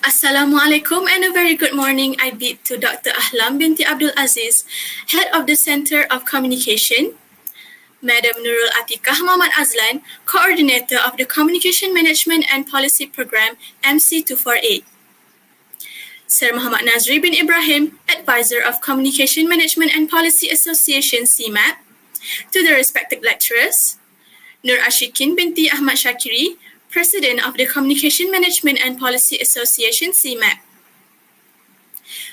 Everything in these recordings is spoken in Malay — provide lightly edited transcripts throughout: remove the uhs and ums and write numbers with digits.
Assalamualaikum and a very good morning. I bid to Dr. Ahlam binti Abdul Aziz, Head of the Center of Communication, Madam Nurul Atikah Muhammad Azlan, Coordinator of the Communication Management and Policy Program MC248, Sir Muhammad Nazri bin Ibrahim, Advisor of Communication Management and Policy Association CMAP, to the respected lecturers, Nur Ashikin binti Ahmad Shakiri, President of the Communication Management and Policy Association CMAP.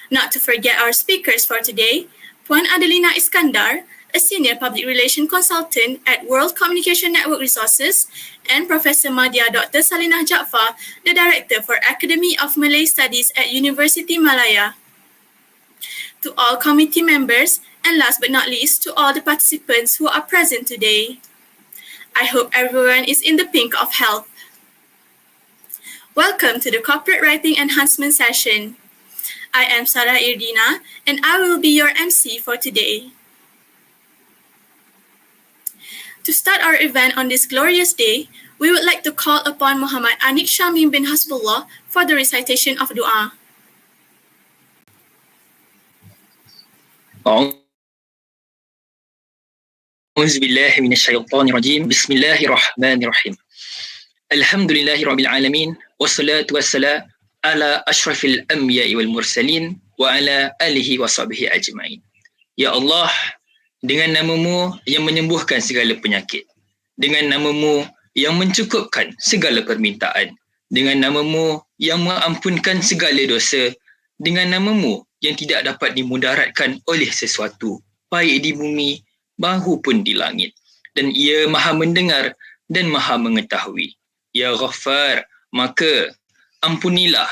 Not to forget our speakers for today, Puan Adelina Iskandar, a Senior Public Relations Consultant at World Communication Network Resources, and Professor Madya Dr. Salinah Jaafar, the Director for Academy of Malay Studies at University Malaya. To all committee members, and last but not least, to all the participants who are present today. I hope everyone is in the pink of health. Welcome to the Corporate Writing Enhancement session. I am Sarah Irdina and I will be your MC for today. To start our event on this glorious day, we would like to call upon Muhammad Anik Shamim bin Hasbullah for the recitation of dua. A'udzubillahi minasyaitonirrajim. Bismillahirrahmanirrahim. Alhamdulillahi rabbil alamin. Wassalatu wassalam ala ashrafil anbiya'i wal mursalin wa ala alihi wa sahbihi ajma'in. Ya Allah, dengan nama-Mu yang menyembuhkan segala penyakit, dengan nama-Mu yang mencukupkan segala permintaan, dengan nama-Mu yang mengampunkan segala dosa, dengan nama-Mu yang tidak dapat dimudaratkan oleh sesuatu, baik di bumi maupun di langit, dan Ia Maha mendengar dan Maha mengetahui. Ya Ghaffar, maka ampunilah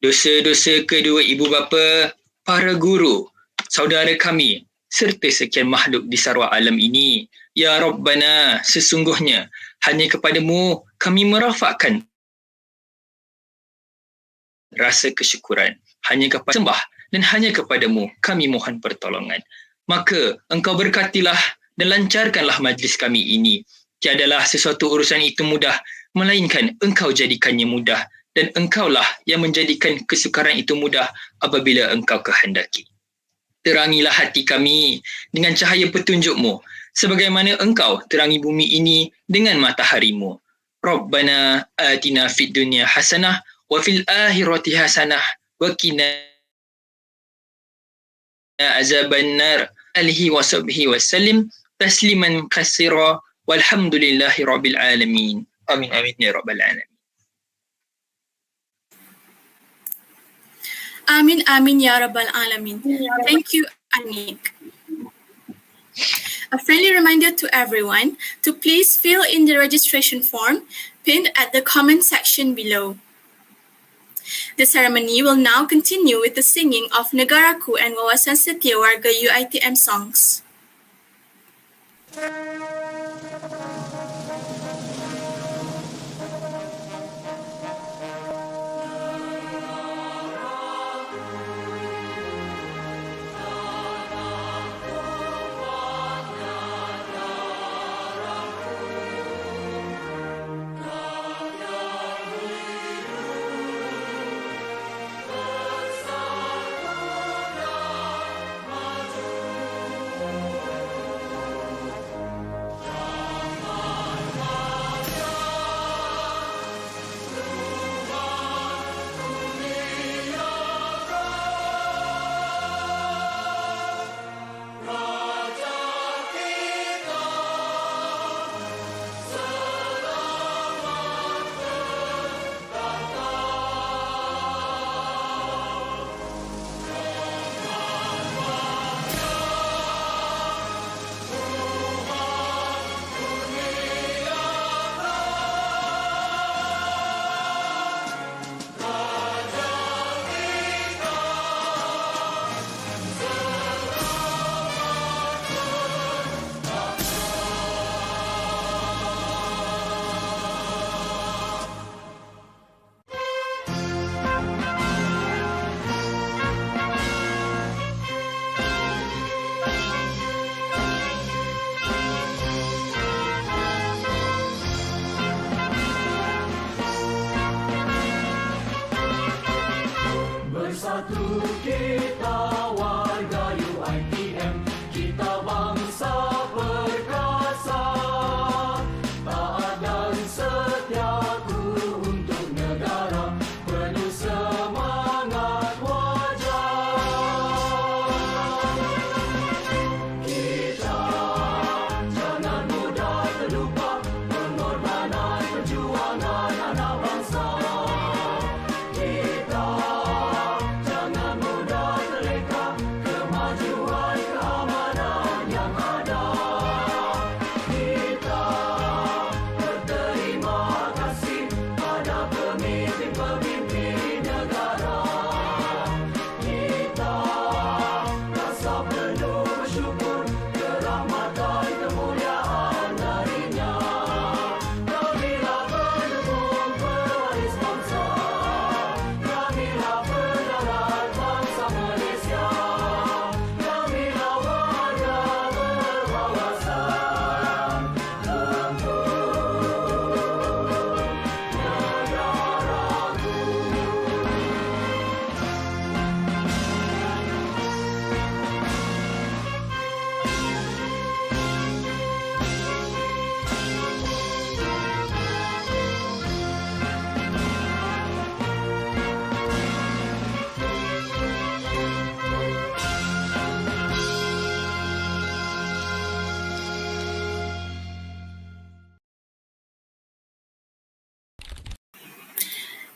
dosa-dosa kedua ibu bapa, para guru, saudara kami, serta sekian makhluk di sarwa alam ini. Ya Rabbana, sesungguhnya hanya kepadamu kami merafakkan rasa kesyukuran. Hanya kepada sembah dan hanya kepadamu kami mohon pertolongan. Maka engkau berkatilah dan lancarkanlah majlis kami ini. Tiadalah sesuatu urusan itu mudah, melainkan engkau jadikannya mudah, dan engkaulah yang menjadikan kesukaran itu mudah apabila engkau kehendaki. Terangilah hati kami dengan cahaya petunjuk-Mu, sebagaimana engkau terangi bumi ini dengan matahari-Mu. Rabbana atina fid dunya hasanah wa fil akhirati hasanah wa qina azaban nar. Alihi wa sahbihi wa sallim tasliman katsira walhamdulillahi rabbil alamin. Amin amin ya rabbal alamin. Amin amin ya rabbal alamin. Thank you, Anik. A friendly reminder to everyone to please fill in the registration form pinned at the comment section below. The ceremony will now continue with the singing of Negaraku and Wawasan Setia Warga UiTM songs.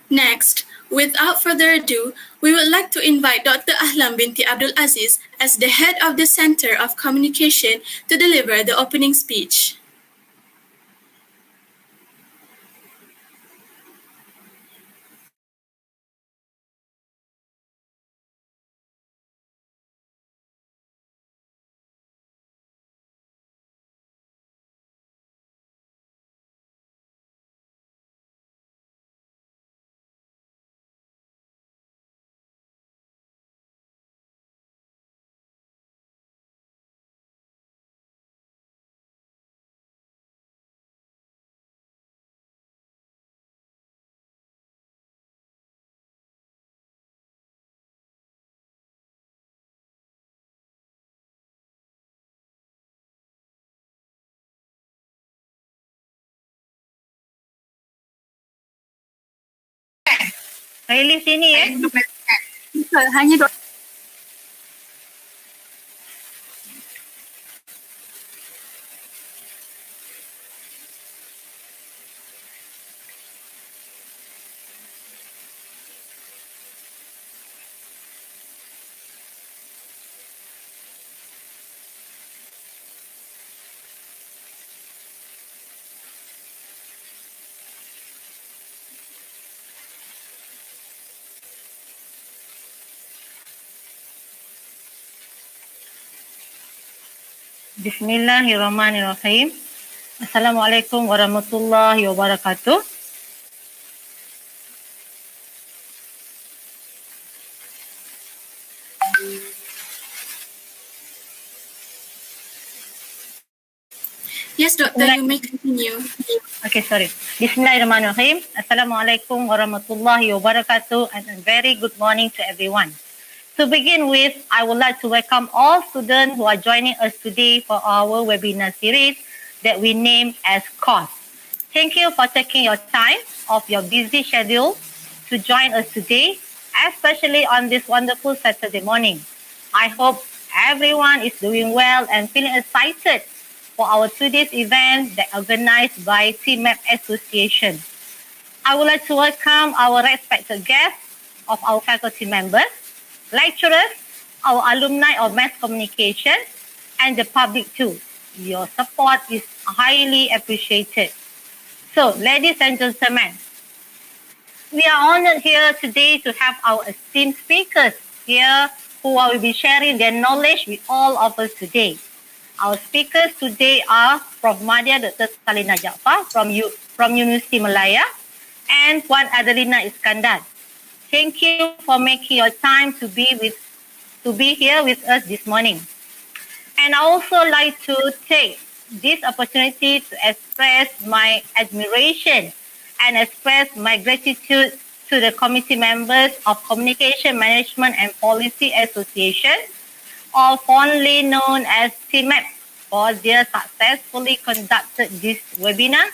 Next, without further ado, we would like to invite Dr. Ahlam binti Abdul Aziz as the head of the Center of Communication to deliver the opening speech. Saya lift sini ya. Hanya Bismillahirrahmanirrahim. Assalamualaikum warahmatullahi wabarakatuh. Yes, Doctor, you may continue. Okay, sorry. Bismillahirrahmanirrahim. Assalamualaikum warahmatullahi wabarakatuh and a very good morning to everyone. To begin with, I would like to welcome all students who are joining us today for our webinar series that we name as CORES. Thank you for taking your time off your busy schedule to join us today, especially on this wonderful Saturday morning. I hope everyone is doing well and feeling excited for our today's event that organized by CMAP Association. I would like to welcome our respected guests of our faculty members, lecturers, our alumni of mass communication, and the public too. Your support is highly appreciated. So, ladies and gentlemen, we are honored here today to have our esteemed speakers here who will be sharing their knowledge with all of us today. Our speakers today are Prof. Madya Dr. Salina Jaafar from University Malaya and Puan Adelina Iskandar. Thank you for making your time to be here with us this morning. And I also like to take this opportunity to express my admiration and express my gratitude to the committee members of Communication Management and Policy Association, or fondly known as CMAP, for their successfully conducted this webinar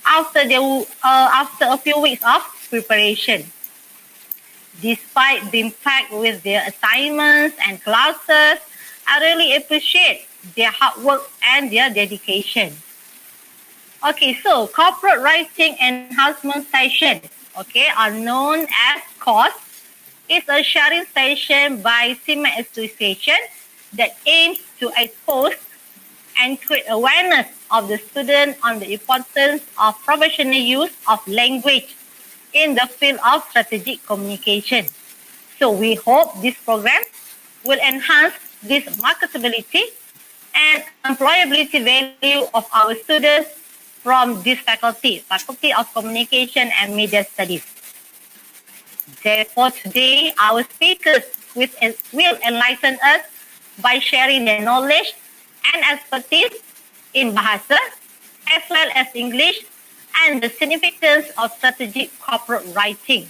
after a few weeks of preparation. Despite being packed with their assignments and classes, I really appreciate their hard work and their dedication. Okay, so corporate writing enhancement session, are known as CORES, is a sharing session by CMAC Association that aims to expose and create awareness of the student on the importance of professional use of language in the field of strategic communication. So we hope this program will enhance this marketability and employability value of our students from this Faculty of Communication and Media Studies. Therefore, today, our speakers will enlighten us by sharing their knowledge and expertise in Bahasa, as well as English, and the significance of strategic corporate writing.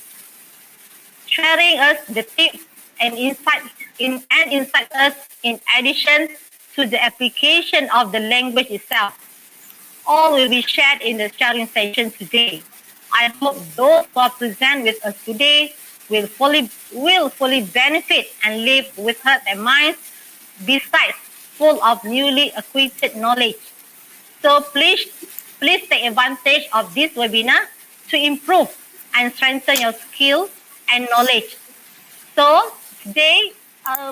Sharing us the tips and insights us in addition to the application of the language itself. All will be shared in the sharing session today. I hope those who are present with us today will fully benefit and live with heart and mind, besides full of newly acquisited knowledge. So please take advantage of this webinar to improve and strengthen your skills and knowledge. So today,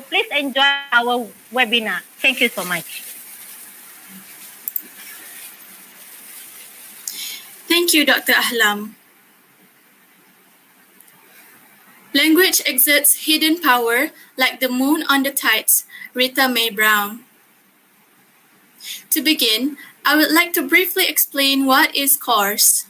please enjoy our webinar. Thank you so much. Thank you, Dr. Ahlam. Language exerts hidden power like the moon on the tides, Rita Mae Brown. To begin, I would like to briefly explain what is CORES.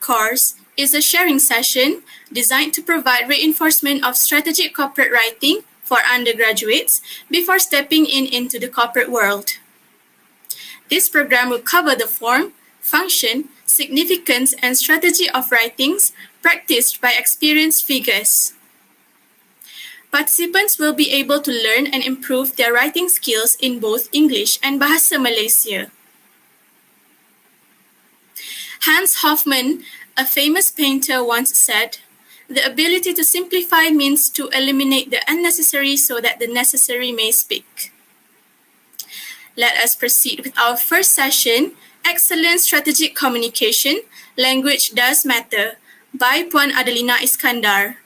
CORES is a sharing session designed to provide reinforcement of strategic corporate writing for undergraduates before stepping into the corporate world. This program will cover the form, function, significance, and strategy of writings practiced by experienced figures. Participants will be able to learn and improve their writing skills in both English and Bahasa Malaysia. Hans Hofmann, a famous painter, once said, "The ability to simplify means to eliminate the unnecessary so that the necessary may speak." Let us proceed with our first session, Excellent Strategic Communication, Language Does Matter, by Puan Adelina Iskandar.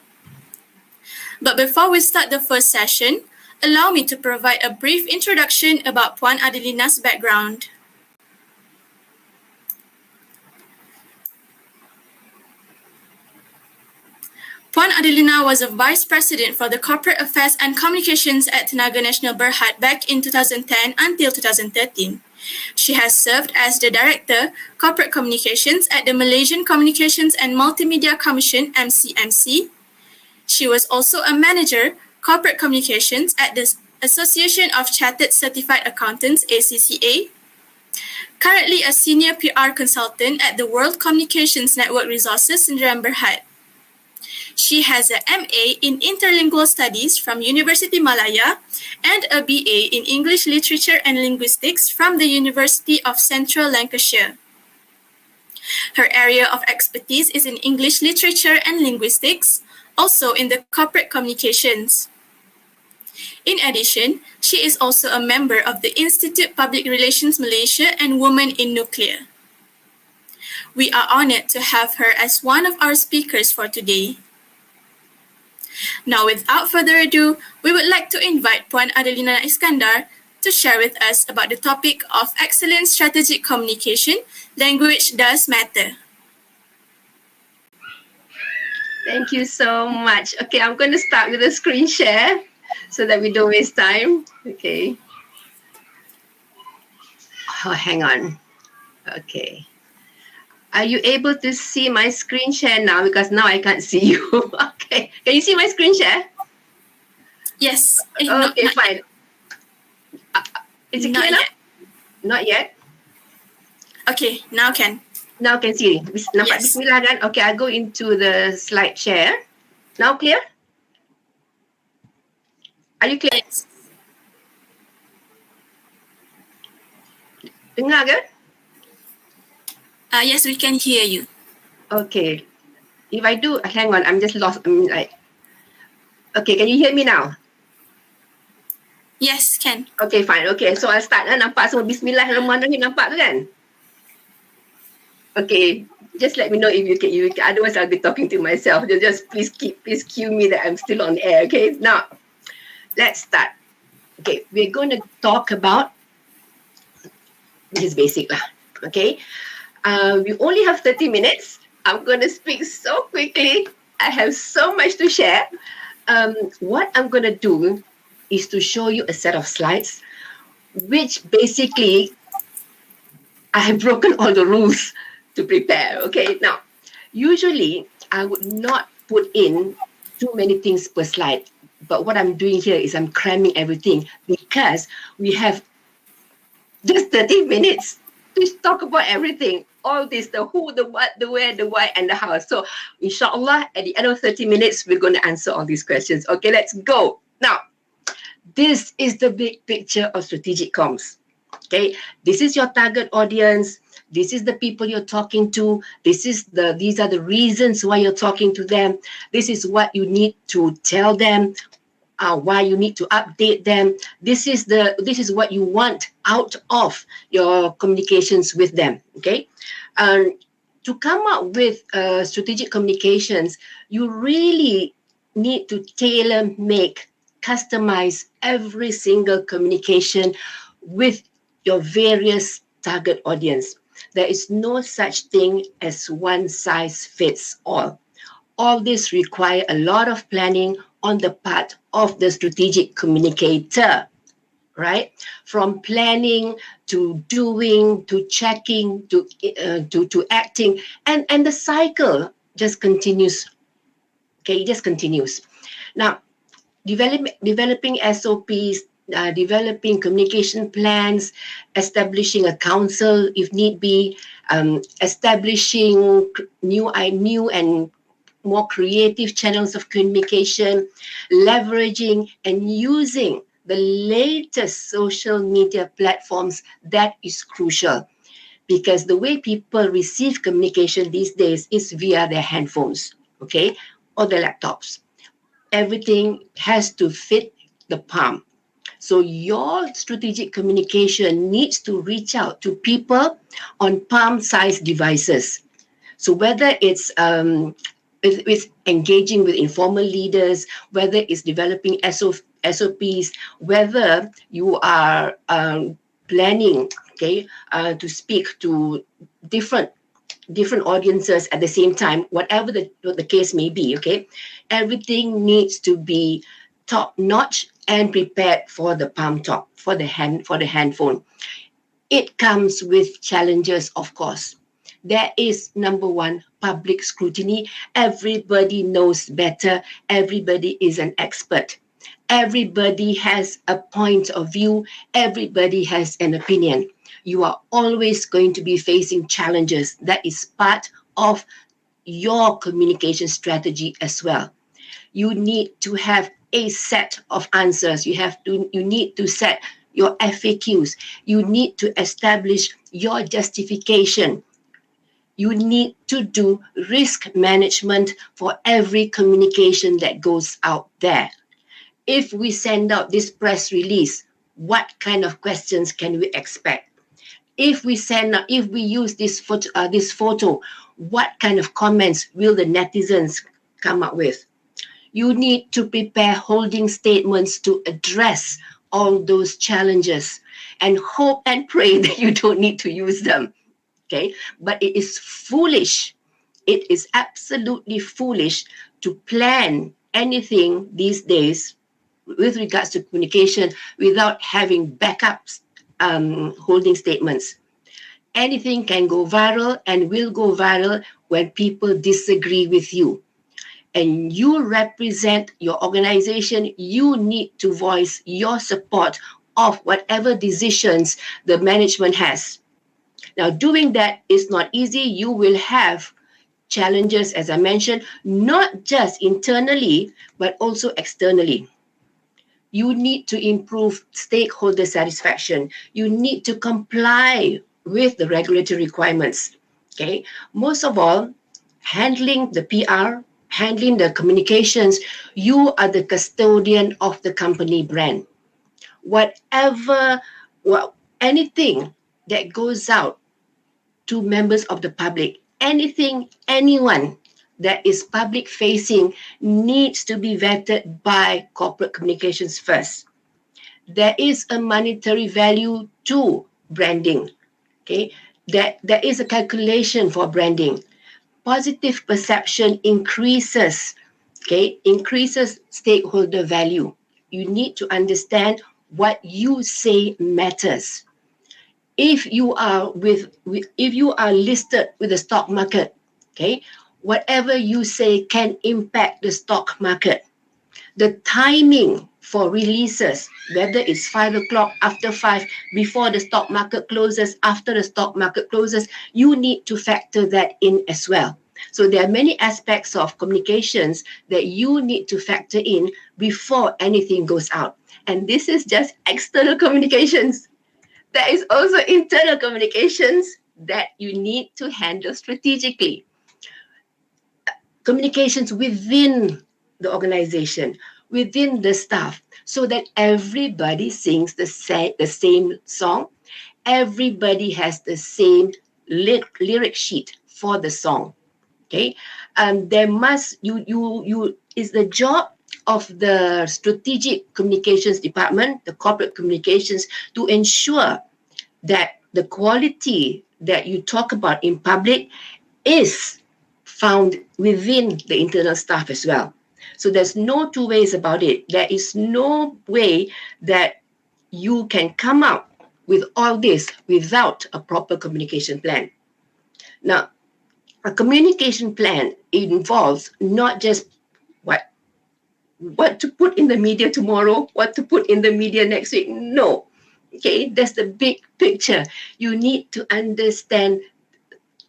But before we start the first session, allow me to provide a brief introduction about Puan Adelina's background. Puan Adelina was a Vice President for the Corporate Affairs and Communications at Tenaga Nasional Berhad back in 2010 until 2013. She has served as the Director, Corporate Communications at the Malaysian Communications and Multimedia Commission, MCMC. She was also a Manager, Corporate Communications at the Association of Chartered Certified Accountants, ACCA. Currently a Senior PR Consultant at the World Communications Network Resources, Sdn Berhad. She has a MA in Interlingual Studies from University Malaya and a BA in English Literature and Linguistics from the University of Central Lancashire. Her area of expertise is in English Literature and Linguistics, also in the corporate communications. In addition, she is also a member of the Institute Public Relations Malaysia and Women in Nuclear. We are honored to have her as one of our speakers for today. Now, without further ado, we would like to invite Puan Adelina Iskandar to share with us about the topic of excellent strategic communication, language does matter. Thank you so much. Okay, I'm going to start with a screen share so that we don't waste time. Okay. Oh, hang on. Okay. Are you able to see my screen share now? Because now I can't see you. Okay. Can you see my screen share? Yes. Okay, fine. Is it clear now? Not yet. Okay, now can. Now can see. Nampak Yes. Bismillah kan? Okay, I'll go into the slide share. Now clear? Are you clear? Yes. Dengar ke? Yes, we can hear you. Okay. If I do, hang on, I'm just lost. Okay, can you hear me now? Yes, can. Okay, fine. Okay, so I'll start. Nampak semua Bismillahirrahmanirrahim. Nampak tu kan? Okay, just let me know if you can. Otherwise, I'll be talking to myself. Just please cue me that I'm still on air. Okay, now let's start. Okay, we're going to talk about this is basic lah. Okay, we only have 30 minutes. I'm going to speak so quickly. I have so much to share. What I'm going to do is to show you a set of slides, which basically I have broken all the rules to prepare. Okay, now usually I would not put in too many things per slide, but what I'm doing here is I'm cramming everything because we have just 30 minutes to talk about everything. All this, the who, the what, the where, the why, and the how. So, inshallah, at the end of 30 minutes, we're going to answer all these questions. Okay, let's go. Now, this is the big picture of strategic comms. Okay, this is your target audience. This is the people you're talking to. These are the reasons why you're talking to them. This is what you need to tell them. Why you need to update them. This is what you want out of your communications with them. Okay, to come up with strategic communications, you really need to tailor make, customize every single communication with your various target audience. There is no such thing as one size fits all. All this require a lot of planning on the part of the strategic communicator, right? From planning to doing to checking to acting, and the cycle just continues. Okay, it just continues. Now, developing SOPs, developing communication plans, establishing a council if need be, establishing new and more creative channels of communication, leveraging and using the latest social media platforms, that is crucial, because the way people receive communication these days is via their handphones, okay, or their laptops. Everything has to fit the palm. So your strategic communication needs to reach out to people on palm-sized devices. So whether it's engaging with informal leaders, whether it's developing SOPs, whether you are planning, okay, to speak to different audiences at the same time, whatever the case may be, okay, everything needs to be top notch and prepared for the palm top, for the handphone. It comes with challenges, of course. There is, number one, public scrutiny. Everybody knows better. Everybody is an expert. Everybody has a point of view. Everybody has an opinion. You are always going to be facing challenges. That is part of your communication strategy as well. You need to have a set of answers. You need to set your FAQs. You need to establish your justification. You need to do risk management for every communication that goes out there. If we send out this press release, what kind of questions can we expect? If we use this photo, what kind of comments will the netizens come up with? You need to prepare holding statements to address all those challenges, and hope and pray that you don't need to use them. Okay, but it is foolish. It is absolutely foolish to plan anything these days with regards to communication without having backups, holding statements. Anything can go viral and will go viral when people disagree with you. And you represent your organization, you need to voice your support of whatever decisions the management has. Now, doing that is not easy. You will have challenges, as I mentioned, not just internally, but also externally. You need to improve stakeholder satisfaction. You need to comply with the regulatory requirements. Okay. Most of all, handling the PR, handling the communications, you are the custodian of the company brand. Whatever, anything that goes out to members of the public, anyone that is public facing needs to be vetted by corporate communications first. There is a monetary value to branding. Okay, there is a calculation for branding. Positive perception increases stakeholder value. You need to understand what you say matters. If you are listed with the stock market, okay, whatever you say can impact the stock market. The timing for releases, whether it's 5 o'clock, after 5, before the stock market closes, after the stock market closes, you need to factor that in as well. So there are many aspects of communications that you need to factor in before anything goes out. And this is just external communications. There is also internal communications that you need to handle strategically. Communications within the organization, within the staff, so that everybody sings the same song. Everybody has the same lyric sheet for the song. Okay, there must is the job of the strategic communications department, the corporate communications, to ensure that the quality that you talk about in public is found within the internal staff as well. So there's no two ways about it. There is no way that you can come up with all this without a proper communication plan. Now, a communication plan involves not just what to put in the media tomorrow, what to put in the media next week. No. Okay, that's the big picture. You need to understand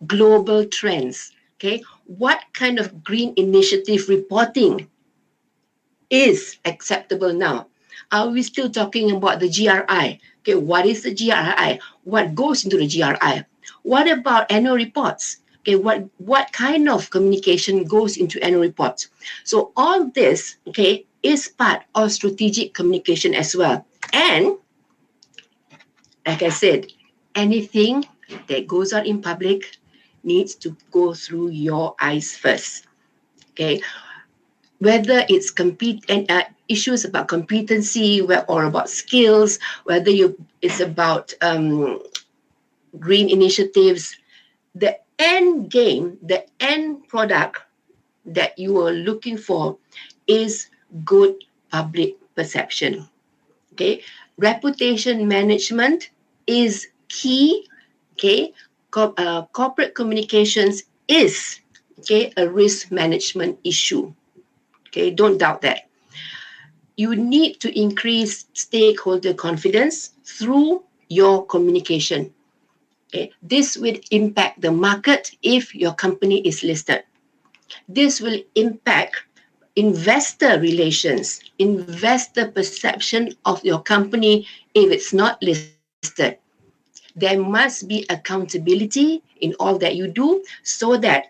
global trends. Okay, what kind of green initiative reporting is acceptable now? Are we still talking about the GRI? Okay, what is the GRI? What goes into the GRI? What about annual reports? Okay, what kind of communication goes into annual reports? So all this, okay, is part of strategic communication as well. And like I said, anything that goes out in public needs to go through your eyes first. Okay, whether it's issues about competency or about skills, whether it's about green initiatives, the end game, the end product that you are looking for is good public perception. Okay, reputation management is key. Okay, corporate communications is a risk management issue. Okay, don't doubt that. You need to increase stakeholder confidence through your communication. Okay, this will impact the market if your company is listed. This will impact investor relations, investor perception of your company if it's not listed. There must be accountability in all that you do so that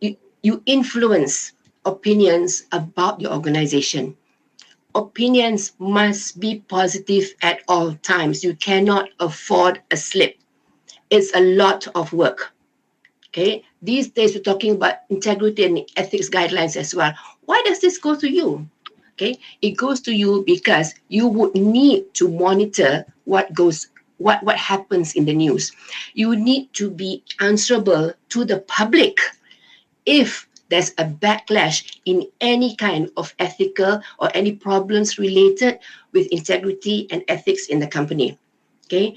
you influence opinions about your organization. Opinions must be positive at all times. You cannot afford a slip. It's a lot of work. Okay, these days we're talking about integrity and ethics guidelines as well. Why does this go to you? Okay, it goes to you because you would need to monitor what happens in the news. You need to be answerable to the public if there's a backlash in any kind of ethical or any problems related with integrity and ethics in the company. Okay,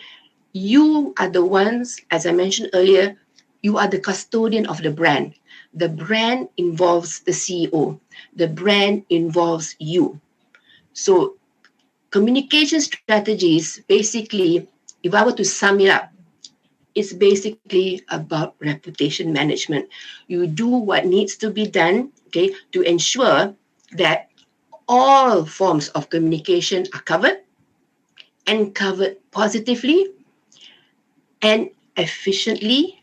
you are the ones, as I mentioned earlier, you are the custodian of the brand. The brand involves the CEO. The brand involves you. So communication strategies, basically, if I were to sum it up, it's basically about reputation management. You do what needs to be done, okay, to ensure that all forms of communication are covered and covered positively and efficiently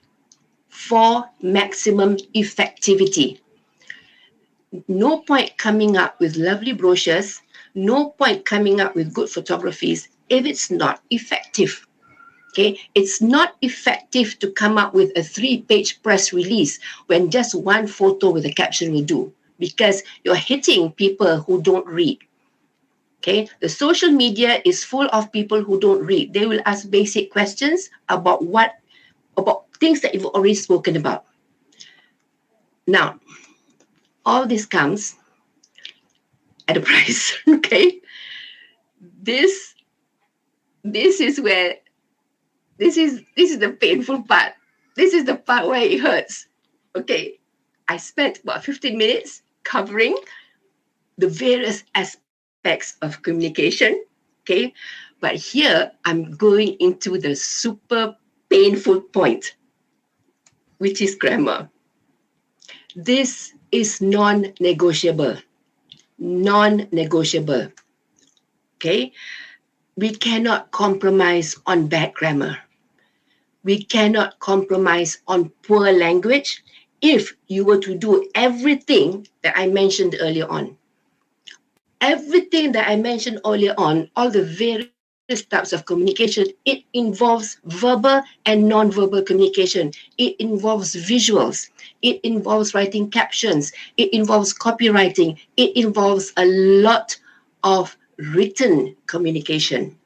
for maximum effectivity. No point coming up with lovely brochures, no point coming up with good photographies if it's not effective. Okay, it's not effective to come up with a 3-page press release when just one photo with a caption will do, because you're hitting people who don't read. Okay, the social media is full of people who don't read. They will ask basic questions about things that you've already spoken about. Now, all this comes at a price. Okay, this is where this is the painful part. This is the part where it hurts. Okay, I spent about 15 minutes covering the various aspects of communication. Okay, but here I'm going into the super painful point, which is grammar. This is non-negotiable. Non-negotiable. Okay, we cannot compromise on bad grammar. We cannot compromise on poor language if you were to do everything that I mentioned earlier on. Everything that I mentioned earlier on, all the various types of communication, it involves verbal and non-verbal communication. It involves visuals. It involves writing captions. It involves copywriting. It involves a lot of written communication.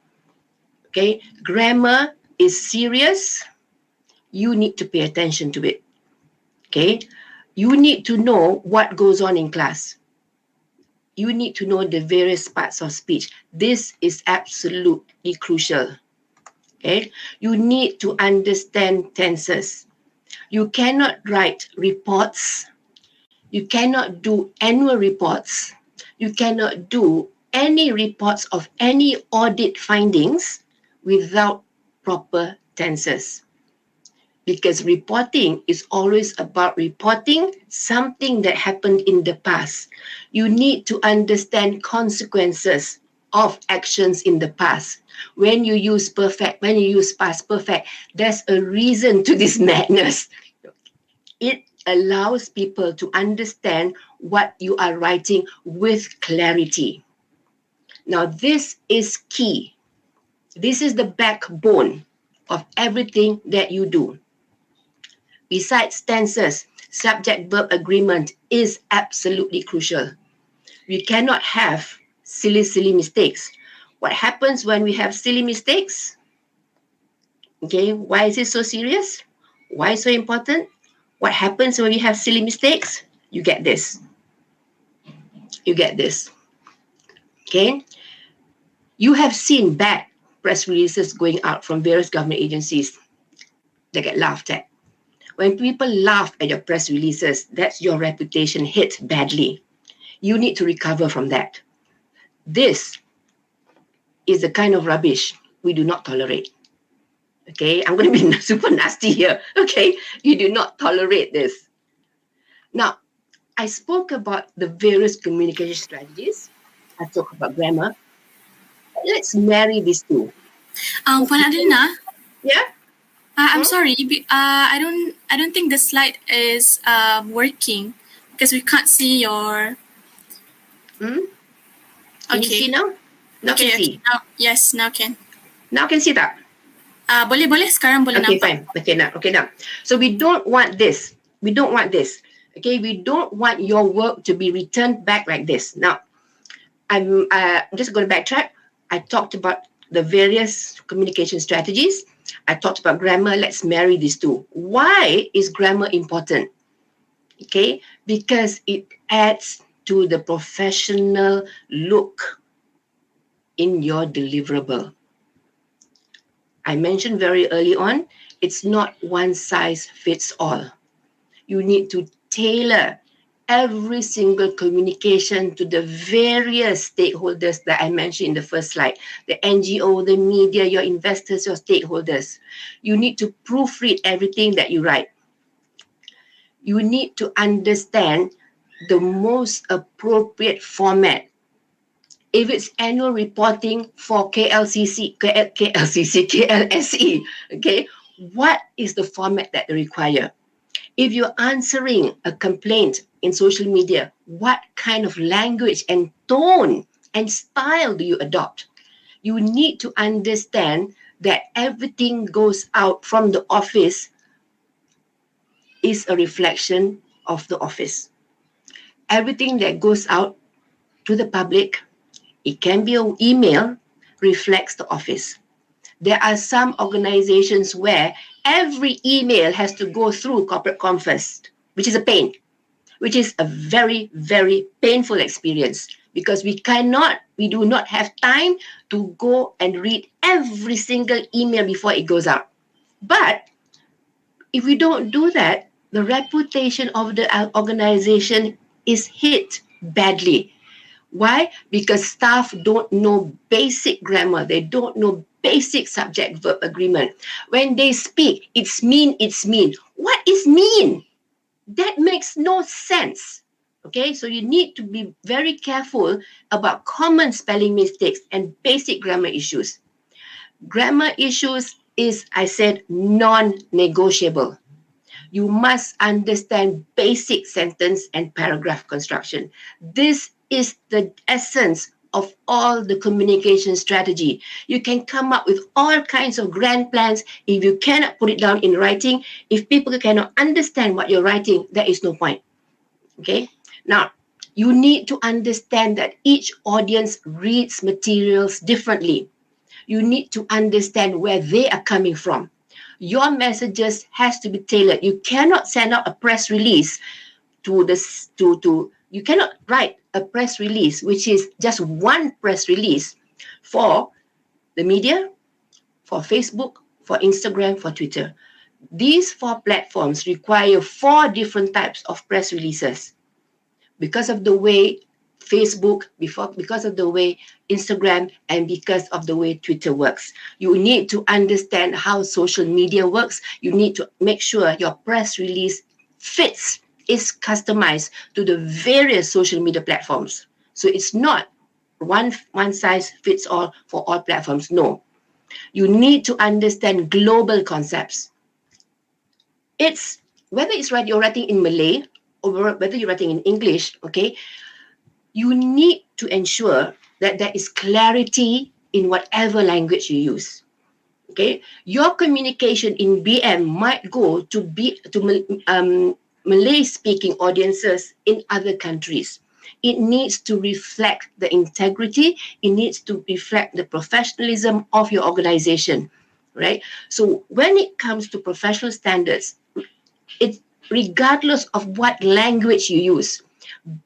Okay, grammar is serious. You need to pay attention to it. Okay, you need to know what goes on in class. You need to know the various parts of speech. This is absolutely crucial. Okay, you need to understand tenses. You cannot write reports. You cannot do annual reports. You cannot do any reports of any audit findings without proper tenses. Because reporting is always about reporting something that happened in the past. You need to understand consequences of actions in the past. When you use perfect, when you use past perfect, there's a reason to this madness. It allows people to understand what you are writing with clarity. Now, this is key. This is the backbone of everything that you do. Besides tenses, subject-verb agreement is absolutely crucial. We cannot have silly mistakes. What happens when we have silly mistakes? Okay, why is it so serious? Why so important? What happens when we have silly mistakes? You get this. You get this. Okay? You have seen bad press releases going out from various government agencies that get laughed at. When people laugh at your press releases, that's your reputation hit badly. You need to recover from that. This is the kind of rubbish we do not tolerate. Okay, I'm going to be super nasty here. Okay, you do not tolerate this. Now, I spoke about the various communication strategies. I talked about grammar. Let's marry these two. Puan Adelina, Yeah? I'm sorry. I don't think the slide is working because we can't see your. Can you see now? Now Okay, can see. Now, yes, now can. Now can see tak? Boleh sekarang boleh Okay, nampak. fine. Okay, now. So we don't want this. We don't want this. Okay, we don't want your work to be returned back like this. Now, I'm just going to backtrack. I talked about the various communication strategies. I talked about grammar. Let's marry these two. Why is grammar important? Okay, because it adds to the professional look in your deliverable. I mentioned very early on, it's not one size fits all. You need to tailor every single communication to the various stakeholders that I mentioned in the first slide, the NGO, the media, your investors, your stakeholders. You need to proofread everything that you write. You need to understand the most appropriate format. If it's annual reporting for KLSE, okay, what is the format that they require? If you're answering a complaint in social media, what kind of language and tone and style do you adopt? You need to understand that everything goes out from the office is a reflection of the office. Everything that goes out to the public, it can be an email, reflects the office. There are some organizations where every email has to go through corporate comm first, which is a pain, which is a very, very painful experience because we do not have time to go and read every single email before it goes out. But if we don't do that, the reputation of the organization is hit badly. Why? Because staff don't know basic grammar. They don't know basic subject-verb agreement. When they speak, it's mean. What is mean? That makes no sense. Okay, so you need to be very careful about common spelling mistakes and basic grammar issues. Grammar issues is, I said, non-negotiable. You must understand basic sentence and paragraph construction. This is the essence of all the communication strategy. You can come up with all kinds of grand plans. If you cannot put it down in writing, if people cannot understand what you're writing, there is no point. Okay? Now, you need to understand that each audience reads materials differently. You need to understand where they are coming from. Your messages has to be tailored. You cannot send out a press release you cannot write a press release, which is just one press release for the media, for Facebook, for Instagram, for Twitter. These 4 platforms require 4 different types of press releases because of the way Facebook, because of the way Instagram, and because of the way Twitter works. You need to understand how social media works. You need to make sure your press release is customized to the various social media platforms. So it's not one size fits all for all platforms. No. You need to understand global concepts. It's whether you're writing in Malay or whether you're writing in English, okay, you need to ensure that there is clarity in whatever language you use. Okay, your communication in BM might go to Malay-speaking audiences in other countries. It needs to reflect the integrity. It needs to reflect the professionalism of your organization, right? So when it comes to professional standards, it's regardless of what language you use,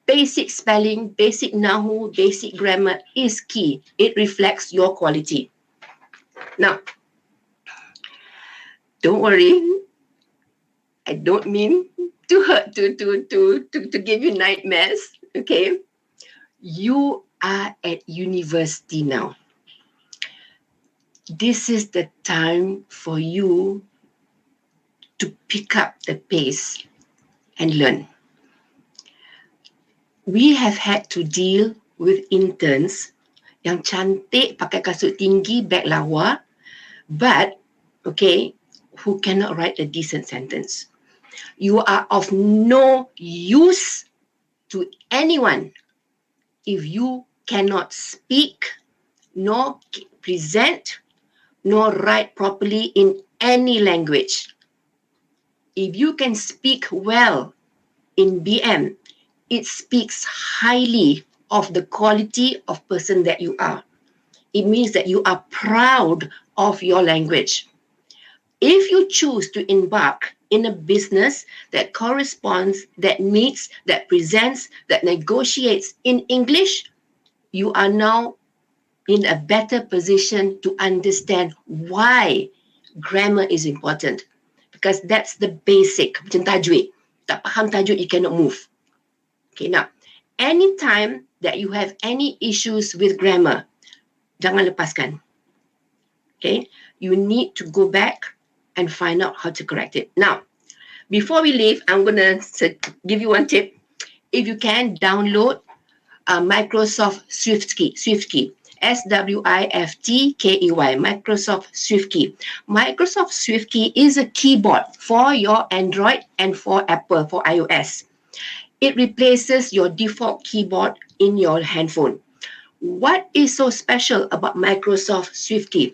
basic spelling, basic nahu, basic grammar is key. It reflects your quality. Now, don't worry. I don't mean to hurt, to give you nightmares. Okay, you are at university now. This is the time for you to pick up the pace and learn. We have had to deal with interns yang cantik, pakai kasut tinggi, beg lawa, but, okay, who cannot write a decent sentence. You are of no use to anyone if you cannot speak, nor present, nor write properly in any language. If you can speak well in BM, it speaks highly of the quality of person that you are. It means that you are proud of your language. If you choose to embark in a business that corresponds, that meets, that presents, that negotiates in English, you are now in a better position to understand why grammar is important. Because that's the basic. Macam tajwid. Tak faham tajwid, you cannot move. Okay, now, anytime that you have any issues with grammar, jangan lepaskan. Okay, you need to go back and find out how to correct it. Now, before we leave, I'm going to give you one tip. If you can, download Microsoft SwiftKey, SWIFTKEY, Microsoft SwiftKey. Microsoft SwiftKey is a keyboard for your Android and for Apple, for iOS. It replaces your default keyboard in your handphone. What is so special about Microsoft SwiftKey?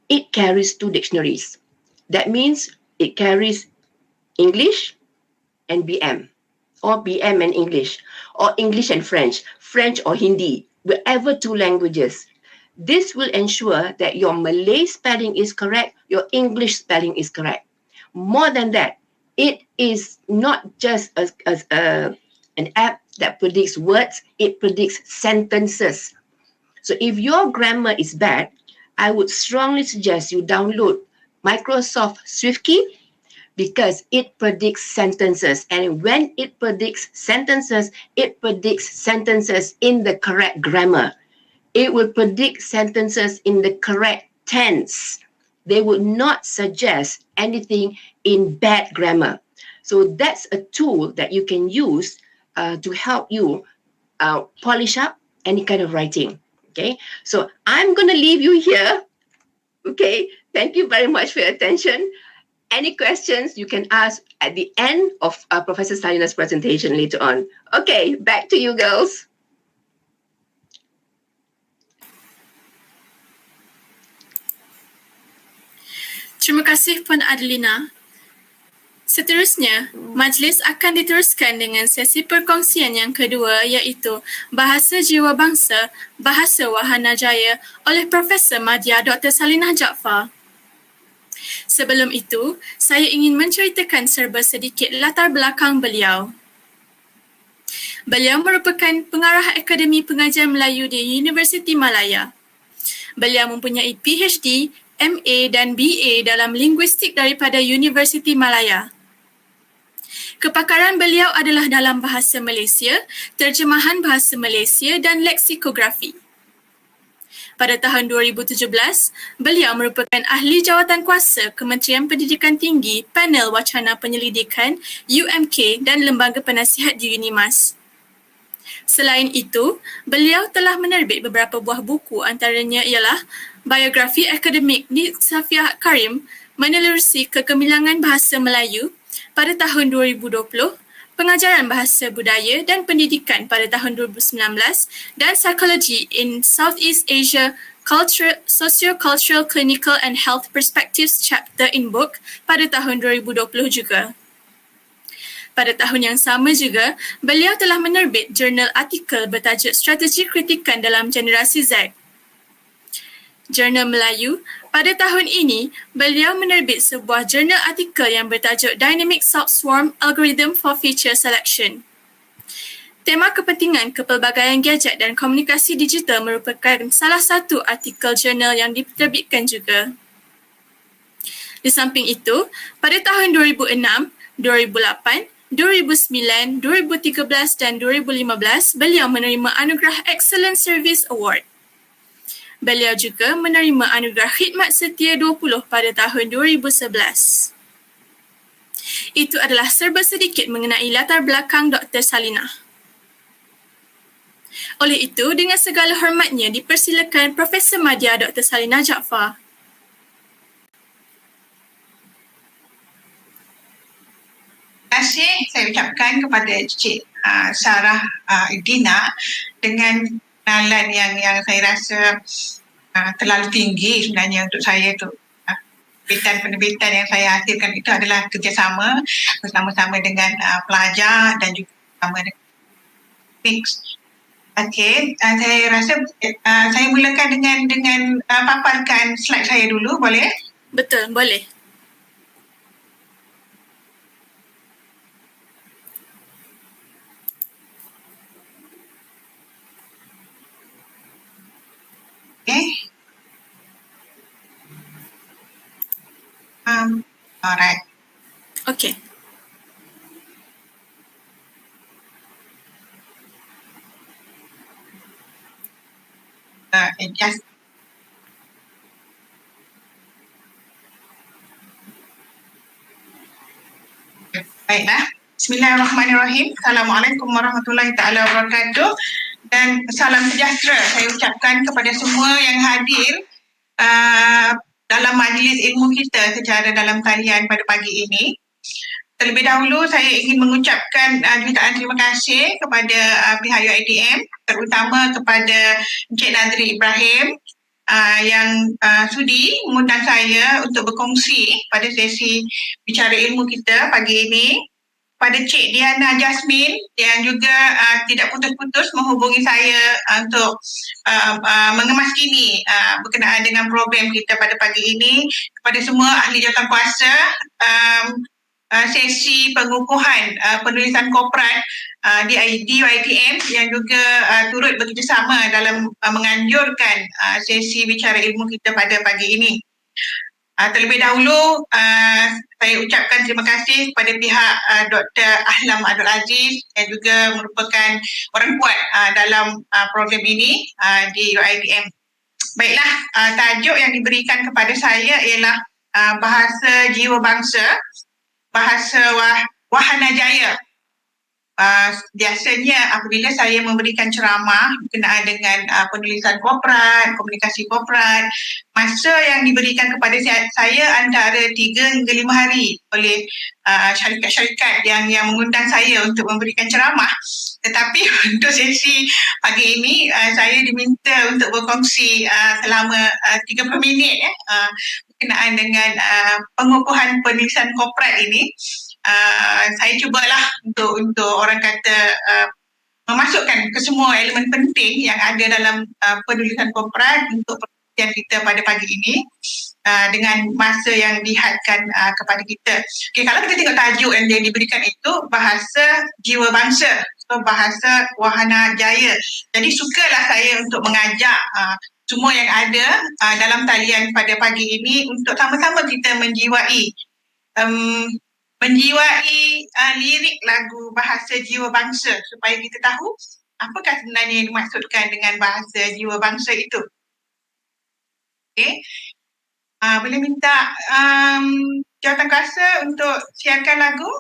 It carries 2 dictionaries. That means it carries English and BM, or BM and English, or English and French, French or Hindi, whatever 2 languages. This will ensure that your Malay spelling is correct, your English spelling is correct. More than that, it is not just an app that predicts words, it predicts sentences. So if your grammar is bad, I would strongly suggest you download Microsoft SwiftKey, because it predicts sentences. And when it predicts sentences in the correct grammar. It will predict sentences in the correct tense. They would not suggest anything in bad grammar. So that's a tool that you can use to help you polish up any kind of writing. Okay, so I'm going to leave you here. Okay, thank you very much for your attention. Any questions you can ask at the end of Professor Salina's presentation later on. Okay, back to you girls. Terima kasih Puan Adelina. Seterusnya, majlis akan diteruskan dengan sesi perkongsian yang kedua, iaitu Bahasa Jiwa Bangsa, Bahasa Wahana Jaya oleh Profesor Madya Dr. Salinah Jaafar. Sebelum itu, saya ingin menceritakan serba sedikit latar belakang beliau. Beliau merupakan pengarah Akademi Pengajian Melayu di Universiti Malaya. Beliau mempunyai PhD, MA dan BA dalam linguistik daripada Universiti Malaya. Kepakaran beliau adalah dalam bahasa Malaysia, terjemahan bahasa Malaysia dan leksikografi. Pada tahun 2017, beliau merupakan ahli jawatankuasa Kementerian Pendidikan Tinggi, Panel Wacana Penyelidikan, UMK dan Lembaga Penasihat di UNIMAS. Selain itu, beliau telah menerbit beberapa buah buku, antaranya ialah Biografi Akademik Nik Safiah Karim, Menelurusi Kegemilangan Bahasa Melayu pada tahun 2020, Pengajaran Bahasa Budaya dan Pendidikan pada tahun 2019 dan Psychology in Southeast Asia, Socio-Cultural, Clinical and Health Perspectives Chapter in Book pada tahun 2020 juga. Pada tahun yang sama juga, beliau telah menerbit jurnal artikel bertajuk Strategi Kritikan dalam Generasi Z. Jurnal Melayu, pada tahun ini, beliau menerbit sebuah jurnal artikel yang bertajuk Dynamic Subswarm Algorithm for Feature Selection. Tema kepentingan kepelbagaian gadget dan komunikasi digital merupakan salah satu artikel jurnal yang diterbitkan juga. Di samping itu, pada tahun 2006, 2008, 2009, 2013 dan 2015, beliau menerima anugerah Excellent Service Award. Beliau juga menerima anugerah Khidmat Setia 20 pada tahun 2011. Itu adalah serba sedikit mengenai latar belakang Dr. Salinah. Oleh itu, dengan segala hormatnya dipersilakan Profesor Madya Dr. Salinah Jaafar. Terima kasih saya ucapkan kepada Cik Sarah Dina dengan kenalan yang saya rasa terlalu tinggi sebenarnya untuk saya tu. Penerbitan yang saya hasilkan itu adalah kerjasama bersama-sama dengan pelajar dan juga bersama dengan fix. Okey, saya rasa saya mulakan dengan paparkan slide saya dulu, boleh? Betul, boleh. Okay. Alright. Okey. Baiklah. Bismillahirrahmanirrahim. Assalamualaikum warahmatullahi taala wabarakatuh. Dan salam sejahtera saya ucapkan kepada semua yang hadir dalam majlis ilmu kita secara dalam talian pada pagi ini. Terlebih dahulu saya ingin mengucapkan jutaan terima kasih kepada pihak UiTM, terutama kepada Encik Nazri Ibrahim yang sudi mengundang saya untuk berkongsi pada sesi bicara ilmu kita pagi ini. Pada Cik Diana Jasmine yang juga tidak putus-putus menghubungi saya untuk mengemaskini berkenaan dengan program kita pada pagi ini. Kepada semua ahli jawatankuasa, sesi pengukuhan penulisan korporat di UiTM yang juga turut bekerjasama dalam menganjurkan sesi bicara ilmu kita pada pagi ini. Terlebih dahulu, saya ucapkan terima kasih kepada pihak Dr. Ahlam Abdul Aziz yang juga merupakan orang kuat dalam program ini di UiTM. Baiklah, tajuk yang diberikan kepada saya ialah bahasa jiwa bangsa, bahasa wahana jaya. Biasanya apabila saya memberikan ceramah berkenaan dengan penulisan korporat, komunikasi korporat, masa yang diberikan kepada saya antara 3 hingga 5 hari oleh syarikat-syarikat yang mengundang saya untuk memberikan ceramah. Tetapi untuk sesi pagi ini saya diminta untuk berkongsi selama 30 minit berkenaan dengan pengukuhan penulisan korporat ini. Saya cubalah untuk orang kata memasukkan ke semua elemen penting yang ada dalam penulisan korporat untuk perhatian kita pada pagi ini dengan masa yang dihadkan kepada kita. Okay, kalau kita tengok tajuk yang dia diberikan itu bahasa jiwa bangsa, so bahasa wahana jaya. Jadi sukalah saya untuk mengajak semua yang ada dalam talian pada pagi ini untuk sama-sama kita menjiwai lirik lagu bahasa jiwa bangsa supaya kita tahu apakah sebenarnya yang dimaksudkan dengan bahasa jiwa bangsa itu. Okey. Boleh minta jawatankuasa untuk siarkan lagu?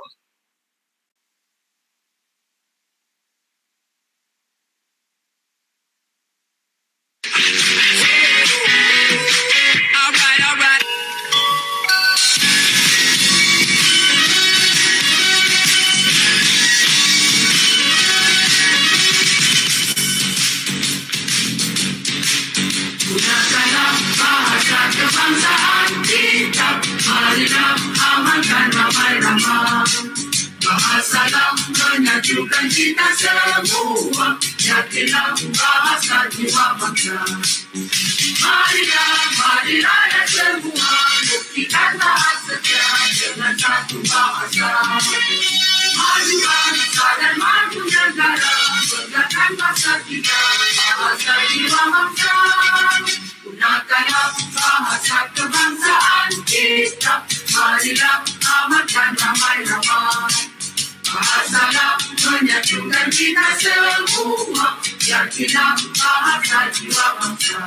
Alright. Gunakanlah bahasa kebangsaan kita, marilah amankan ramai-ramai. Bahasalah menyatukan kita semua, yakinlah bahasa jiwa bangsa. Marilah ya semua, buktikanlah setia dengan satu bahasa. Maju bangsa dan maju negara, banggakan bahasa kita, bahasa jiwa bangsa. Gunakanlah bahasa kebangsaan kita, marilah amankan ramai-ramai. Bahasalah menyatukan kita semua, yakinlah bahasa jiwa bangsa.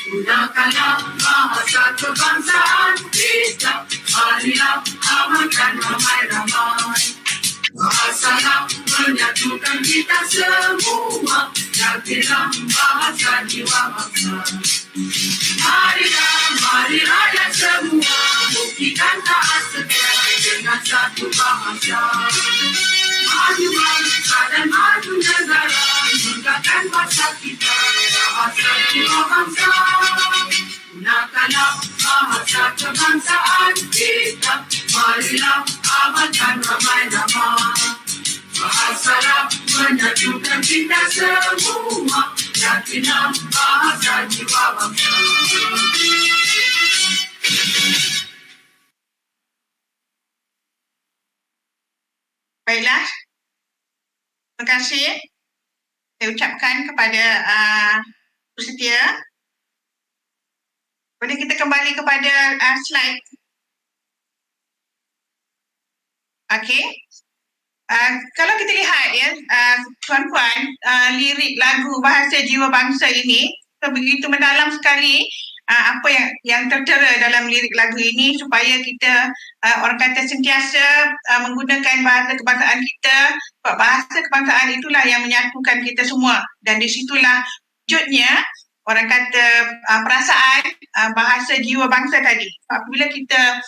Gunakanlah bahasa kebangsaan kita, marilah amankan ramai-ramai. Bahasalah menyatukan kita semua, yakinlah bahasa jiwa bangsa. Marilah ya semua, buktikan taat setia dengan satu bahasa. Maju bangsa dan maju negara, banggakan bahasa kita, bahasa jiwa bangsa. Gunakanlah bahasa kebangsaan kita, marilah amankan ramai-ramai. Bahasalah menyatukan kita semua, yakinlah bahasa jiwa bangsa. Baiklah, terima kasih saya ucapkan kepada bersedia. Boleh kita kembali kepada slide. Okey. Kalau kita lihat ya, tuan-tuan, lirik lagu Bahasa Jiwa Bangsa ini begitu mendalam sekali apa yang tertera dalam lirik lagu ini supaya kita orang kata sentiasa menggunakan bahasa kebangsaan kita. Sebab bahasa kebangsaan itulah yang menyatukan kita semua dan di situlah wujudnya orang kata perasaan bahasa jiwa bangsa tadi. Apabila kita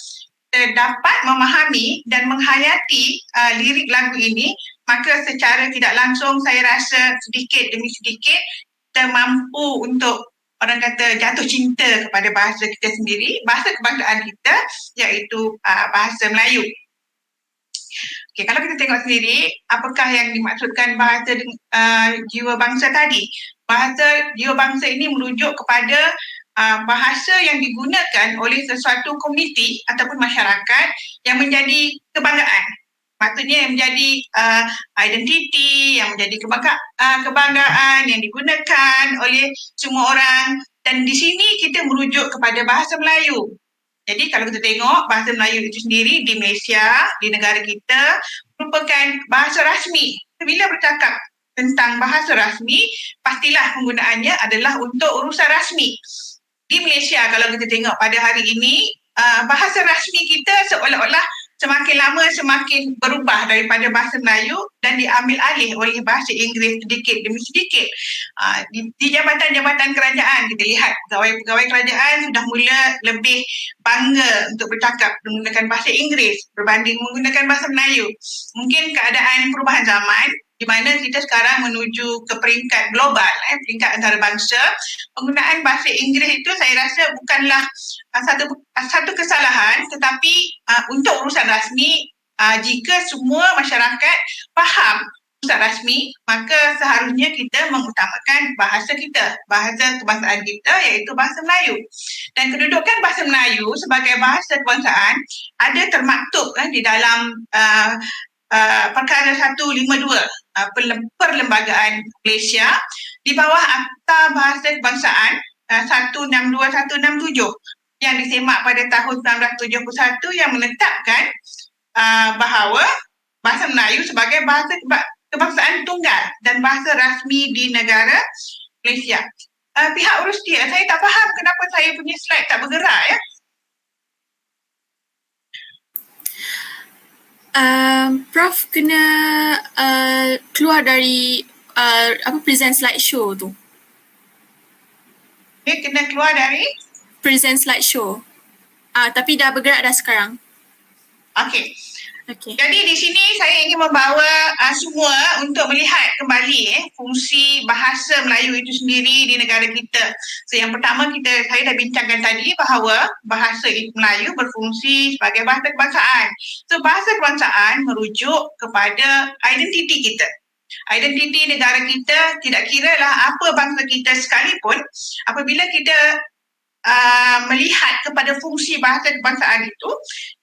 dapat memahami dan menghayati lirik lagu ini, maka secara tidak langsung saya rasa sedikit demi sedikit kita mampu untuk orang kata jatuh cinta kepada bahasa kita sendiri, bahasa kebangsaan kita, iaitu bahasa Melayu. Okay, kalau kita tengok sendiri, apakah yang dimaksudkan bahasa jiwa bangsa tadi? Bahasa jiwa bangsa ini merujuk kepada bahasa yang digunakan oleh sesuatu komuniti ataupun masyarakat yang menjadi kebanggaan. Maksudnya yang menjadi identiti, yang menjadi kebanggaan yang digunakan oleh semua orang. Dan di sini kita merujuk kepada bahasa Melayu. Jadi kalau kita tengok bahasa Melayu itu sendiri di Malaysia, di negara kita, merupakan bahasa rasmi. Bila bercakap tentang bahasa rasmi, pastilah penggunaannya adalah untuk urusan rasmi. Di Malaysia kalau kita tengok pada hari ini, bahasa rasmi kita seolah-olah semakin lama semakin berubah daripada bahasa Melayu dan diambil alih oleh bahasa Inggeris sedikit demi sedikit. Di jabatan-jabatan kerajaan kita lihat pegawai-pegawai kerajaan sudah mula lebih bangga untuk bercakap menggunakan bahasa Inggeris berbanding menggunakan bahasa Melayu. Mungkin keadaan perubahan zaman di mana kita sekarang menuju ke peringkat global, peringkat antarabangsa, penggunaan bahasa Inggeris itu saya rasa bukanlah satu kesalahan, tetapi untuk urusan rasmi, jika semua masyarakat faham urusan rasmi, maka seharusnya kita mengutamakan bahasa kita, bahasa kebangsaan kita iaitu bahasa Melayu. Dan kedudukan bahasa Melayu sebagai bahasa kebangsaan ada termaktub di dalam Perkara 152 Perlembagaan Malaysia di bawah Akta Bahasa Kebangsaan 162-167 yang disemak pada tahun 1971 yang menetapkan bahawa bahasa Melayu sebagai bahasa kebangsaan tunggal dan bahasa rasmi di negara Malaysia. Pihak urus dia, saya tak faham kenapa saya punya slide tak bergerak ya. Prof kena keluar dari present slideshow tu. Okay, kena keluar dari Present slideshow. Tapi dah bergerak dah sekarang. Okey. Okay. Jadi di sini saya ingin membawa semua untuk melihat kembali fungsi bahasa Melayu itu sendiri di negara kita. So yang pertama saya dah bincangkan tadi bahawa bahasa Melayu berfungsi sebagai bahasa kebangsaan. So bahasa kebangsaan merujuk kepada identiti kita. Identiti negara kita, tidak kira lah apa bangsa kita sekalipun, apabila kita melihat kepada fungsi bahasa kebangsaan itu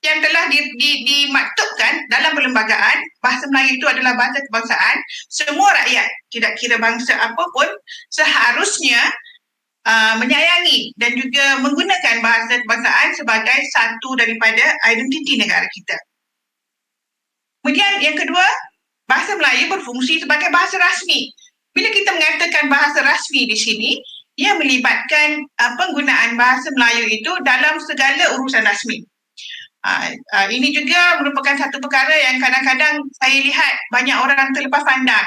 yang telah dimaktubkan dalam perlembagaan, bahasa Melayu itu adalah bahasa kebangsaan, semua rakyat, tidak kira bangsa apapun, seharusnya menyayangi dan juga menggunakan bahasa kebangsaan sebagai satu daripada identiti negara kita. Kemudian yang kedua, bahasa Melayu berfungsi sebagai bahasa rasmi. Bila kita mengatakan bahasa rasmi di sini, ia melibatkan penggunaan bahasa Melayu itu dalam segala urusan rasmi. Ini juga merupakan satu perkara yang kadang-kadang saya lihat banyak orang terlepas pandang.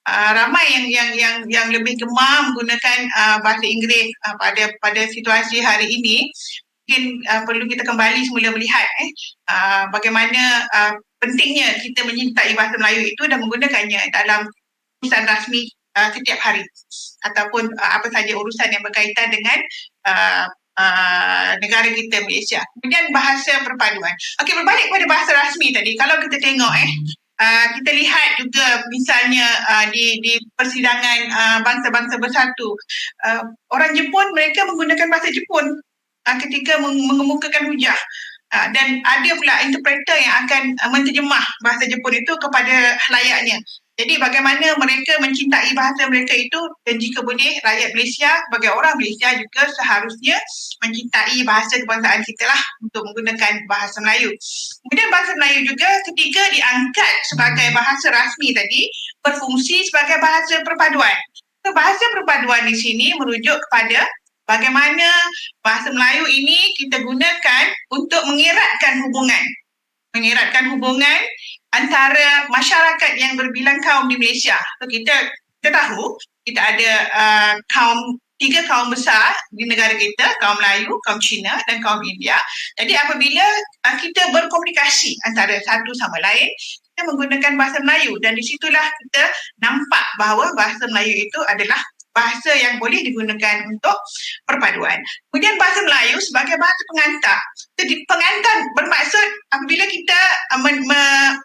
Ramai yang lebih gemar menggunakan bahasa Inggeris pada situasi hari ini. Mungkin perlu kita kembali semula melihat bagaimana pentingnya kita menyintai bahasa Melayu itu dan menggunakannya dalam urusan rasmi setiap hari ataupun apa saja urusan yang berkaitan dengan negara kita Malaysia. Kemudian bahasa perpaduan. Okey, berbalik pada bahasa rasmi tadi. Kalau kita tengok kita lihat juga misalnya di persidangan bangsa-bangsa bersatu, orang Jepun mereka menggunakan bahasa Jepun ketika mengemukakan hujah. Dan ada pula interpreter yang akan menterjemah bahasa Jepun itu kepada layaknya. Jadi bagaimana mereka mencintai bahasa mereka itu, dan jika boleh rakyat Malaysia sebagai orang Malaysia juga seharusnya mencintai bahasa kebangsaan kita lah untuk menggunakan bahasa Melayu. Kemudian bahasa Melayu juga ketika diangkat sebagai bahasa rasmi tadi berfungsi sebagai bahasa perpaduan. So, bahasa perpaduan di sini merujuk kepada bagaimana bahasa Melayu ini kita gunakan untuk mengeratkan hubungan antara masyarakat yang berbilang kaum di Malaysia. So, kita tahu kita ada tiga kaum besar di negara kita, kaum Melayu, kaum Cina dan kaum India. Jadi apabila kita berkomunikasi antara satu sama lain, kita menggunakan bahasa Melayu, dan di situlah kita nampak bahawa bahasa Melayu itu adalah bahasa yang boleh digunakan untuk perpaduan. Kemudian bahasa Melayu sebagai bahasa pengantar. Jadi pengantar bermaksud apabila kita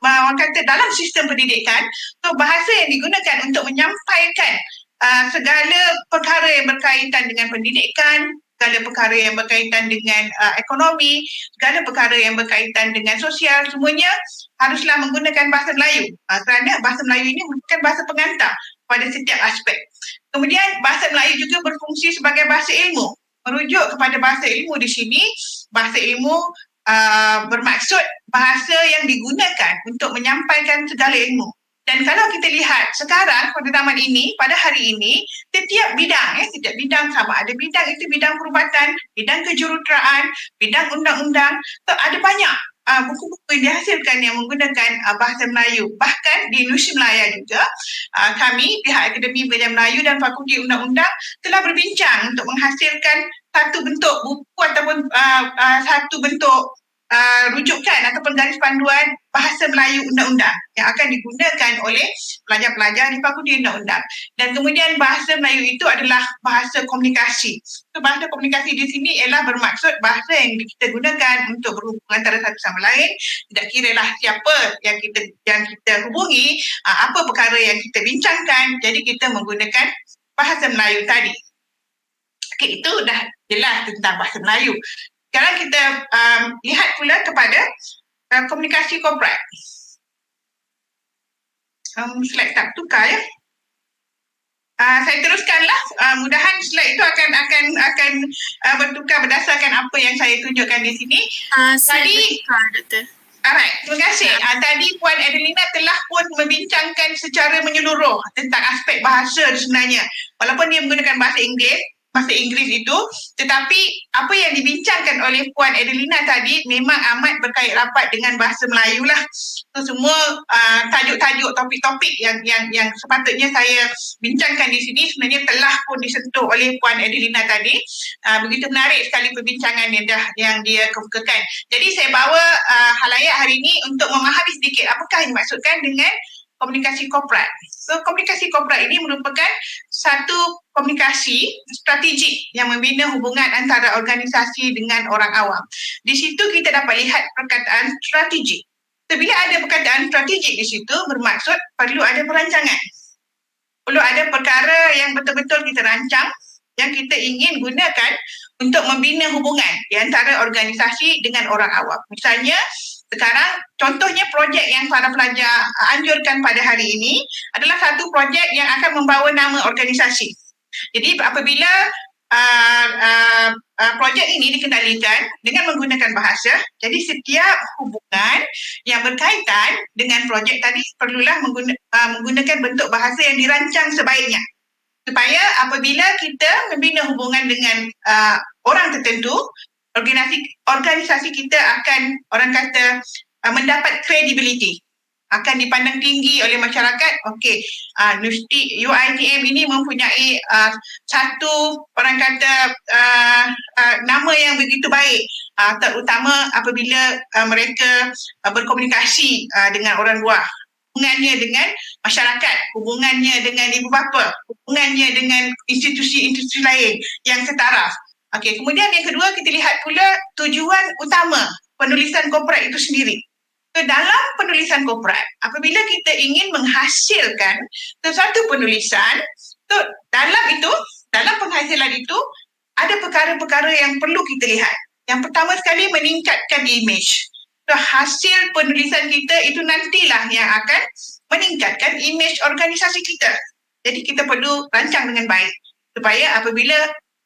orang kata dalam sistem pendidikan, so bahasa yang digunakan untuk menyampaikan segala perkara yang berkaitan dengan pendidikan, segala perkara yang berkaitan dengan ekonomi, segala perkara yang berkaitan dengan sosial, semuanya haruslah menggunakan bahasa Melayu. Kerana bahasa Melayu ini merupakan bahasa pengantar pada setiap aspek. Kemudian bahasa Melayu juga berfungsi sebagai bahasa ilmu. Merujuk kepada bahasa ilmu di sini, bahasa ilmu bermaksud bahasa yang digunakan untuk menyampaikan segala ilmu. Dan kalau kita lihat sekarang pada zaman ini, pada hari ini, setiap bidang sama ada bidang itu bidang perubatan, bidang kejuruteraan, bidang undang-undang, so, ada banyak buku-buku yang dihasilkan yang menggunakan bahasa Melayu. Bahkan di Nusi Melaya juga, kami, pihak Akademi Media Melayu dan Fakulti Undang-Undang telah berbincang untuk menghasilkan satu bentuk buku ataupun satu bentuk rujukan ataupun garis panduan bahasa Melayu undang-undang yang akan digunakan oleh pelajar-pelajar di Fakulti Undang-Undang. Dan kemudian bahasa Melayu itu adalah bahasa komunikasi. So, bahasa komunikasi di sini ialah bermaksud bahasa yang kita gunakan untuk berhubungan antara satu sama lain. Tidak kiralah siapa yang kita hubungi, apa perkara yang kita bincangkan, jadi kita menggunakan bahasa Melayu tadi. Okey, itu dah jelas tentang bahasa Melayu. Sekarang kita lihat pula kepada komunikasi korporat. Slide tak tukar ya. Saya teruskanlah. Mudahan slide itu akan bertukar berdasarkan apa yang saya tunjukkan di sini. Tadi, Doktor. Alright, terima kasih. Tadi Puan Adelina telah pun membincangkan secara menyeluruh tentang aspek bahasa sebenarnya. Walaupun dia menggunakan bahasa Inggeris itu, tetapi apa yang dibincangkan oleh Puan Adelina tadi memang amat berkait rapat dengan bahasa Melayu lah. So, semua tajuk-tajuk, topik-topik yang sepatutnya saya bincangkan di sini sebenarnya telah pun disentuh oleh Puan Adelina tadi. Begitu menarik sekali perbincangan yang dia kemukakan. Jadi saya bawa halayak hari ini untuk memahami sedikit apakah yang dimaksudkan dengan komunikasi korporat. So, komunikasi korporat ini merupakan satu komunikasi strategik yang membina hubungan antara organisasi dengan orang awam. Di situ kita dapat lihat perkataan strategik. So, bila ada perkataan strategik di situ, bermaksud perlu ada perancangan. Perlu ada perkara yang betul-betul kita rancang, yang kita ingin gunakan untuk membina hubungan di antara organisasi dengan orang awam. Misalnya, sekarang contohnya projek yang para pelajar anjurkan pada hari ini adalah satu projek yang akan membawa nama organisasi. Jadi apabila projek ini dikendalikan dengan menggunakan bahasa, jadi setiap hubungan yang berkaitan dengan projek tadi perlulah menggunakan bentuk bahasa yang dirancang sebaiknya. Supaya apabila kita membina hubungan dengan orang tertentu, organisasi kita akan, orang kata, mendapat credibility, akan dipandang tinggi oleh masyarakat. Okey, UiTM ini mempunyai satu, orang kata, nama yang begitu baik, terutama apabila mereka berkomunikasi dengan orang luar. Hubungannya dengan masyarakat, hubungannya dengan ibu bapa, hubungannya dengan institusi-institusi lain yang setaraf. Okey, kemudian yang kedua kita lihat pula tujuan utama penulisan korporat itu sendiri. So, dalam penulisan korporat, apabila kita ingin menghasilkan sesuatu penulisan, so, dalam penghasilan itu ada perkara-perkara yang perlu kita lihat. Yang pertama sekali meningkatkan image. So, hasil penulisan kita itu nantilah yang akan meningkatkan imej organisasi kita. Jadi kita perlu rancang dengan baik supaya apabila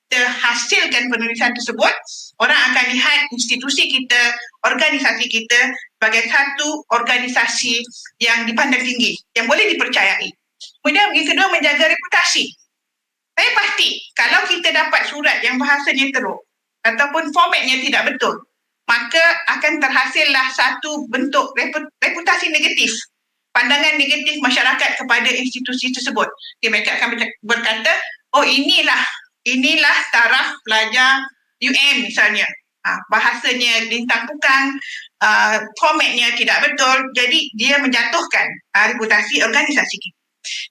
kita hasilkan penulisan tersebut, orang akan lihat institusi kita, organisasi kita sebagai satu organisasi yang dipandang tinggi, yang boleh dipercayai. Kemudian yang kedua, menjaga reputasi. Saya pasti kalau kita dapat surat yang bahasanya teruk ataupun formatnya tidak betul, maka akan terhasillah satu bentuk reputasi negatif, pandangan negatif masyarakat kepada institusi tersebut. Mereka akan berkata, oh inilah taraf pelajar UM misalnya. Bahasanya lintang pukang, formatnya tidak betul, jadi dia menjatuhkan reputasi organisasi kita.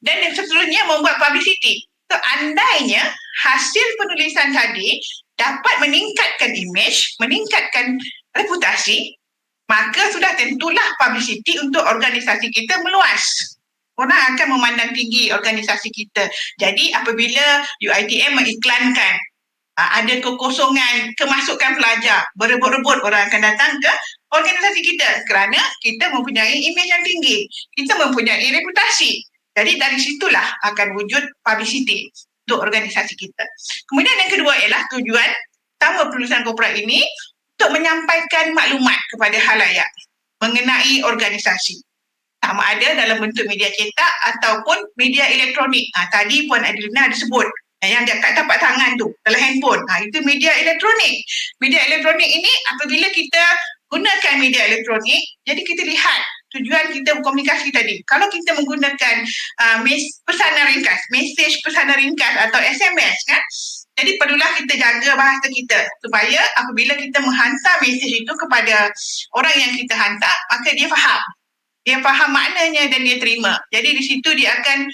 Dan yang seterusnya membuat publicity. So, andainya hasil penulisan tadi dapat meningkatkan imej, meningkatkan reputasi, maka sudah tentulah publicity untuk organisasi kita meluas. Orang akan memandang tinggi organisasi kita. Jadi apabila UiTM mengiklankan ada kekosongan kemasukan pelajar, berebut-rebut orang akan datang ke organisasi kita kerana kita mempunyai imej yang tinggi, kita mempunyai reputasi. Jadi dari situlah akan wujud publicity untuk organisasi kita. Kemudian yang kedua ialah tujuan utama penulisan korporat ini untuk menyampaikan maklumat kepada halayak mengenai organisasi. Sama ada dalam bentuk media cetak ataupun media elektronik. Tadi Puan Adelina ada sebut yang dekat tapak tangan tu, dalam handphone. Itu media elektronik. Media elektronik ini apabila kita gunakan media elektronik, jadi kita lihat tujuan kita berkomunikasi tadi. Kalau kita menggunakan pesanan ringkas, mesej pesanan ringkas atau SMS kan, jadi perlulah kita jaga bahasa kita supaya apabila kita menghantar mesej itu kepada orang yang kita hantar, maka dia faham. Dia faham maknanya dan dia terima. Jadi di situ dia akan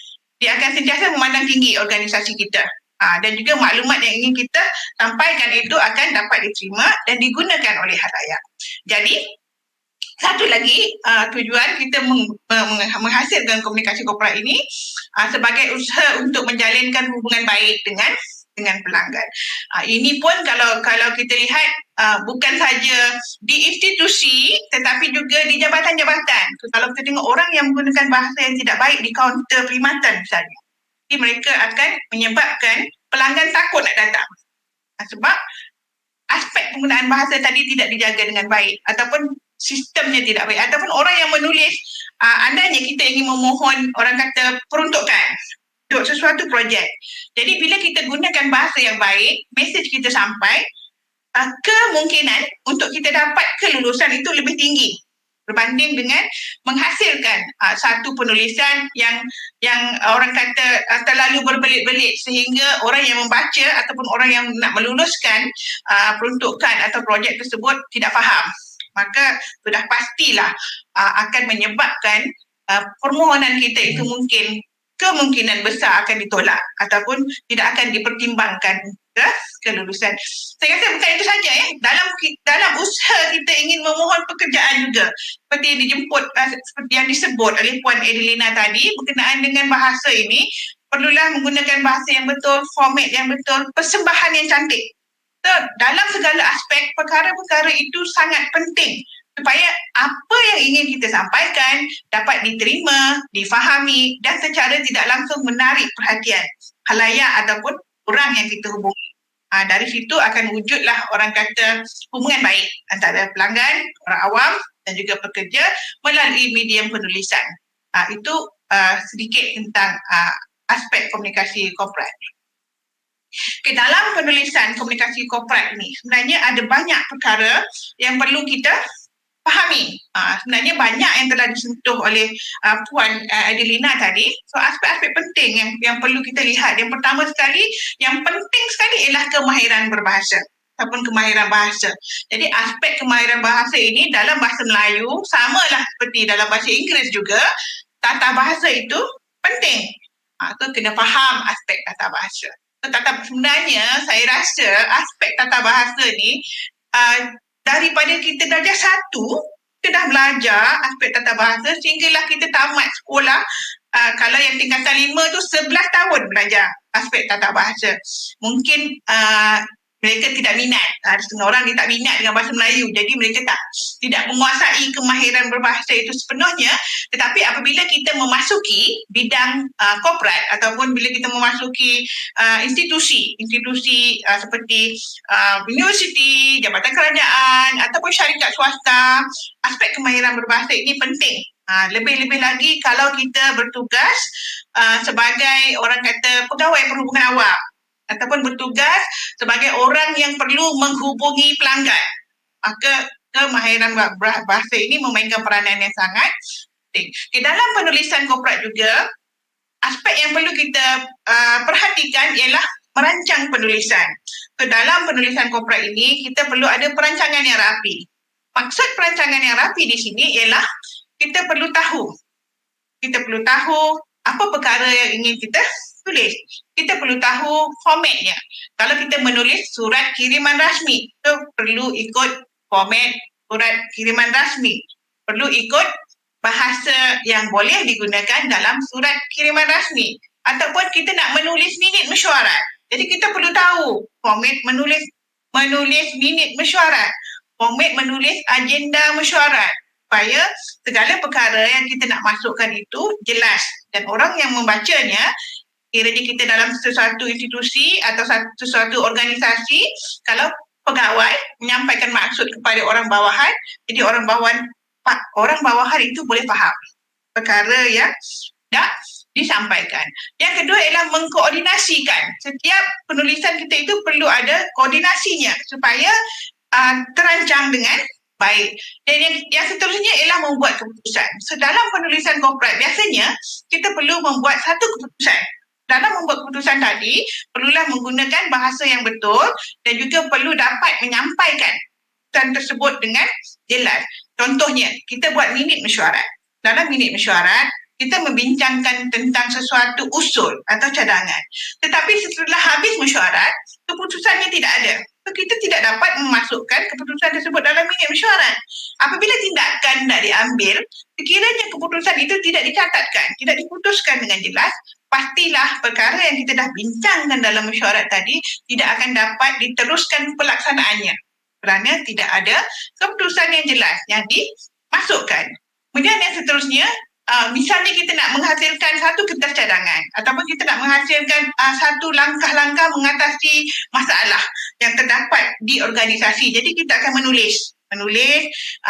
sentiasa memandang tinggi organisasi kita. Dan juga maklumat yang ingin kita sampaikan itu akan dapat diterima dan digunakan oleh halayak. Jadi satu lagi tujuan kita menghasilkan komunikasi korporat ini sebagai usaha untuk menjalinkan hubungan baik dengan pelanggan. Ini pun kalau kita lihat bukan saja di institusi tetapi juga di jabatan-jabatan. Kalau kita tengok orang yang menggunakan bahasa yang tidak baik di kaunter perkhidmatan misalnya, jadi mereka akan menyebabkan pelanggan takut nak datang. Sebab aspek penggunaan bahasa tadi tidak dijaga dengan baik ataupun sistemnya tidak baik ataupun orang yang menulis andainya kita ingin memohon orang kata peruntukan untuk sesuatu projek. Jadi bila kita gunakan bahasa yang baik, mesej kita sampai, kemungkinan untuk kita dapat kelulusan itu lebih tinggi berbanding dengan menghasilkan satu penulisan yang orang kata terlalu berbelit-belit sehingga orang yang membaca ataupun orang yang nak meluluskan peruntukan atau projek tersebut tidak faham. Maka sudah pastilah akan menyebabkan permohonan kita itu kemungkinan besar akan ditolak ataupun tidak akan dipertimbangkan kelulusan. Saya rasa bukan itu saja dalam usaha kita ingin memohon pekerjaan juga seperti yang dijemput seperti yang disebut oleh Puan Adelina tadi berkenaan dengan bahasa ini, perlulah menggunakan bahasa yang betul, format yang betul, persembahan yang cantik. So, dalam segala aspek perkara-perkara itu sangat penting supaya apa yang ingin kita sampaikan dapat diterima, difahami dan secara tidak langsung menarik perhatian halayak ataupun orang yang kita hubungi. Dari situ akan wujudlah orang kata hubungan baik antara pelanggan, orang awam dan juga pekerja melalui medium penulisan. Itu sedikit tentang aspek komunikasi korporat. Dalam penulisan komunikasi korporat ini sebenarnya ada banyak perkara yang perlu kita fahami. Sebenarnya banyak yang telah disentuh oleh Puan Adelina tadi. So aspek-aspek penting yang perlu kita lihat. Yang pertama sekali, yang penting sekali ialah kemahiran berbahasa ataupun kemahiran bahasa. Jadi aspek kemahiran bahasa ini dalam bahasa Melayu samalah seperti dalam bahasa Inggeris juga, tata bahasa itu penting. So kena faham aspek tata bahasa. So, sebenarnya saya rasa aspek tata bahasa ni daripada kita darjah 1, kita dah belajar aspek tata bahasa sehinggalah kita tamat sekolah. Kalau yang tingkatan 5 tu 11 tahun belajar aspek tata bahasa. Mungkin mereka tidak minat. Setengah orang dia tak minat dengan bahasa Melayu. Jadi mereka tidak menguasai kemahiran berbahasa itu sepenuhnya. Tetapi apabila kita memasuki bidang korporat ataupun bila kita memasuki institusi seperti universiti, jabatan kerajaan ataupun syarikat swasta, aspek kemahiran berbahasa ini penting. Lebih-lebih lagi kalau kita bertugas sebagai orang kata pegawai perhubungan awam ataupun bertugas sebagai orang yang perlu menghubungi pelanggan, maka kemahiran bahasa ini memainkan peranan yang sangat penting. Dalam penulisan korporat juga, aspek yang perlu kita perhatikan ialah merancang penulisan. Dalam penulisan korporat ini, kita perlu ada perancangan yang rapi. Maksud perancangan yang rapi di sini ialah kita perlu tahu apa perkara yang ingin kita tulis. Kita perlu tahu formatnya. Kalau kita menulis surat kiriman rasmi, itu perlu ikut format surat kiriman rasmi. Perlu ikut bahasa yang boleh digunakan dalam surat kiriman rasmi. Ataupun kita nak menulis minit mesyuarat. Jadi kita perlu tahu format menulis minit mesyuarat, format menulis agenda mesyuarat, supaya segala perkara yang kita nak masukkan itu jelas dan orang yang membacanya, kiranya kita dalam sesuatu institusi atau sesuatu organisasi, kalau pegawai menyampaikan maksud kepada orang bawahan, jadi orang bawahan itu boleh faham perkara yang nak disampaikan. Yang kedua ialah mengkoordinasikan. Setiap penulisan kita itu perlu ada koordinasinya supaya terancang dengan baik. Dan yang seterusnya ialah membuat keputusan. Dalam penulisan korporat, biasanya kita perlu membuat satu keputusan. Dalam membuat keputusan tadi, perlulah menggunakan bahasa yang betul dan juga perlu dapat menyampaikan keputusan tersebut dengan jelas. Contohnya, kita buat minit mesyuarat. Dalam minit mesyuarat, kita membincangkan tentang sesuatu usul atau cadangan. Tetapi setelah habis mesyuarat, keputusannya tidak ada. Kita tidak dapat memasukkan keputusan tersebut dalam minit mesyuarat. Apabila tindakan tidak diambil, sekiranya keputusan itu tidak dicatatkan, tidak diputuskan dengan jelas, pastilah perkara yang kita dah bincangkan dalam mesyuarat tadi tidak akan dapat diteruskan pelaksanaannya kerana tidak ada keputusan yang jelas yang dimasukkan. Kemudian yang seterusnya, misalnya kita nak menghasilkan satu kertas cadangan ataupun kita nak menghasilkan satu langkah-langkah mengatasi masalah yang terdapat di organisasi. Jadi kita akan menulis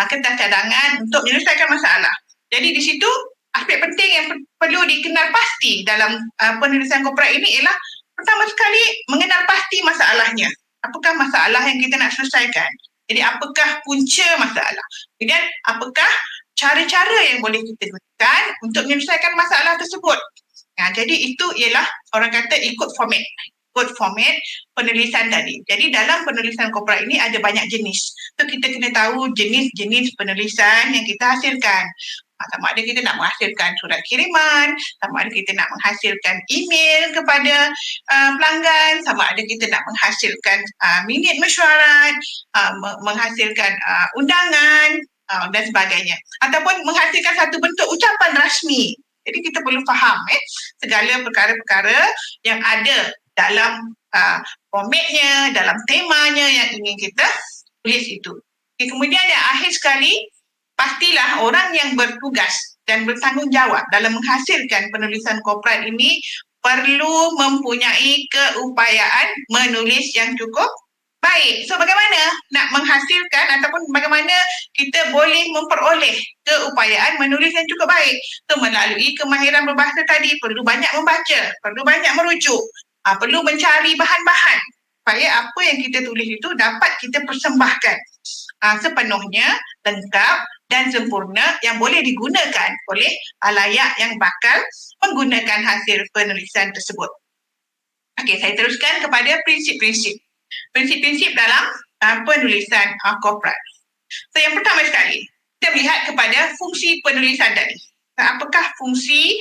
kertas cadangan untuk menyelesaikan masalah. Jadi di situ aspek penting yang perlu dikenal pasti dalam penulisan korporat ini ialah pertama sekali mengenal pasti masalahnya. Apakah masalah yang kita nak selesaikan? Jadi apakah punca masalah? Kemudian apakah cara-cara yang boleh kita gunakan untuk menyelesaikan masalah tersebut. Jadi itu ialah orang kata ikut format penulisan tadi. Jadi dalam penulisan korporat ini ada banyak jenis. So kita kena tahu jenis-jenis penulisan yang kita hasilkan. Sama ada kita nak menghasilkan surat kiriman, sama ada kita nak menghasilkan email kepada pelanggan, sama ada kita nak menghasilkan minit mesyuarat, menghasilkan undangan, dan sebagainya. Ataupun menghasilkan satu bentuk ucapan rasmi. Jadi kita perlu faham segala perkara-perkara yang ada dalam formatnya, dalam temanya yang ingin kita tulis itu. Kemudian yang akhir sekali, pastilah orang yang bertugas dan bertanggungjawab dalam menghasilkan penulisan korporat ini perlu mempunyai keupayaan menulis yang cukup baik. So bagaimana nak menghasilkan ataupun bagaimana kita boleh memperoleh keupayaan menulis yang cukup baik? So melalui kemahiran berbahasa tadi, perlu banyak membaca, perlu banyak merujuk, perlu mencari bahan-bahan supaya apa yang kita tulis itu dapat kita persembahkan sepenuhnya, lengkap dan sempurna yang boleh digunakan oleh halayak yang bakal menggunakan hasil penulisan tersebut. Okey, saya teruskan kepada prinsip-prinsip dalam penulisan korporat. So yang pertama sekali, kita melihat kepada fungsi penulisan tadi. Apakah fungsi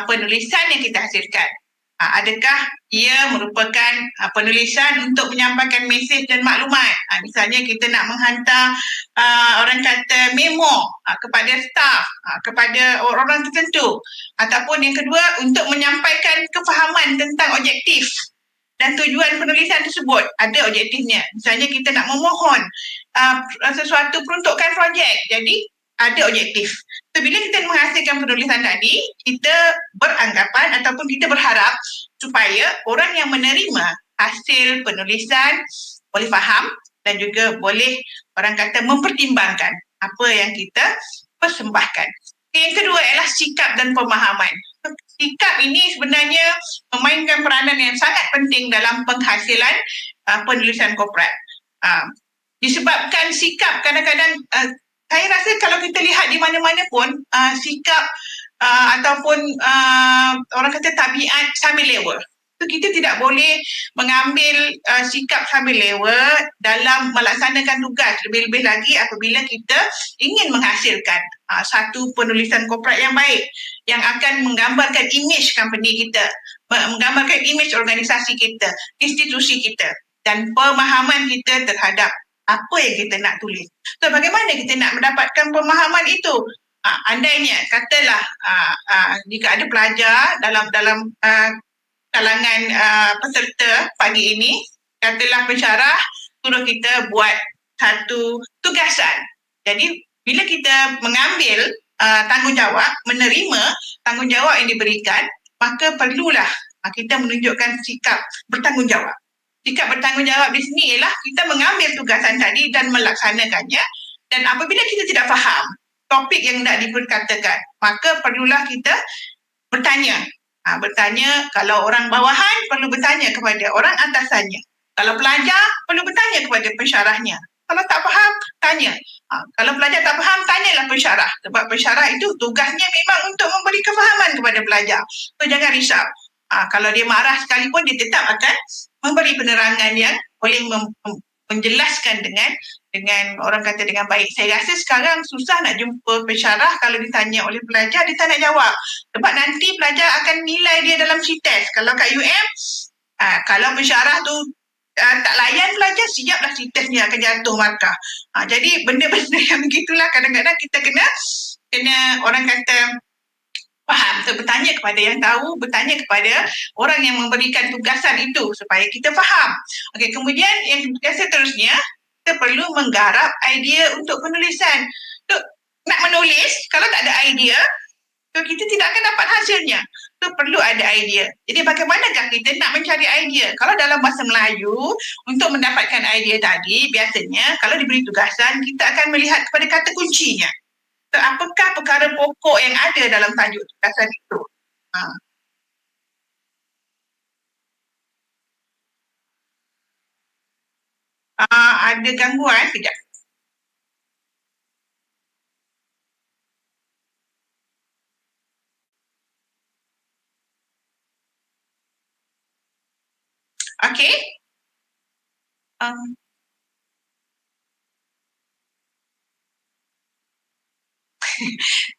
penulisan yang kita hasilkan? Adakah ia merupakan penulisan untuk menyampaikan mesej dan maklumat? Misalnya kita nak menghantar orang kata memo kepada staf, kepada orang tertentu. Ataupun yang kedua, untuk menyampaikan kefahaman tentang objektif dan tujuan penulisan tersebut. Ada objektifnya. Misalnya kita nak memohon sesuatu peruntukan projek. Jadi ada objektif. So, bila kita menghasilkan penulisan tadi, kita beranggapan ataupun kita berharap supaya orang yang menerima hasil penulisan boleh faham dan juga boleh orang kata mempertimbangkan apa yang kita persembahkan. Yang kedua ialah sikap dan pemahaman. Sikap ini sebenarnya memainkan peranan yang sangat penting dalam penghasilan penulisan korporat. Disebabkan sikap kadang-kadang saya rasa kalau kita lihat di mana-mana pun sikap ataupun orang kata tabiat sambil lewa. So, kita tidak boleh mengambil sikap sambil lewa dalam melaksanakan tugas, lebih-lebih lagi apabila kita ingin menghasilkan satu penulisan korporat yang baik yang akan menggambarkan image company kita, menggambarkan image organisasi kita, institusi kita dan pemahaman kita terhadap apa yang kita nak tulis. So, bagaimana kita nak mendapatkan pemahaman itu? Andainya, katalah jika ada pelajar dalam kalangan peserta pagi ini, katalah pensyarah suruh kita buat satu tugasan. Jadi, bila kita mengambil tanggungjawab, menerima tanggungjawab yang diberikan, maka perlulah kita menunjukkan sikap bertanggungjawab. Sikap bertanggungjawab di sini ialah kita mengambil tugasan tadi dan melaksanakannya, dan apabila kita tidak faham topik yang nak diperkatakan, maka perlulah kita bertanya. Bertanya, kalau orang bawahan perlu bertanya kepada orang atasannya. Kalau pelajar perlu bertanya kepada pensyarahnya. Kalau tak faham, tanya. Kalau pelajar tak faham, tanyalah pensyarah. Sebab pensyarah itu tugasnya memang untuk memberi kefahaman kepada pelajar. So, jangan risau. Kalau dia marah sekalipun, dia tetap akan memberi penerangan yang boleh menjelaskan dengan orang kata dengan baik. Saya rasa sekarang susah nak jumpa pensyarah kalau ditanya oleh pelajar, dia tak nak jawab. Sebab nanti pelajar akan nilai dia dalam C-test. Kalau kat UM, kalau pensyarah tu tak layan pelajar, siaplah C-testnya akan jatuh markah. Jadi benda-benda yang begitulah kadang-kadang kita kena orang kata faham. So, bertanya kepada yang tahu, bertanya kepada orang yang memberikan tugasan itu supaya kita faham. Okey, kemudian yang seterusnya, kita perlu menggarap idea untuk penulisan. So, nak menulis, kalau tak ada idea, so kita tidak akan dapat hasilnya. So, perlu ada idea. Jadi, bagaimanakah kita nak mencari idea? Kalau dalam bahasa Melayu, untuk mendapatkan idea tadi, biasanya kalau diberi tugasan, kita akan melihat kepada kata kuncinya. So, apakah perkara pokok yang ada dalam tajuk tugasan itu? Ada gangguan sekejap. Okey.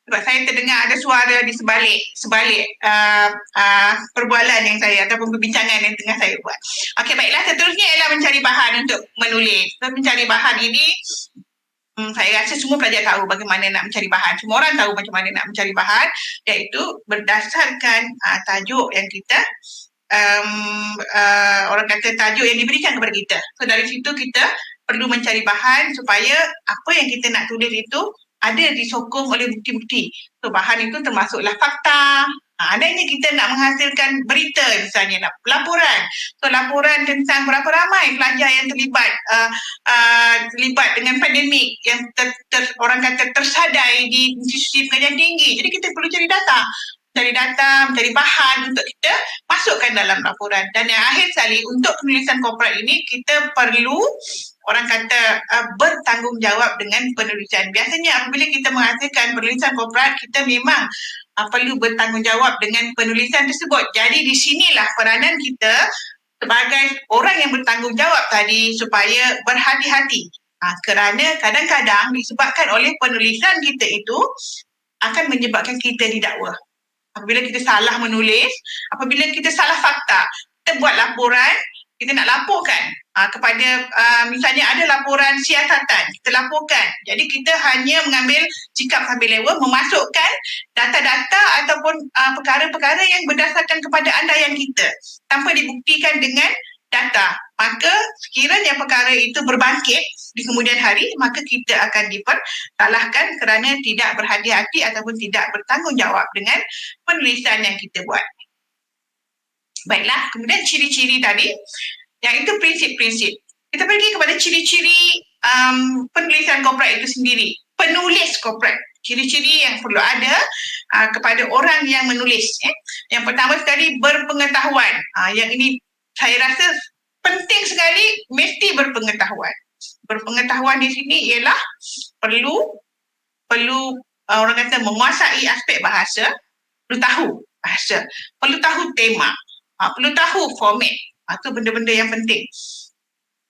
Sebab saya terdengar ada suara di sebalik perbualan yang saya ataupun perbincangan yang tengah saya buat. Okey, baiklah, seterusnya ialah mencari bahan untuk menulis. So, mencari bahan ini saya rasa semua pelajar tahu bagaimana nak mencari bahan. Semua orang tahu macam mana nak mencari bahan, iaitu berdasarkan tajuk yang kita orang kata tajuk yang diberikan kepada kita. So, dari situ kita perlu mencari bahan supaya apa yang kita nak tulis itu ada disokong oleh bukti-bukti. So, bahan itu termasuklah fakta. Andainya kita nak menghasilkan berita, misalnya laporan. So, laporan tentang berapa ramai pelajar yang terlibat dengan pandemik yang orang kata tersadai di institusi pengajian tinggi. Jadi, kita perlu cari data, mencari bahan untuk kita masukkan dalam laporan. Dan yang akhir sekali, untuk penulisan korporat ini, kita perlu orang kata bertanggungjawab dengan penulisan. Biasanya apabila kita menghasilkan penulisan korporat, kita memang perlu bertanggungjawab dengan penulisan tersebut. Jadi di sinilah peranan kita sebagai orang yang bertanggungjawab tadi supaya berhati-hati. Kerana kadang-kadang disebabkan oleh penulisan kita itu akan menyebabkan kita didakwa. Apabila kita salah menulis, apabila kita salah fakta, kita buat laporan, kita nak laporkan kepada misalnya ada laporan siasatan, kita laporkan. Jadi kita hanya mengambil sikap sambil lewa, memasukkan data-data ataupun perkara-perkara yang berdasarkan kepada andaian kita tanpa dibuktikan dengan data. Maka sekiranya perkara itu berbangkit di kemudian hari, maka kita akan dipersalahkan kerana tidak berhati-hati ataupun tidak bertanggungjawab dengan penulisan yang kita buat. Baiklah, kemudian ciri-ciri tadi, yang itu prinsip-prinsip. Kita pergi kepada ciri-ciri penulisan korporat itu sendiri. Penulis korporat. Ciri-ciri yang perlu ada kepada orang yang menulis. Yang pertama sekali, berpengetahuan. Yang ini saya rasa penting sekali, mesti berpengetahuan. Berpengetahuan di sini ialah perlu orang kata menguasai aspek bahasa, perlu tahu bahasa, perlu tahu tema, perlu tahu format. Itu benda-benda yang penting.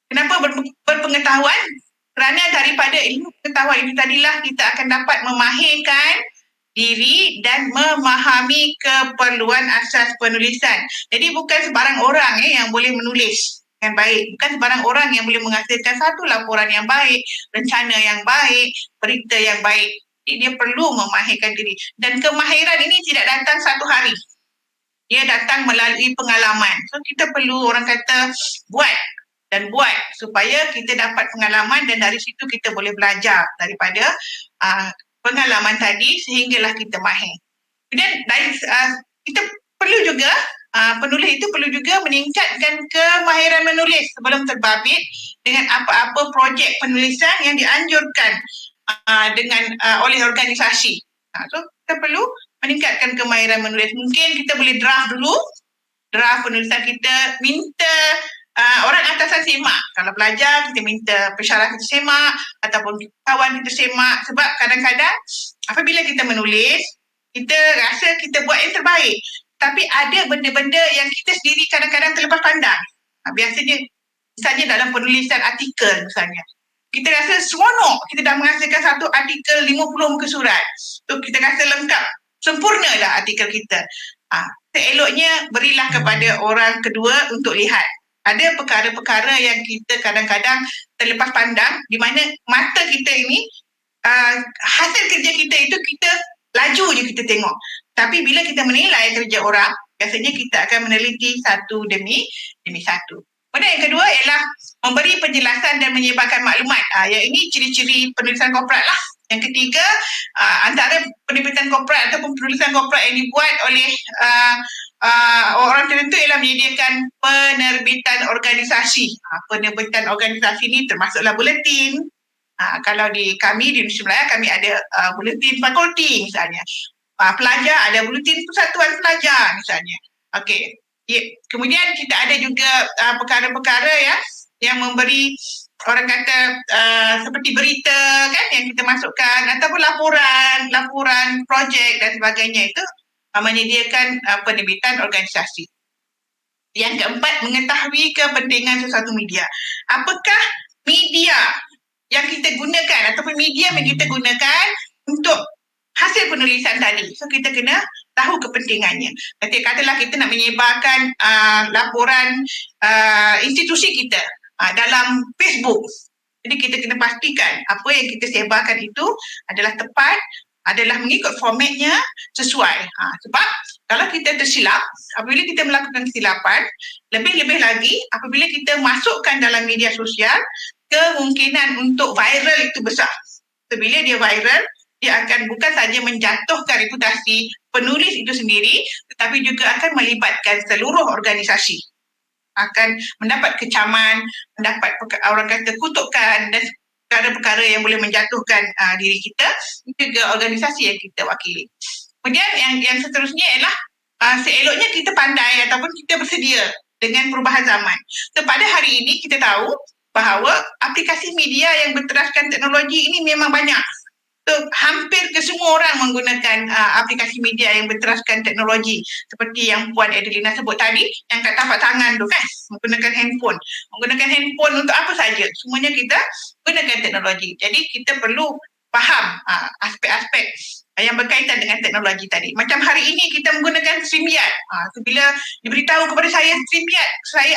Kenapa berpengetahuan? Kerana daripada ilmu pengetahuan itu tadilah kita akan dapat memahirkan diri dan memahami keperluan asas penulisan. Jadi bukan sebarang orang yang boleh menulis yang baik. Bukan sebarang orang yang boleh menghasilkan satu laporan yang baik, rencana yang baik, berita yang baik. Jadi dia perlu memahirkan diri. Dan kemahiran ini tidak datang satu hari. Dia datang melalui pengalaman. So kita perlu orang kata buat supaya kita dapat pengalaman dan dari situ kita boleh belajar daripada pengalaman tadi sehinggalah kita mahir. Kemudian kita perlu juga penulis itu perlu juga meningkatkan kemahiran menulis sebelum terbabit dengan apa-apa projek penulisan yang dianjurkan oleh organisasi. So kita perlu meningkatkan kemahiran menulis. Mungkin kita boleh draft penulisan kita, minta orang atasan semak. Kalau belajar, kita minta pensyarah kita semak ataupun kawan kita semak. Sebab kadang-kadang apabila kita menulis, kita rasa kita buat yang terbaik. Tapi ada benda-benda yang kita sendiri kadang-kadang terlepas pandang. Biasanya, misalnya dalam penulisan artikel misalnya. Kita rasa seronok, kita dah menghasilkan satu artikel 50 muka surat. So, kita rasa lengkap, sempurna dah artikel kita. Seeloknya berilah kepada orang kedua untuk lihat. Ada perkara-perkara yang kita kadang-kadang terlepas pandang di mana mata kita ini, hasil kerja kita itu kita laju je kita tengok. Tapi bila kita menilai kerja orang, biasanya kita akan meneliti satu demi satu. Kemudian yang kedua ialah memberi penjelasan dan menyebarkan maklumat. Yang ini ciri-ciri penulisan korporat lah. Yang ketiga, antara penerbitan korporat ataupun penulisan korporat yang dibuat oleh orang tertentu ialah menyediakan penerbitan organisasi. Penerbitan organisasi ni termasuklah buletin. Kalau di Indonesia Melayu, kami ada buletin fakulti misalnya. Pelajar ada buletin persatuan pelajar misalnya. Okey. Kemudian kita ada juga perkara-perkara yang memberi orang kata seperti berita kan yang kita masukkan ataupun laporan projek dan sebagainya itu menyediakan penerbitan organisasi. Yang keempat, mengetahui kepentingan sesuatu media. Apakah media yang kita gunakan ataupun medium yang kita gunakan untuk hasil penulisan tadi. So kita kena tahu kepentingannya. Katakanlah kita nak menyebarkan laporan institusi kita dalam Facebook. Jadi kita kena pastikan apa yang kita sebarkan itu adalah tepat, adalah mengikut formatnya sesuai. Sebab kalau kita tersilap, apabila kita melakukan kesilapan, lebih-lebih lagi apabila kita masukkan dalam media sosial, kemungkinan untuk viral itu besar. Bila dia viral, dia akan bukan saja menjatuhkan reputasi penulis itu sendiri, tetapi juga akan melibatkan seluruh organisasi. Akan mendapat kecaman, mendapat orang kata kutukan dan perkara-perkara yang boleh menjatuhkan diri kita, juga organisasi yang kita wakili. Kemudian yang seterusnya ialah seeloknya kita pandai ataupun kita bersedia dengan perubahan zaman. So, pada hari ini kita tahu bahawa aplikasi media yang berteraskan teknologi ini memang banyak. So, hampir kesemua orang menggunakan aplikasi media yang berteraskan teknologi seperti yang Puan Adelina sebut tadi, yang kat tapak tangan tu kan, menggunakan handphone. Menggunakan handphone untuk apa saja? Semuanya kita gunakan teknologi. Jadi kita perlu faham aspek-aspek yang berkaitan dengan teknologi tadi. Macam hari ini kita menggunakan StreamYard. Bila diberitahu kepada saya StreamYard, saya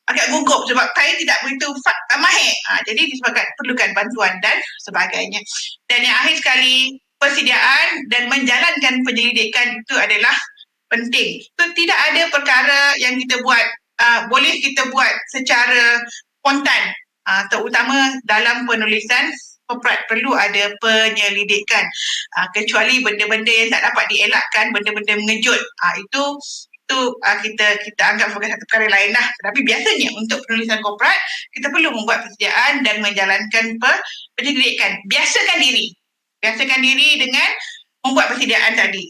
agak gugup sebab saya tidak begitu mahir. Jadi disebabkan perlukan bantuan dan sebagainya. Dan yang akhir sekali, persediaan dan menjalankan penyelidikan itu adalah penting. So, tidak ada perkara yang kita buat boleh kita buat secara spontan, terutama dalam penulisan korporat perlu ada penyelidikan, kecuali benda-benda yang tak dapat dielakkan, benda-benda mengejut, itu kita anggap sebagai satu perkara lain lah. Tapi biasanya untuk penulisan korporat kita perlu membuat persediaan dan menjalankan penyelidikan. Biasakan diri dengan membuat persediaan tadi.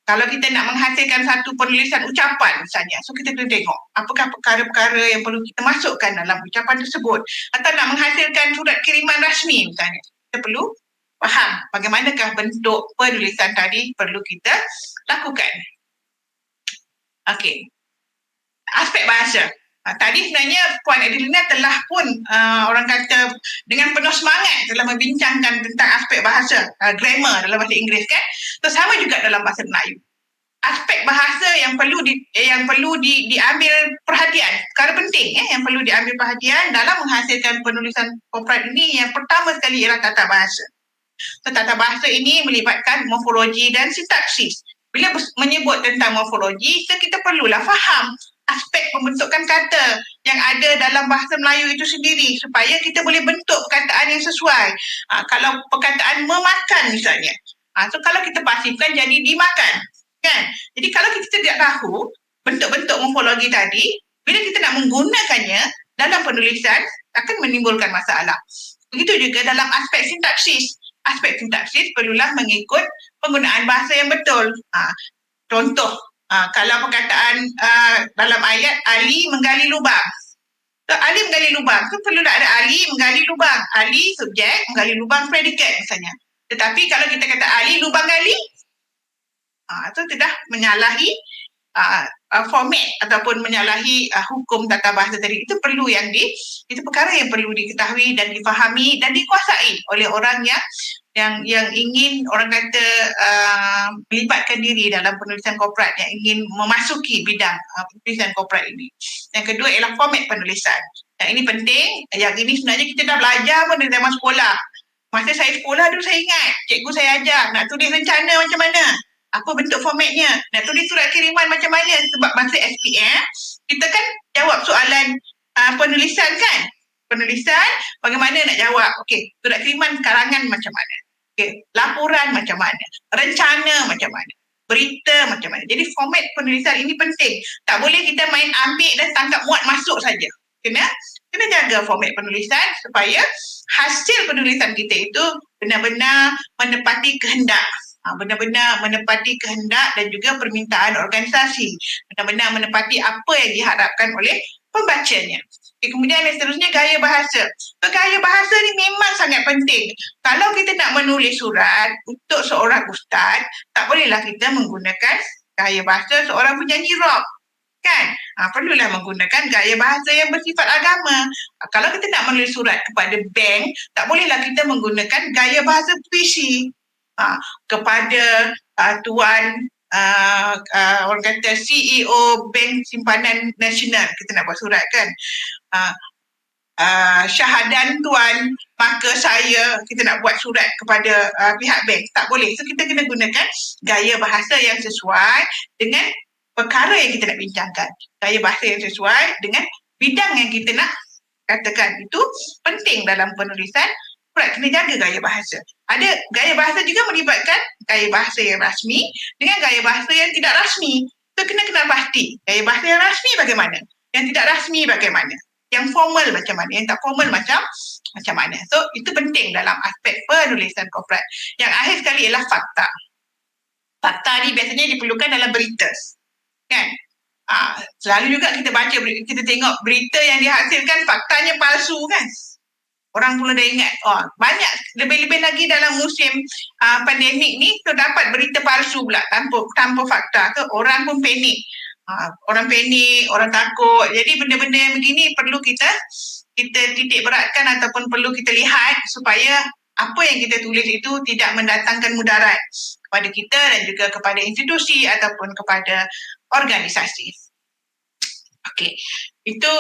Kalau kita nak menghasilkan satu penulisan ucapan misalnya, so kita kena tengok apakah perkara-perkara yang perlu kita masukkan dalam ucapan tersebut, atau nak menghasilkan surat kiriman rasmi misalnya, kita perlu faham bagaimanakah bentuk penulisan tadi perlu kita lakukan. Okey, aspek bahasa. Tadi sebenarnya Puan Adelina telah pun orang kata dengan penuh semangat telah membincangkan tentang aspek bahasa, grammar dalam bahasa Inggeris kan. So sama juga dalam bahasa Melayu. Aspek bahasa yang perlu diambil perhatian, perkara penting yang perlu diambil perhatian dalam menghasilkan penulisan korporat ini, yang pertama sekali ialah tata bahasa. So, tata bahasa ini melibatkan morfologi dan sintaksis. Bila menyebut tentang morfologi, so kita perlulah faham aspek pembentukan kata yang ada dalam bahasa Melayu itu sendiri supaya kita boleh bentuk perkataan yang sesuai. Kalau perkataan memakan misalnya, so kalau kita pasifkan jadi dimakan, kan? Jadi kalau kita tidak tahu bentuk-bentuk morfologi tadi, bila kita nak menggunakannya dalam penulisan akan menimbulkan masalah. Begitu juga dalam aspek sintaksis. Aspek sintaksis perlulah mengikut penggunaan bahasa yang betul. Contoh, kalau perkataan dalam ayat Ali menggali lubang. So, Ali menggali lubang, so perlulah ada Ali menggali lubang. Ali subjek, menggali lubang predikat misalnya. Tetapi kalau kita kata Ali lubang gali, itu sudah menyalahi format ataupun menyalahi hukum tata bahasa tadi. Itu perkara yang perlu diketahui dan difahami dan dikuasai oleh orang yang ingin orang kata melibatkan diri dalam penulisan korporat, yang ingin memasuki bidang penulisan korporat ini. Yang kedua ialah format penulisan. Yang ini penting, yang ini sebenarnya kita dah belajar pun dari zaman sekolah. Masa saya sekolah dulu saya ingat, cikgu saya ajar nak tulis rencana macam mana, apa bentuk formatnya, nak tulis surat kiriman macam mana. Sebab masa SPM, kita kan jawab soalan penulisan kan. Penulisan, bagaimana nak jawab. Okey, surat kiriman karangan macam mana. Okey, laporan macam mana. Rencana macam mana. Berita macam mana. Jadi format penulisan ini penting. Tak boleh kita main ambil dan tangkap muat masuk saja. Kena jaga format penulisan supaya hasil penulisan kita itu benar-benar menepati kehendak. Benar-benar menepati kehendak dan juga permintaan organisasi. Benar-benar menepati apa yang diharapkan oleh pembacanya. Kemudian yang seterusnya, gaya bahasa. So, gaya bahasa ni memang sangat penting. Kalau kita nak menulis surat untuk seorang ustaz, tak bolehlah kita menggunakan gaya bahasa seorang penyanyi rock. Kan? Perlulah menggunakan gaya bahasa yang bersifat agama. Kalau kita nak menulis surat kepada bank, tak bolehlah kita menggunakan gaya bahasa puisi. Kepada tuan orang kata CEO Bank Simpanan Nasional, kita nak buat surat kan, syahadan tuan, maka kita nak buat surat kepada pihak bank. Tak boleh. So kita kena gunakan gaya bahasa yang sesuai dengan perkara yang kita nak bincangkan. Gaya bahasa yang sesuai dengan bidang yang kita nak katakan. Itu penting dalam penulisan. Kena jaga gaya bahasa. Ada gaya bahasa juga melibatkan gaya bahasa yang rasmi dengan gaya bahasa yang tidak rasmi. So kena kenal pasti gaya bahasa yang rasmi bagaimana, yang tidak rasmi bagaimana, yang formal macam mana, yang tak formal macam mana. So itu penting dalam aspek penulisan korporat. Yang akhir sekali ialah fakta. Fakta ni biasanya diperlukan dalam berita, kan? Selalu juga kita tengok berita yang dihasilkan faktanya palsu kan. Orang pula dah ingat, banyak lebih-lebih lagi dalam musim pandemik ni, terdapat berita palsu pula tanpa fakta. So, orang pun panik. Orang panik, orang takut. Jadi benda-benda yang begini perlu kita titik beratkan ataupun perlu kita lihat supaya apa yang kita tulis itu tidak mendatangkan mudarat kepada kita dan juga kepada institusi ataupun kepada organisasi. Okey, itu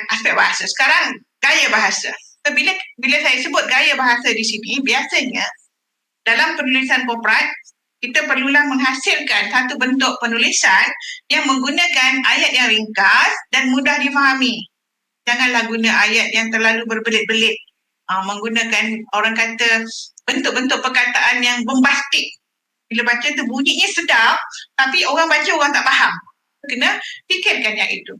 aspek bahasa. Sekarang gaya bahasa. So, bila saya sebut gaya bahasa di sini, biasanya dalam penulisan korporat kita perlulah menghasilkan satu bentuk penulisan yang menggunakan ayat yang ringkas dan mudah difahami. Janganlah guna ayat yang terlalu berbelit-belit. Menggunakan orang kata bentuk-bentuk perkataan yang bombastik. Bila baca tu bunyinya sedap, tapi orang baca orang tak faham. Kena fikirkan yang itu.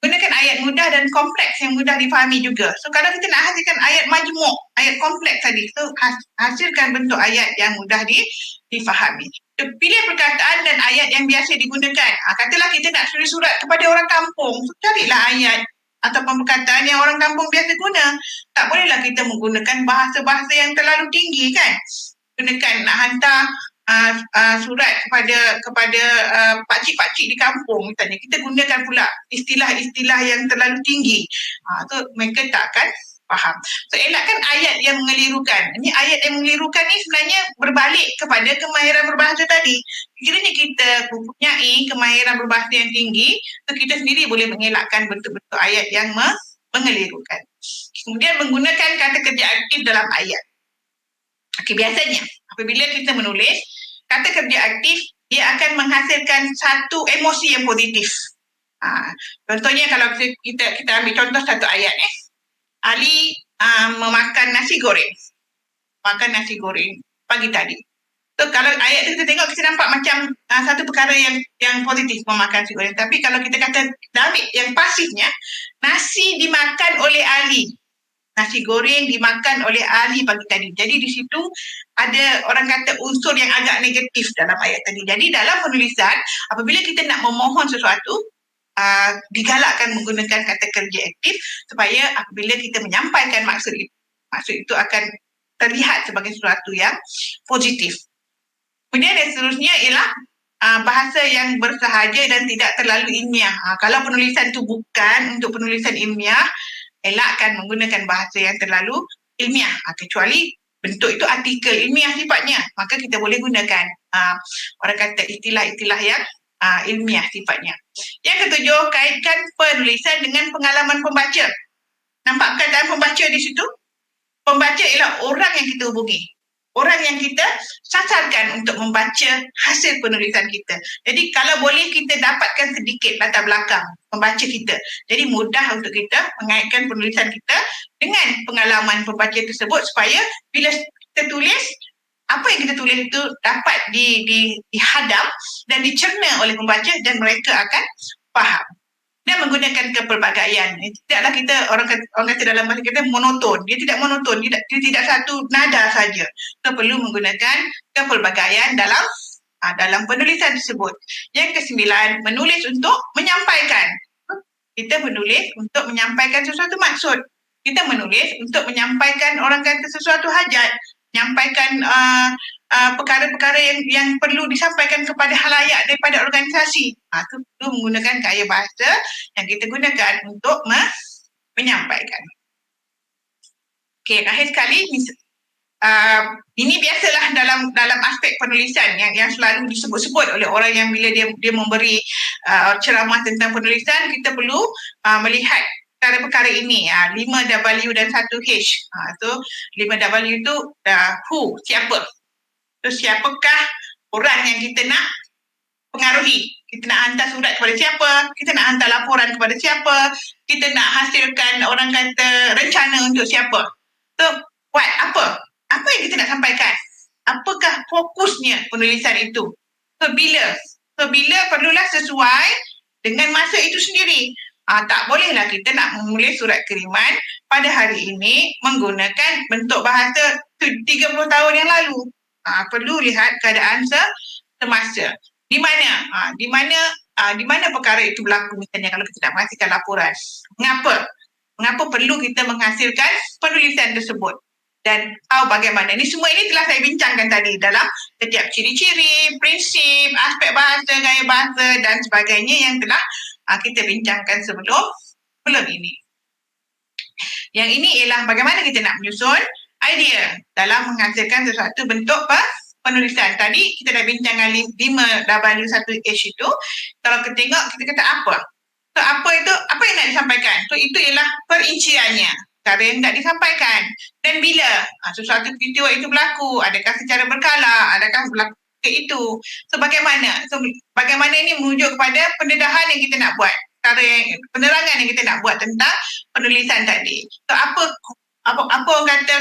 Gunakan ayat mudah dan kompleks yang mudah difahami juga. So kalau kita nak hasilkan ayat majmuk, ayat kompleks tadi, so hasilkan bentuk ayat yang mudah difahami. So, pilih perkataan dan ayat yang biasa digunakan. Katalah kita nak tulis surat kepada orang kampung, so carilah ayat ataupun perkataan yang orang kampung biasa guna. Tak bolehlah kita menggunakan bahasa-bahasa yang terlalu tinggi kan. Gunakan nak hantar surat kepada pakcik-pakcik di kampung misalnya. Kita gunakan pula istilah-istilah yang terlalu tinggi. So mereka tak akan faham. So elakkan ayat yang mengelirukan. Ini ayat yang mengelirukan ni sebenarnya berbalik kepada kemahiran berbahasa tadi. Kiranya kita mempunyai kemahiran berbahasa yang tinggi, so kita sendiri boleh mengelakkan bentuk-bentuk ayat yang mengelirukan. Kemudian menggunakan kata kerja aktif dalam ayat. Okey, biasanya apabila kita menulis kata kerja aktif, dia akan menghasilkan satu emosi yang positif. Contohnya kalau kita ambil contoh satu ayat. Ali memakan nasi goreng. Makan nasi goreng pagi tadi. So kalau ayat tu kita tengok, kita nampak macam satu perkara yang positif, memakan nasi goreng. Tapi kalau kita kata ambil yang pasifnya, nasi dimakan oleh Ali. Nasi goreng dimakan oleh Ali pagi tadi. Jadi di situ ada orang kata unsur yang agak negatif dalam ayat tadi. Jadi dalam penulisan, apabila kita nak memohon sesuatu, digalakkan menggunakan kata kerja aktif supaya apabila kita menyampaikan maksud itu akan terlihat sebagai sesuatu yang positif. Kemudian yang seterusnya ialah bahasa yang bersahaja dan tidak terlalu ilmiah. Kalau penulisan itu bukan untuk penulisan ilmiah, elakkan menggunakan bahasa yang terlalu ilmiah. Kecuali bentuk itu artikel ilmiah sifatnya, maka kita boleh gunakan orang kata istilah-istilah yang ilmiah sifatnya. Yang ketujuh, kaitkan penulisan dengan pengalaman pembaca. Nampak perkataan pembaca di situ? Pembaca ialah orang yang kita hubungi. Orang yang kita sasarkan untuk membaca hasil penulisan kita. Jadi kalau boleh kita dapatkan sedikit latar belakang pembaca kita. Jadi mudah untuk kita mengaitkan penulisan kita dengan pengalaman pembaca tersebut supaya bila kita tulis, apa yang kita tulis itu dapat dihadam dan dicerna oleh pembaca dan mereka akan faham. Dan menggunakan kepelbagaian. Tidaklah kita orang kata dalam bahasa kita monoton. Dia tidak monoton, dia tidak satu nada saja. Kita perlu menggunakan kepelbagaian dalam penulisan tersebut. Yang kesembilan, menulis untuk menyampaikan. Kita menulis untuk menyampaikan sesuatu maksud. Kita menulis untuk menyampaikan orang kata sesuatu hajat. Menyampaikan perkara-perkara yang perlu disampaikan kepada halayak daripada organisasi. Itu perlu menggunakan gaya bahasa yang kita gunakan untuk menyampaikan. Okey, akhir sekali, ini biasalah dalam aspek penulisan yang selalu disebut-sebut oleh orang yang bila dia memberi ceramah tentang penulisan, kita perlu melihat perkara-perkara ini, 5W dan 1H. So 5W itu who, siapa. So siapakah orang yang kita nak pengaruhi. Kita nak hantar surat kepada siapa, kita nak hantar laporan kepada siapa, kita nak hasilkan orang kata rencana untuk siapa. So what, apa yang kita nak sampaikan? Apakah fokusnya penulisan itu? So bila perlulah sesuai dengan masa itu sendiri. Tak bolehlah kita nak menulis surat kiriman pada hari ini menggunakan bentuk bahasa 30 tahun yang lalu. Perlu lihat keadaan semasa. Di mana perkara itu berlaku, misalnya kalau kita nak menghasilkan laporan. Mengapa perlu kita menghasilkan penulisan tersebut? Dan bagaimana. Semua ini telah saya bincangkan tadi dalam setiap ciri-ciri, prinsip, aspek bahasa, gaya bahasa dan sebagainya yang telah kita bincangkan sebelum ini. Yang ini ialah bagaimana kita nak menyusun idea dalam menghasilkan sesuatu bentuk penulisan. Tadi kita dah bincangkan 5W1H itu. Kalau kita tengok, kita kata apa? So apa yang nak disampaikan? So itu ialah perinciannya. Cara yang nak disampaikan. Dan bila sesuatu peristiwa itu berlaku, adakah secara berkala, adakah berlaku itu. So bagaimana ini merujuk kepada pendedahan yang kita nak buat, penerangan yang kita nak buat tentang penulisan tadi. So apa orang kata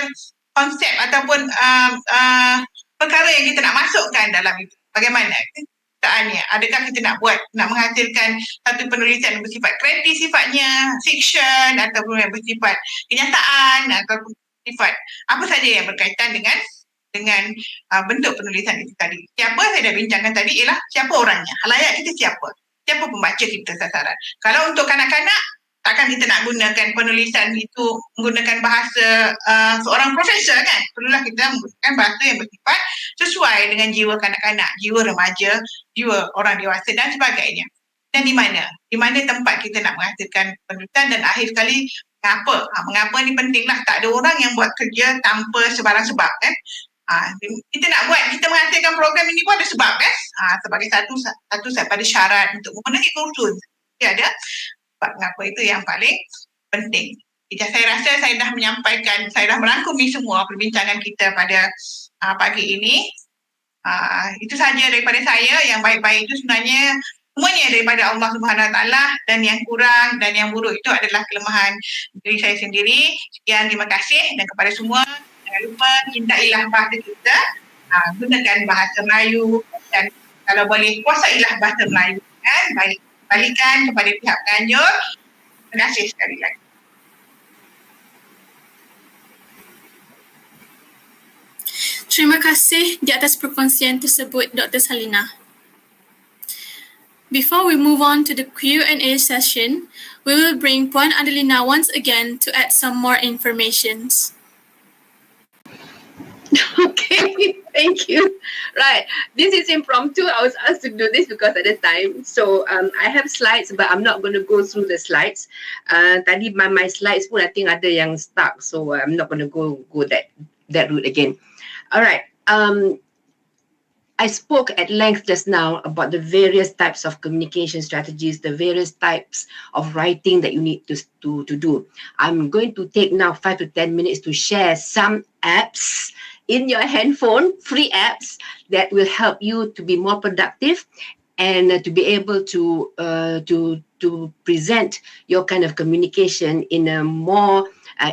konsep ataupun perkara yang kita nak masukkan dalam itu. Bagaimana keadaannya? Adakah kita nak menghasilkan satu penulisan yang bersifat kreatif sifatnya, fiction ataupun yang bersifat kenyataan ataupun sifat apa saja yang berkaitan dengan bentuk penulisan itu tadi. Siapa saya dah bincangkan tadi ialah siapa orangnya, halayak kita siapa pembaca kita sasaran. Kalau untuk kanak-kanak, takkan kita nak gunakan penulisan itu menggunakan bahasa seorang profesor kan. Perlulah kita menggunakan bahasa yang bersifat sesuai dengan jiwa kanak-kanak, jiwa remaja, jiwa orang dewasa dan sebagainya. Dan di mana tempat kita nak menghasilkan penulisan, dan akhir sekali mengapa ni pentinglah. Tak ada orang yang buat kerja tanpa sebarang sebab kan. Kita menghasilkan program ini pun ada sebab kan. Sebagai satu daripada syarat untuk memenuhi kursus. Dia ada sebab mengapa, itu yang paling penting. Saya rasa saya dah merangkumi semua perbincangan kita pada pagi ini. Itu saja daripada saya. Yang baik-baik itu sebenarnya semuanya daripada Allah Subhanahu Wa Taala, dan yang kurang dan yang buruk itu adalah kelemahan diri saya sendiri. Sekian, terima kasih, dan kepada semua jangan lupa cintailah bahasa kita, gunakan bahasa Melayu, dan kalau boleh kuasailah bahasa Melayu kan, balikan kepada pihak penganjur. Terima kasih sekali lagi. Terima kasih di atas perkongsian tersebut, Dr. Salina. Before we move on to the Q&A session, we will bring Puan Adelina once again to add some more informations. Okay, thank you. Right, this is impromptu. I was asked to do this because at the time. So I have slides, but I'm not going to go through the slides. Tadi my slides pun I think ada yang stuck, so I'm not going to go that route again. All right. I spoke at length just now about the various types of communication strategies, the various types of writing that you need to do. I'm going to take now 5 to 10 minutes to share some apps in your handphone, free apps that will help you to be more productive and to be able to present your kind of communication in a more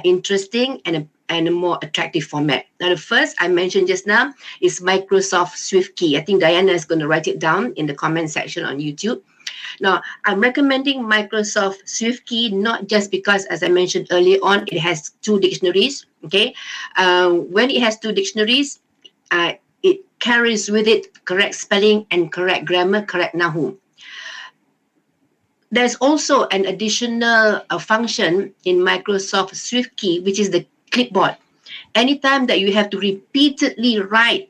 interesting and a more attractive format. Now, the first I mentioned just now is Microsoft SwiftKey. I think Diana is going to write it down in the comment section on YouTube. Now, I'm recommending Microsoft SwiftKey not just because, as I mentioned earlier on, it has 2 dictionaries, okay? When it has 2 dictionaries, it carries with it correct spelling and correct grammar, correct nahu. There's also an additional function in Microsoft SwiftKey, which is the clipboard. Anytime that you have to repeatedly write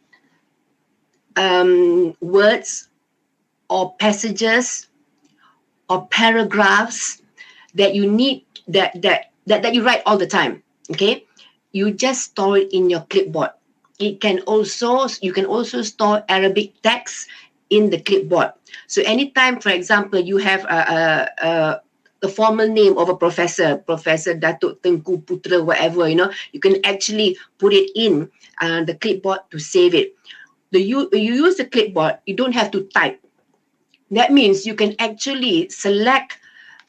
words or passages or paragraphs that you need that you write all the time, okay, you just store it in your clipboard. You can also store Arabic text in the clipboard. So anytime, for example, you have the formal name of a professor, Professor Datuk Tengku Putra, whatever, you can actually put it in the clipboard to save it. You use the clipboard, you don't have to type. That means you can actually select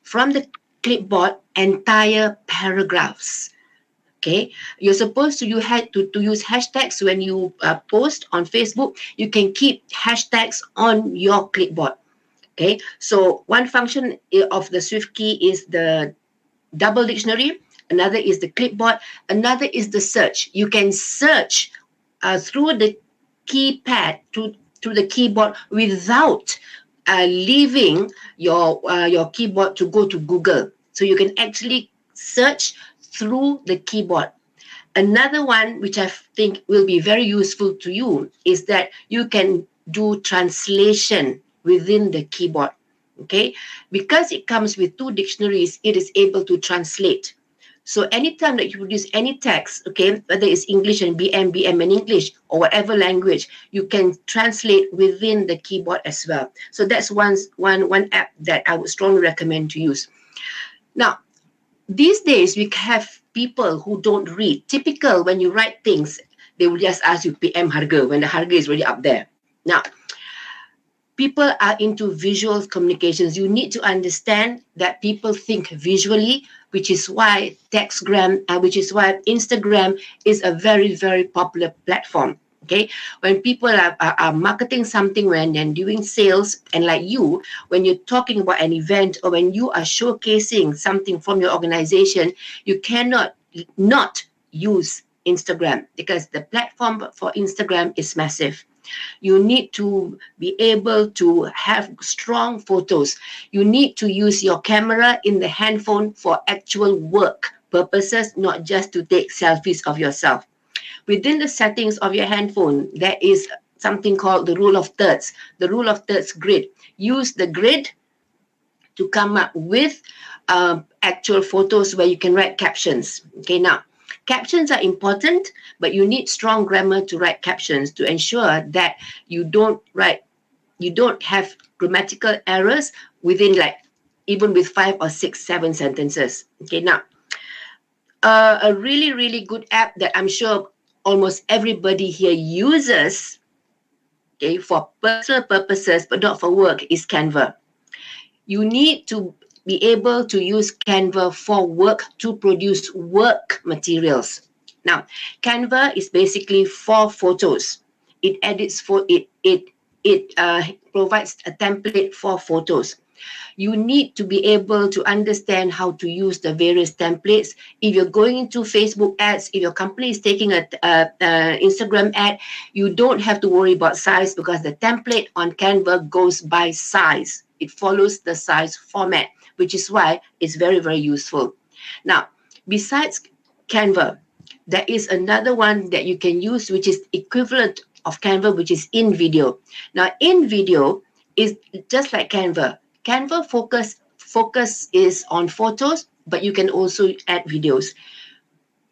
from the clipboard entire paragraphs. Okay, you're supposed to use hashtags when you post on Facebook. You can keep hashtags on your clipboard. Okay, so one function of the SwiftKey is the double dictionary. Another is the clipboard. Another is the search. You can search through the keypad through the keyboard without leaving your keyboard to go to Google. So you can actually search through the keyboard. Another one which I think will be very useful to you is that you can do translation within the keyboard. Okay, because it comes with 2 dictionaries, it is able to translate. So anytime that you produce any text, okay, whether it's English and BM and English or whatever language, you can translate within the keyboard as well. So that's one app that I would strongly recommend to use. Now, these days we have people who don't read. Typical when you write things, they will just ask you PM harga when the harga is already up there. Now, people are into visual communications. You need to understand that people think visually, which is why which is why Instagram is a very, very popular platform. Okay, when people are marketing something, when they're doing sales, and like you, when you're talking about an event or when you are showcasing something from your organization, you cannot not use Instagram because the platform for Instagram is massive. You need to be able to have strong photos. You need to use your camera in the handphone for actual work purposes, not just to take selfies of yourself. Within the settings of your handphone, there is something called the rule of thirds, the rule of thirds grid. Use the grid to come up with actual photos where you can write captions. Okay, now, captions are important, but you need strong grammar to write captions to ensure that you don't have grammatical errors within even with 5 or 6, 7 sentences. Okay, now, a really, really good app that I'm sure almost everybody here uses, okay, for personal purposes, but not for work, is Canva. You need to be able to use Canva for work to produce work materials. Now, Canva is basically for photos. It edits for it provides a template for photos. You need to be able to understand how to use the various templates. If you're going into Facebook ads, if your company is taking a Instagram ad, you don't have to worry about size because the template on Canva goes by size. It follows the size format, which is why it's very, very useful. Now, besides Canva, there is another one that you can use, which is equivalent of Canva, which is InVideo. Now, InVideo is just like Canva. Canva focus is on photos, but you can also add videos.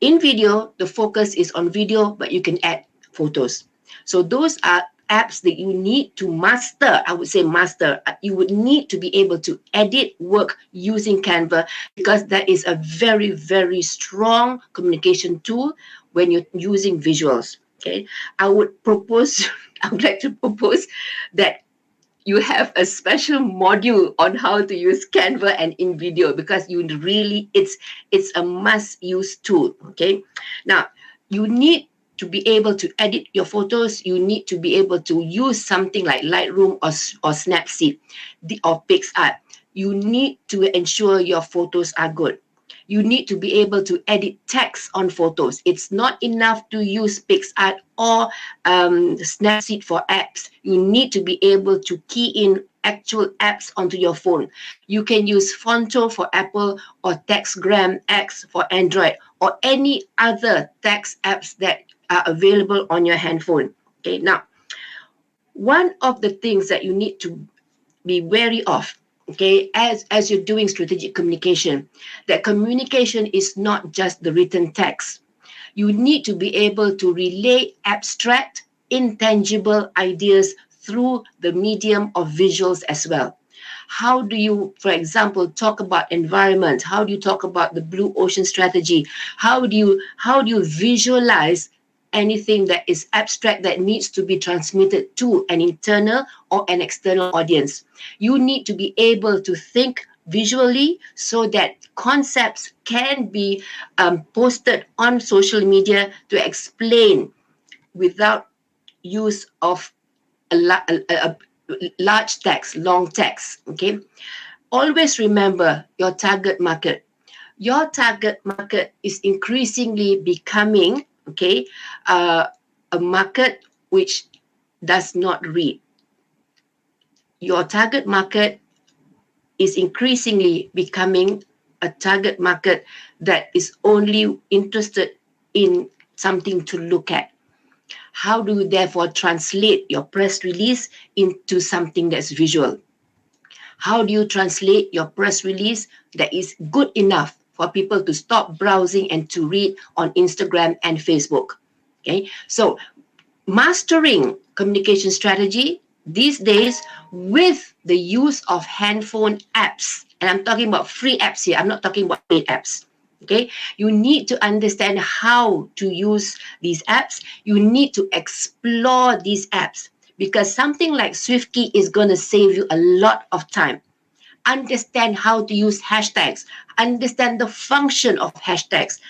InVideo, the focus is on video, but you can add photos. So those are apps that you need to master. I would say master. You would need to be able to edit work using Canva because that is a very, very strong communication tool when you're using visuals. Okay, I would like to propose that you have a special module on how to use Canva and InVideo because it's a must-use tool. Okay, now you need to be able to edit your photos. You need to be able to use something like Lightroom or Snapseed or PixArt. You need to ensure your photos are good. You need to be able to edit text on photos. It's not enough to use PixArt or Snapseed for apps. You need to be able to key in actual apps onto your phone. You can use Fonto for Apple or TextGram X for Android or any other text apps that are available on your handphone. Okay, now, one of the things that you need to be wary of, okay, as you're doing strategic communication, that communication is not just the written text. You need to be able to relay abstract, intangible ideas through the medium of visuals as well. How do you, for example, talk about environment? How do you talk about the blue ocean strategy? How do you visualize anything that is abstract that needs to be transmitted to an internal or an external audience? You need to be able to think visually so that concepts can be posted on social media to explain without use of a large text, long text. Okay, always remember your target market. Your target market is increasingly becoming a market which does not read. Your target market is increasingly becoming a target market that is only interested in something to look at. How do you therefore translate your press release into something that's visual? How do you translate your press release that is good enough for people to stop browsing and to read on Instagram and Facebook? Okay, so mastering communication strategy these days with the use of handphone apps, and I'm talking about free apps here, I'm not talking about paid apps. Okay, you need to understand how to use these apps. You need to explore these apps because something like SwiftKey is going to save you a lot of time. Understand how to use hashtags, understand the function of hashtags,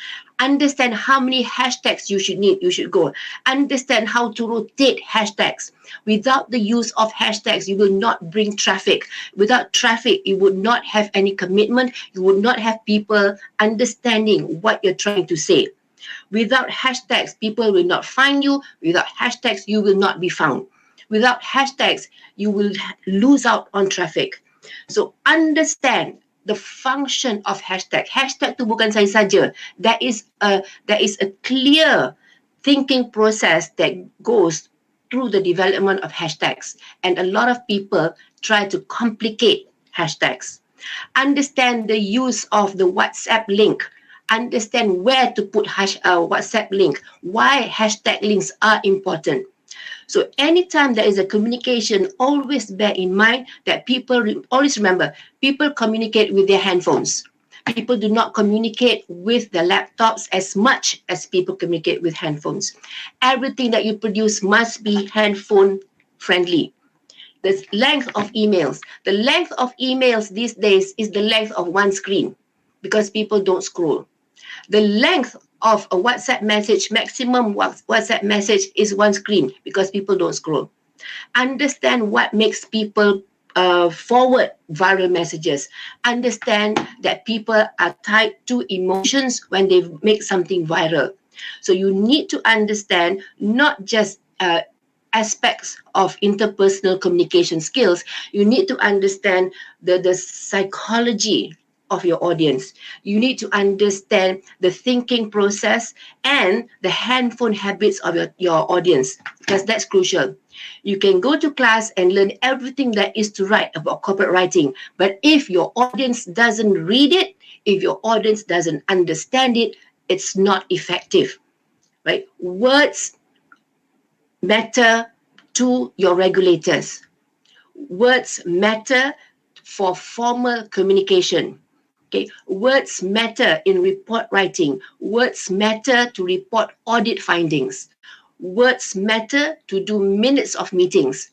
understand how many hashtags you should go, understand how to rotate hashtags. Without the use of hashtags, you will not bring traffic. Without traffic, you would not have any commitment. You would not have people understanding what you're trying to say. Without hashtags, people will not find you. Without hashtags, you will not be found. Without hashtags, you will lose out on traffic. So understand the function of hashtag. Hashtag tu bukan saya saja. There is a clear thinking process that goes through the development of hashtags. And a lot of people try to complicate hashtags. Understand the use of the WhatsApp link. Understand where to put WhatsApp link. Why hashtag links are important. So anytime there is a communication, always bear in mind that always remember, people communicate with their handphones. People do not communicate with their laptops as much as people communicate with handphones. Everything that you produce must be handphone friendly. The length of emails. The length of emails these days is the length of one screen because people don't scroll. The length of a WhatsApp message, maximum WhatsApp message is one screen because people don't scroll. Understand what makes people forward viral messages. Understand that people are tied to emotions when they make something viral. So you need to understand not just aspects of interpersonal communication skills. You need to understand the psychology of your audience. You need to understand the thinking process and the handphone habits of your audience, because that's crucial. You can go to class and learn everything there is to write about corporate writing, but if your audience doesn't read it, if your audience doesn't understand it, it's not effective, right? Words matter to your regulators. Words matter for formal communication. Okay, words matter in report writing. Words matter to report audit findings. Words matter to do minutes of meetings.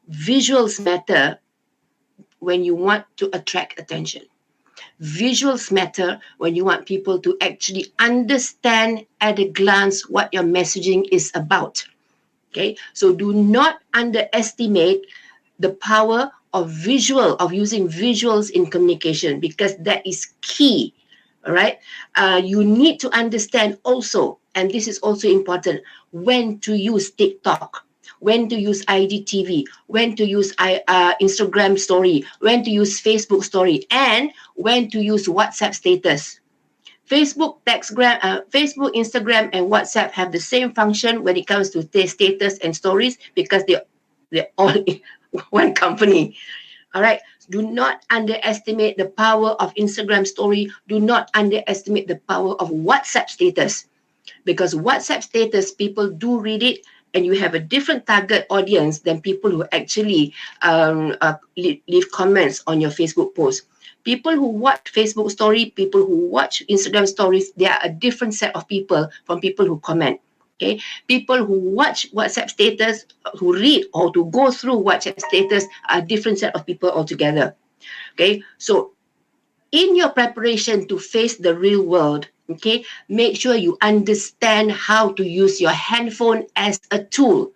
Visuals matter when you want to attract attention. Visuals matter when you want people to actually understand at a glance what your messaging is about. Okay, so do not underestimate the power of using visuals in communication, because that is key. All right. You need to understand also, and this is also important, when to use TikTok, when to use IGTV, when to use Instagram story, when to use Facebook story, and when to use WhatsApp status. Facebook, Instagram, and WhatsApp have the same function when it comes to status and stories, because they're all one company. All right. Do not underestimate the power of Instagram story. Do not underestimate the power of WhatsApp status, because WhatsApp status, people do read it, and you have a different target audience than people who actually leave comments on your Facebook post. People who watch Facebook story, people who watch Instagram stories, they are a different set of people from people who comment. Okay, people who watch WhatsApp status, who read or to go through WhatsApp status, are a different set of people altogether. Okay, so in your preparation to face the real world, okay, make sure you understand how to use your handphone as a tool.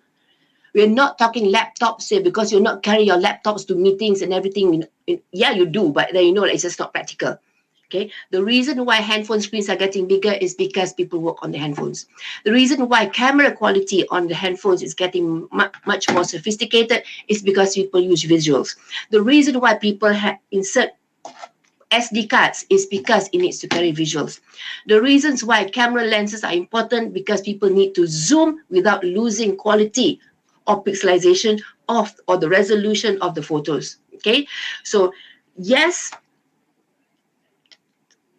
We're not talking laptops here, because you're not carrying your laptops to meetings and everything. Yeah, you do, but then it's just not practical. Okay, the reason why handphone screens are getting bigger is because people work on the handphones. The reason why camera quality on the handphones is getting much more sophisticated is because people use visuals. The reason why people insert SD cards is because it needs to carry visuals. The reasons why camera lenses are important, because people need to zoom without losing quality or pixelization or the resolution of the photos. Okay, so yes,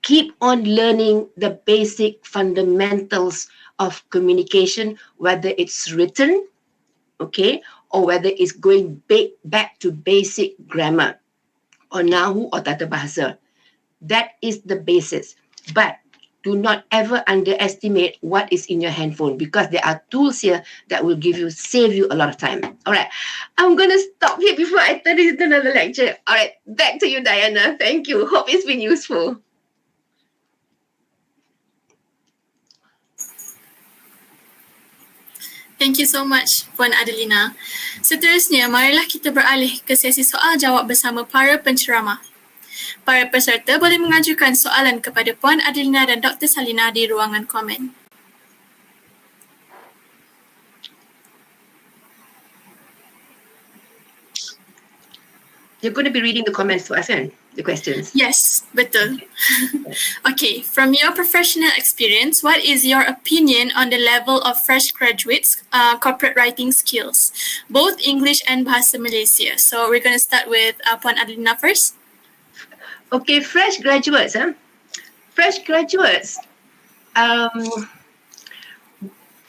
keep on learning the basic fundamentals of communication, whether it's written, okay, or whether it's going back to basic grammar or nahu or tata bahasa. That is the basis. But do not ever underestimate what is in your handphone, because there are tools here that will save you a lot of time. All right, I'm going to stop here before I turn this into another lecture. All right, back to you, Diana. Thank you. Hope it's been useful. Thank you so much, Puan Adelina. Seterusnya, marilah kita beralih ke sesi soal jawab bersama para penceramah. Para peserta boleh mengajukan soalan kepada Puan Adelina dan Dr. Salina di ruangan komen. You're going to be reading the comments for us, kan? The questions. Yes, betul. Okay, from your professional experience, what is your opinion on the level of fresh graduates' corporate writing skills, both English and Bahasa Malaysia? So we're going to start with Puan Adelina first. Okay, fresh graduates. Fresh graduates.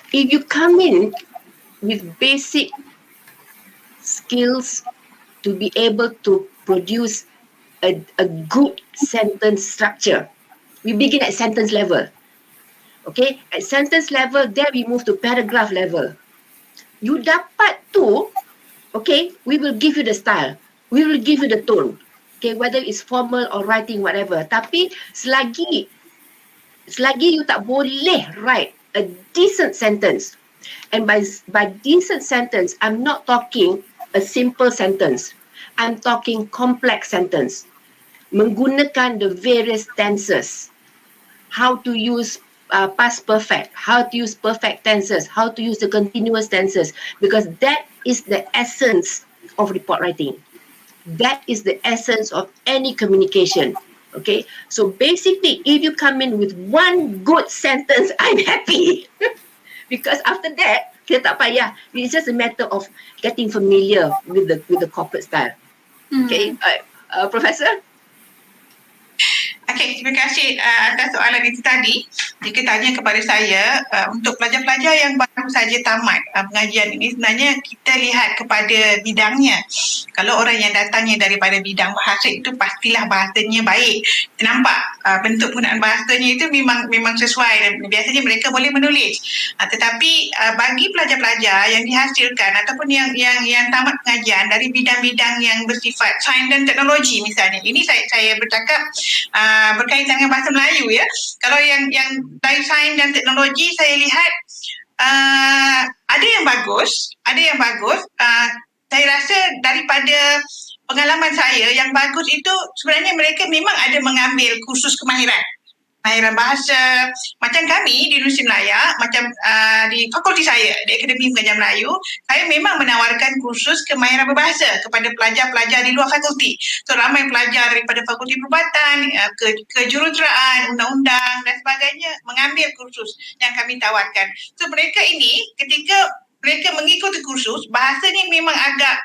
If you come in with basic skills to be able to produce a good sentence structure. We begin at sentence level. Okay, at sentence level, then we move to paragraph level. You dapat tu, okay, we will give you the style. We will give you the tone. Okay, whether it's formal or writing, whatever. Tapi selagi you tak boleh write a decent sentence, and by decent sentence, I'm not talking a simple sentence. I'm talking complex sentence. Menggunakan the various tenses. How to use past perfect, how to use perfect tenses, how to use the continuous tenses, because that is the essence of report writing. That is the essence of any communication. Okay, so basically, if you come in with one good sentence, I'm happy. Because after that, kita tak payah. It's just a matter of getting familiar with the corporate style. Okay, Professor? Okey, terima kasih atas soalan itu tadi. Jika tanya kepada saya, untuk pelajar-pelajar yang baru saja tamat pengajian ini, sebenarnya kita lihat kepada bidangnya. Kalau orang yang datangnya daripada bidang bahasa itu, pastilah bahasanya baik. Kita nampak bentuk penggunaan bahasanya itu memang sesuai dan biasanya mereka boleh menulis. Tetapi bagi pelajar-pelajar yang dihasilkan ataupun yang tamat pengajian dari bidang-bidang yang bersifat sains dan teknologi misalnya, ini saya bercakap berkaitan dengan bahasa Melayu ya. Kalau yang dari sains dan teknologi, saya lihat ada yang bagus. Saya rasa daripada pengalaman saya, yang bagus itu sebenarnya mereka memang ada mengambil kursus kemahiran bahasa. Macam kami di Universiti Melaya, macam di fakulti saya, di Akademi Pengajian Melayu, saya memang menawarkan kursus kemahiran berbahasa kepada pelajar-pelajar di luar fakulti. So ramai pelajar daripada fakulti perubatan, kejuruteraan, undang-undang dan sebagainya mengambil kursus yang kami tawarkan. So mereka ini ketika mereka mengikuti kursus, bahasa ni memang agak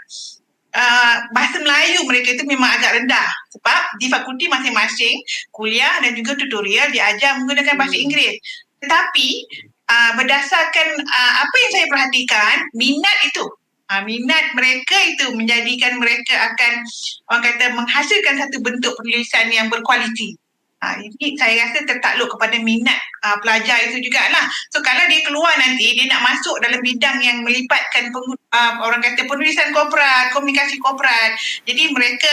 bahasa Melayu mereka itu memang agak rendah sebab di fakulti masing-masing kuliah dan juga tutorial diajar menggunakan bahasa Inggeris. Tetapi berdasarkan apa yang saya perhatikan, minat mereka itu menjadikan mereka akan, orang kata, menghasilkan satu bentuk penulisan yang berkualiti. Ini saya rasa tertakluk kepada minat pelajar itu jugalah. So kalau dia keluar nanti, dia nak masuk dalam bidang yang melipatkan orang kata penulisan korporat, komunikasi korporat. Jadi mereka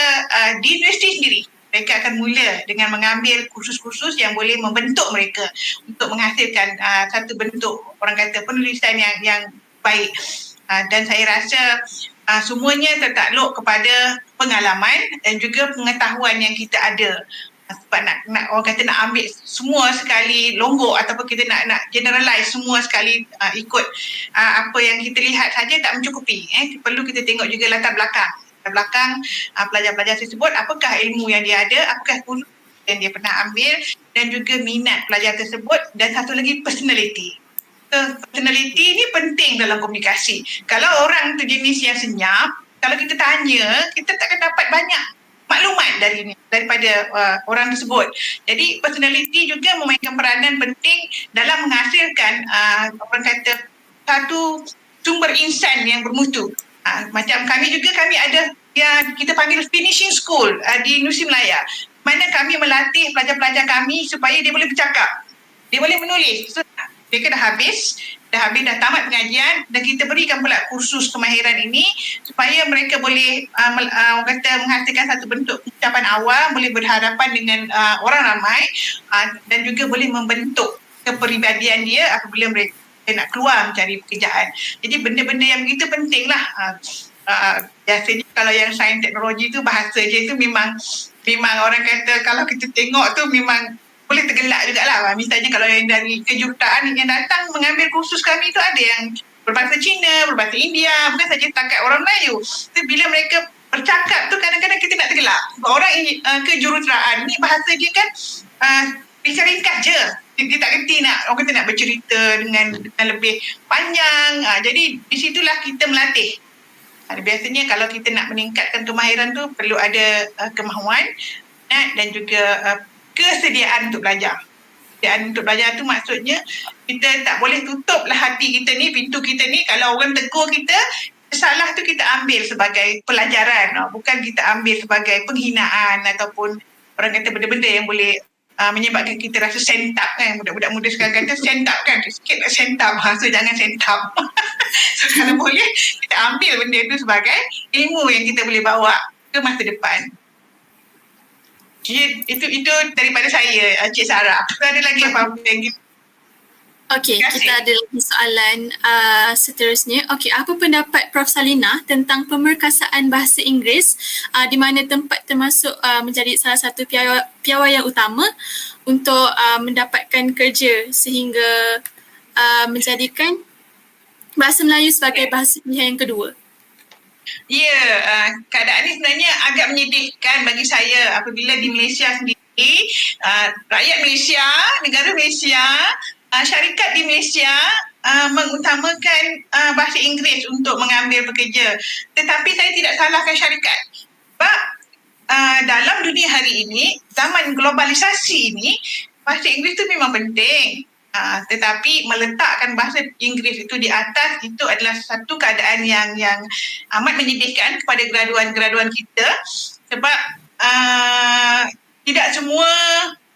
di universiti sendiri, mereka akan mula dengan mengambil kursus-kursus yang boleh membentuk mereka untuk menghasilkan satu bentuk, orang kata, penulisan yang baik. Dan saya rasa semuanya tertakluk kepada pengalaman dan juga pengetahuan yang kita ada. Sebab nak orang kata nak ambil semua sekali longgok ataupun kita nak generalize semua sekali ikut apa yang kita lihat saja tak mencukupi. Perlu kita tengok juga latar belakang pelajar-pelajar tersebut, apakah ilmu yang dia ada, apakah kursus yang dia pernah ambil, dan juga minat pelajar tersebut, dan satu lagi personality. So, personality ni penting dalam komunikasi. Kalau orang tu jenis yang senyap, kalau kita tanya, kita takkan dapat banyak maklumat daripada orang tersebut. Jadi personality juga memainkan peranan penting dalam menghasilkan orang kata satu sumber insan yang bermutu. Macam kami ada yang kita panggil finishing school di Universiti Melaya, mana kami melatih pelajar-pelajar kami supaya dia boleh bercakap. dia boleh menulis. So, mereka dah dah tamat pengajian dan kita berikan pula kursus kemahiran ini supaya mereka boleh orang kata menghasilkan satu bentuk ucapan awal, boleh berhadapan dengan orang ramai dan juga boleh membentuk kepribadian dia apabila mereka nak keluar mencari pekerjaan. Jadi benda-benda yang begitu penting lah. Biasanya kalau yang sains teknologi tu bahasa je tu memang orang kata kalau kita tengok tu memang boleh tergelak jugalah. Misalnya kalau yang dari kejuruteraan yang datang mengambil kursus kami tu ada yang berbahasa Cina, berbahasa India, bukan saja setakat orang Melayu. So, bila mereka bercakap tu kadang-kadang kita nak tergelak. Orang kejuruteraan ni bahasa dia kan ringkas je. Dia tak kerti orang kata nak bercerita dengan lebih panjang. Jadi di situlah kita melatih. Biasanya kalau kita nak meningkatkan kemahiran tu perlu ada kemahuan dan juga kesediaan untuk belajar. Kesediaan untuk belajar tu maksudnya kita tak boleh tutuplah hati kita ni, pintu kita ni. Kalau orang tegur kita, salah tu kita ambil sebagai pelajaran. Bukan kita ambil sebagai penghinaan ataupun orang kata benda-benda yang boleh menyebabkan kita rasa sentap kan. Budak-budak muda sekarang kata sentap kan. Sikit nak sentap. So jangan sentap. So kalau boleh kita ambil benda tu sebagai ilmu yang kita boleh bawa ke masa depan. Itu daripada saya, Cik Sarah. Ada lagi apa-apa yang kita? Okey, kita ada lagi soalan seterusnya. Okey, apa pendapat Prof Salina tentang pemerkasaan bahasa Inggeris di mana tempat termasuk menjadi salah satu piawai yang utama untuk mendapatkan kerja sehingga menjadikan bahasa Melayu sebagai bahasa pilihan yang kedua? Ya, keadaan ini sebenarnya agak menyedihkan bagi saya apabila di Malaysia sendiri, rakyat Malaysia, negara Malaysia, syarikat di Malaysia mengutamakan bahasa Inggeris untuk mengambil pekerja. Tetapi saya tidak salahkan syarikat. Sebab dalam dunia hari ini, zaman globalisasi ini, bahasa Inggeris itu memang penting. Tetapi meletakkan bahasa Inggeris itu di atas itu adalah satu keadaan yang amat menyedihkan kepada graduan-graduan kita sebab tidak semua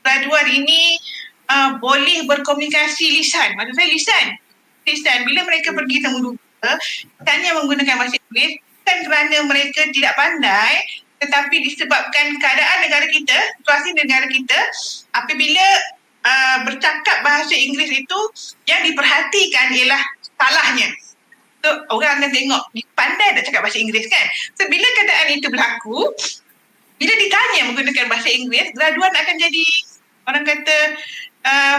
graduan ini boleh berkomunikasi lisan. Maksud saya lisan. Bila mereka pergi temu muka hanya menggunakan bahasa Inggeris bukan kerana mereka tidak pandai tetapi disebabkan keadaan negara kita, situasi negara kita apabila bercakap bahasa Inggeris itu yang diperhatikan ialah salahnya. So, orang akan tengok dia pandai tak cakap bahasa Inggeris kan. So, bila keadaan itu berlaku, bila ditanya menggunakan bahasa Inggeris, graduan akan jadi orang kata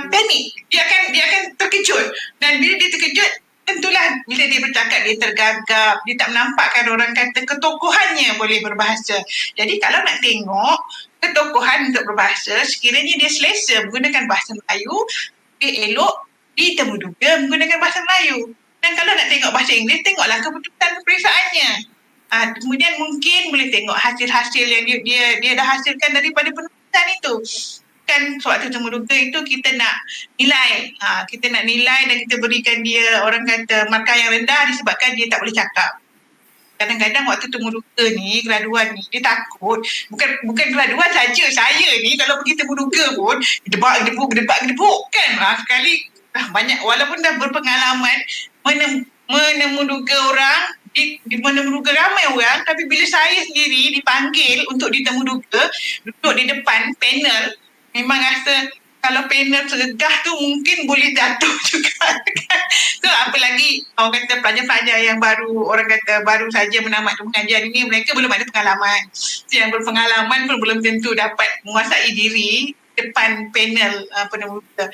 panik. Dia akan terkejut. Dan bila dia terkejut, tentulah bila dia bercakap dia tergagap, dia tak menampakkan orang kata ketokohannya boleh berbahasa. Jadi kalau nak tengok ketokohan untuk berbahasa, sekiranya dia selesa menggunakan bahasa Melayu, dia elok ditemu duga menggunakan bahasa Melayu. Dan kalau nak tengok bahasa Inggeris, tengoklah keputusan pemeriksaannya. Kemudian mungkin boleh tengok hasil-hasil yang dia dah hasilkan daripada penulisan itu. Kan sewaktu temu duga itu kita nak nilai. Kita nak nilai dan kita berikan dia orang kata markah yang rendah disebabkan dia tak boleh cakap. Kadang-kadang waktu temu duga ni, graduan ni, dia takut. Bukan graduan saja, saya ni kalau pergi temu duga pun, gedebak-gedebuk kan. Sekali banyak, walaupun dah berpengalaman, menemu duga orang, menemu duga ramai orang, tapi bila saya sendiri dipanggil untuk ditemu duga, duduk di depan panel, memang rasa kalau panel sergah tu mungkin boleh jatuh juga kan. So apalagi orang kata pelajar-pelajar yang orang kata baru saja menamat pengajian ini, mereka belum ada pengalaman. So, yang berpengalaman pun belum tentu dapat menguasai diri depan panel penemu duga.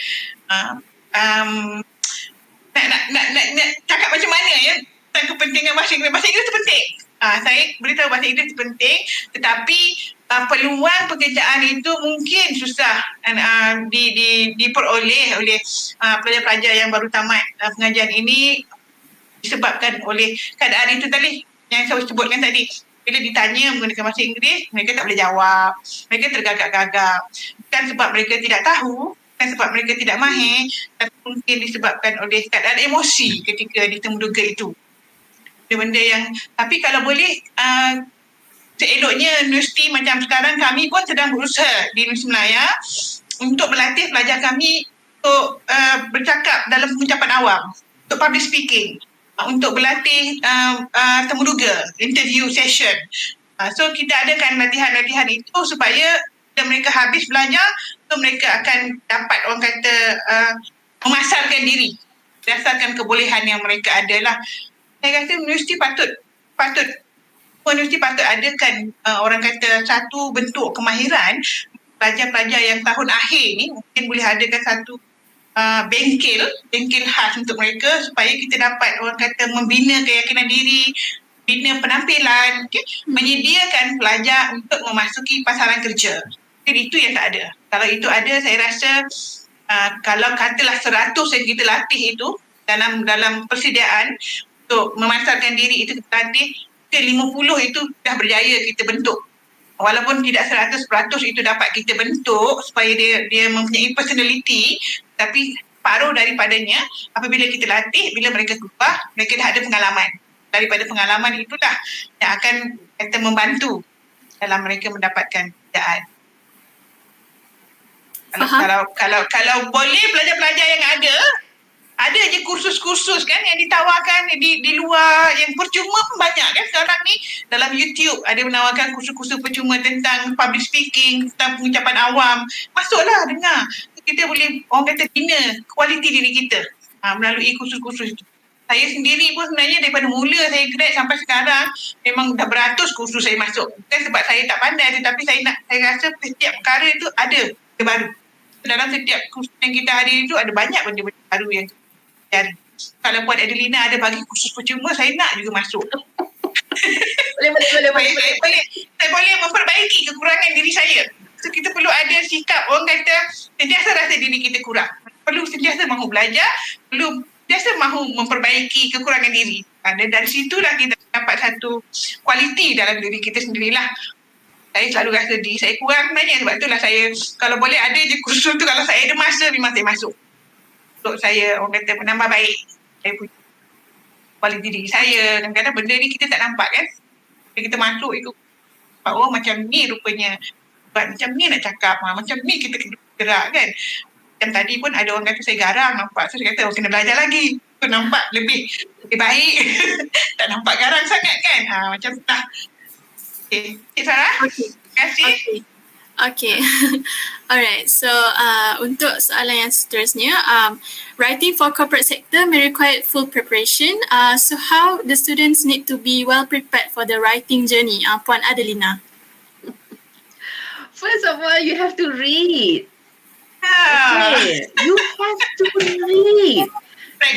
Nak cakap macam mana ya tentang kepentingan bahasa Inggeris. Bahasa Inggeris itu penting. Saya beritahu bahasa Inggeris itu penting, tetapi peluang pekerjaan itu mungkin susah diperoleh oleh pelajar-pelajar yang baru tamat pengajian ini disebabkan oleh keadaan itu tadi yang saya sebutkan tadi. Bila ditanya menggunakan bahasa Inggeris, mereka tak boleh jawab. Mereka tergagap-gagap. Bukan sebab mereka tidak tahu, bukan sebab mereka tidak mahir, tapi mungkin disebabkan oleh keadaan emosi ketika ditemu duga itu. Benda yang, tapi kalau boleh seeloknya universiti macam sekarang kami pun sedang berusaha di Universiti Melaya untuk melatih pelajar kami untuk bercakap dalam pengucapan awam, untuk public speaking, untuk berlatih temuduga, interview session. So kita adakan latihan-latihan itu supaya bila mereka habis belajar, so mereka akan dapat orang kata memasarkan diri berdasarkan kebolehan yang mereka ada lah. Saya rasa universiti patut adakan orang kata satu bentuk kemahiran. Pelajar-pelajar yang tahun akhir ni mungkin boleh adakan satu bengkel khas untuk mereka supaya kita dapat orang kata membina keyakinan diri, bina penampilan, menyediakan pelajar untuk memasuki pasaran kerja. Jadi itu yang tak ada. Kalau itu ada, saya rasa kalau katalah 100 yang kita latih itu dalam persediaan untuk memasarkan diri itu kita latih, 50 itu dah berjaya kita bentuk. Walaupun tidak 100% itu dapat kita bentuk supaya dia mempunyai personality, tapi paruh daripadanya apabila kita latih, bila mereka keluar, mereka dah ada pengalaman. Daripada pengalaman itulah yang akan kita membantu dalam mereka mendapatkan pekerjaan. Kalau boleh pelajar-pelajar yang ada je kursus-kursus kan yang ditawarkan di luar yang percuma pun banyak kan sekarang ni. Dalam YouTube ada menawarkan kursus-kursus percuma tentang public speaking, tentang pengucapan awam. Masuklah dengar. Kita boleh orang kata bina kualiti diri kita melalui kursus-kursus itu. Saya sendiri pun sebenarnya daripada mula saya grad sampai sekarang memang dah beratus kursus saya masuk. Bukan sebab saya tak pandai, tetapi saya rasa setiap perkara itu ada benda baru. Dalam setiap kursus yang kita hadiri itu ada banyak benda-benda baru yang cari. Kalau Puan Adelina ada bagi kursus percuma, saya nak juga masuk. Saya boleh memperbaiki kekurangan diri saya. So kita perlu ada sikap orang kata sentiasa rasa diri kita kurang. Perlu sentiasa mahu belajar, perlu sentiasa mahu memperbaiki kekurangan diri. Dan dari situlah kita dapat satu kualiti dalam diri kita sendirilah. Saya selalu rasa diri saya kurang sebenarnya. Sebab itulah saya, kalau boleh ada je kursus tu, kalau saya ada masa, memang saya masuk. Untuk saya, orang kata, menambah baik saya punya kualiti diri saya. Kadang-kadang benda ni kita tak nampak kan. Bila kita masuk, ikut oh macam ni rupanya. Macam ni nak cakap, macam ni kita gerak kan. Macam tadi pun ada orang kata saya garang nampak. So saya kata, kena belajar lagi. So nampak lebih baik. Tak nampak garang sangat kan. Macam tu lah. Okay, Sarah. Okay. Terima kasih. Okay. Alright. So untuk soalan yang seterusnya, writing for corporate sector may require full preparation. So how the students need to be well prepared for the writing journey? Puan Adelina. First of all, you have to read. Okay. You have to read.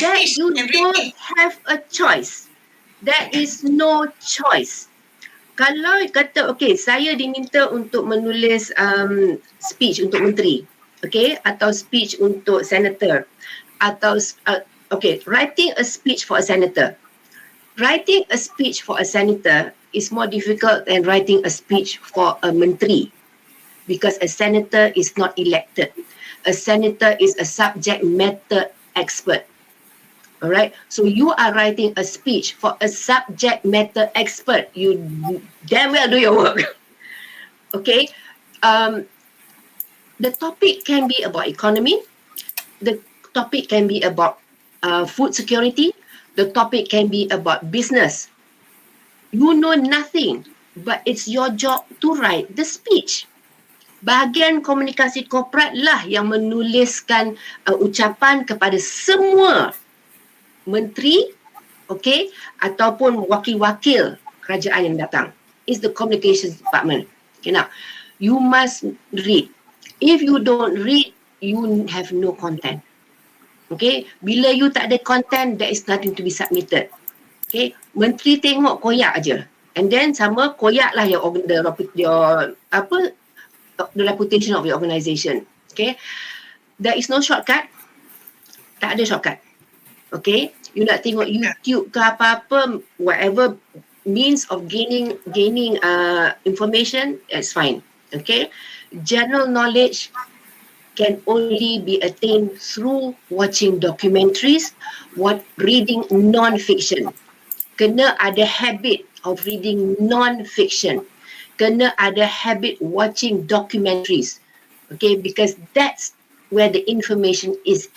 That you don't have a choice. There is no choice. Kalau kata, okay, saya diminta untuk menulis speech untuk menteri, okay, atau speech untuk senator, atau, okay, writing a speech for a senator. Writing a speech for a senator is more difficult than writing a speech for a menteri, because a senator is not elected. A senator is a subject matter expert. Alright, so you are writing a speech for a subject matter expert. You damn well do your work. Okay, the topic can be about economy. The topic can be about food security. The topic can be about business. You know nothing, but it's your job to write the speech. Bahagian komunikasi korporat lah yang menuliskan ucapan kepada semua menteri, okay, ataupun wakil-wakil kerajaan yang datang. It's the communications department. Okay, now, you must read. If you don't read, you have no content. Okay, bila you tak ada content, there is nothing to be submitted. Okay, menteri tengok koyak aja. And then sama koyak lah the reputation of your organisation. Okay, there is no shortcut. Tak ada shortcut. Okay, you nak tengok YouTube ke apa-apa, whatever means of gaining information, that's fine. Okay, general knowledge can only be attained through watching documentaries, reading non-fiction. Kena ada habit of reading non-fiction. Kena ada habit watching documentaries. Okay, because that's where the information is.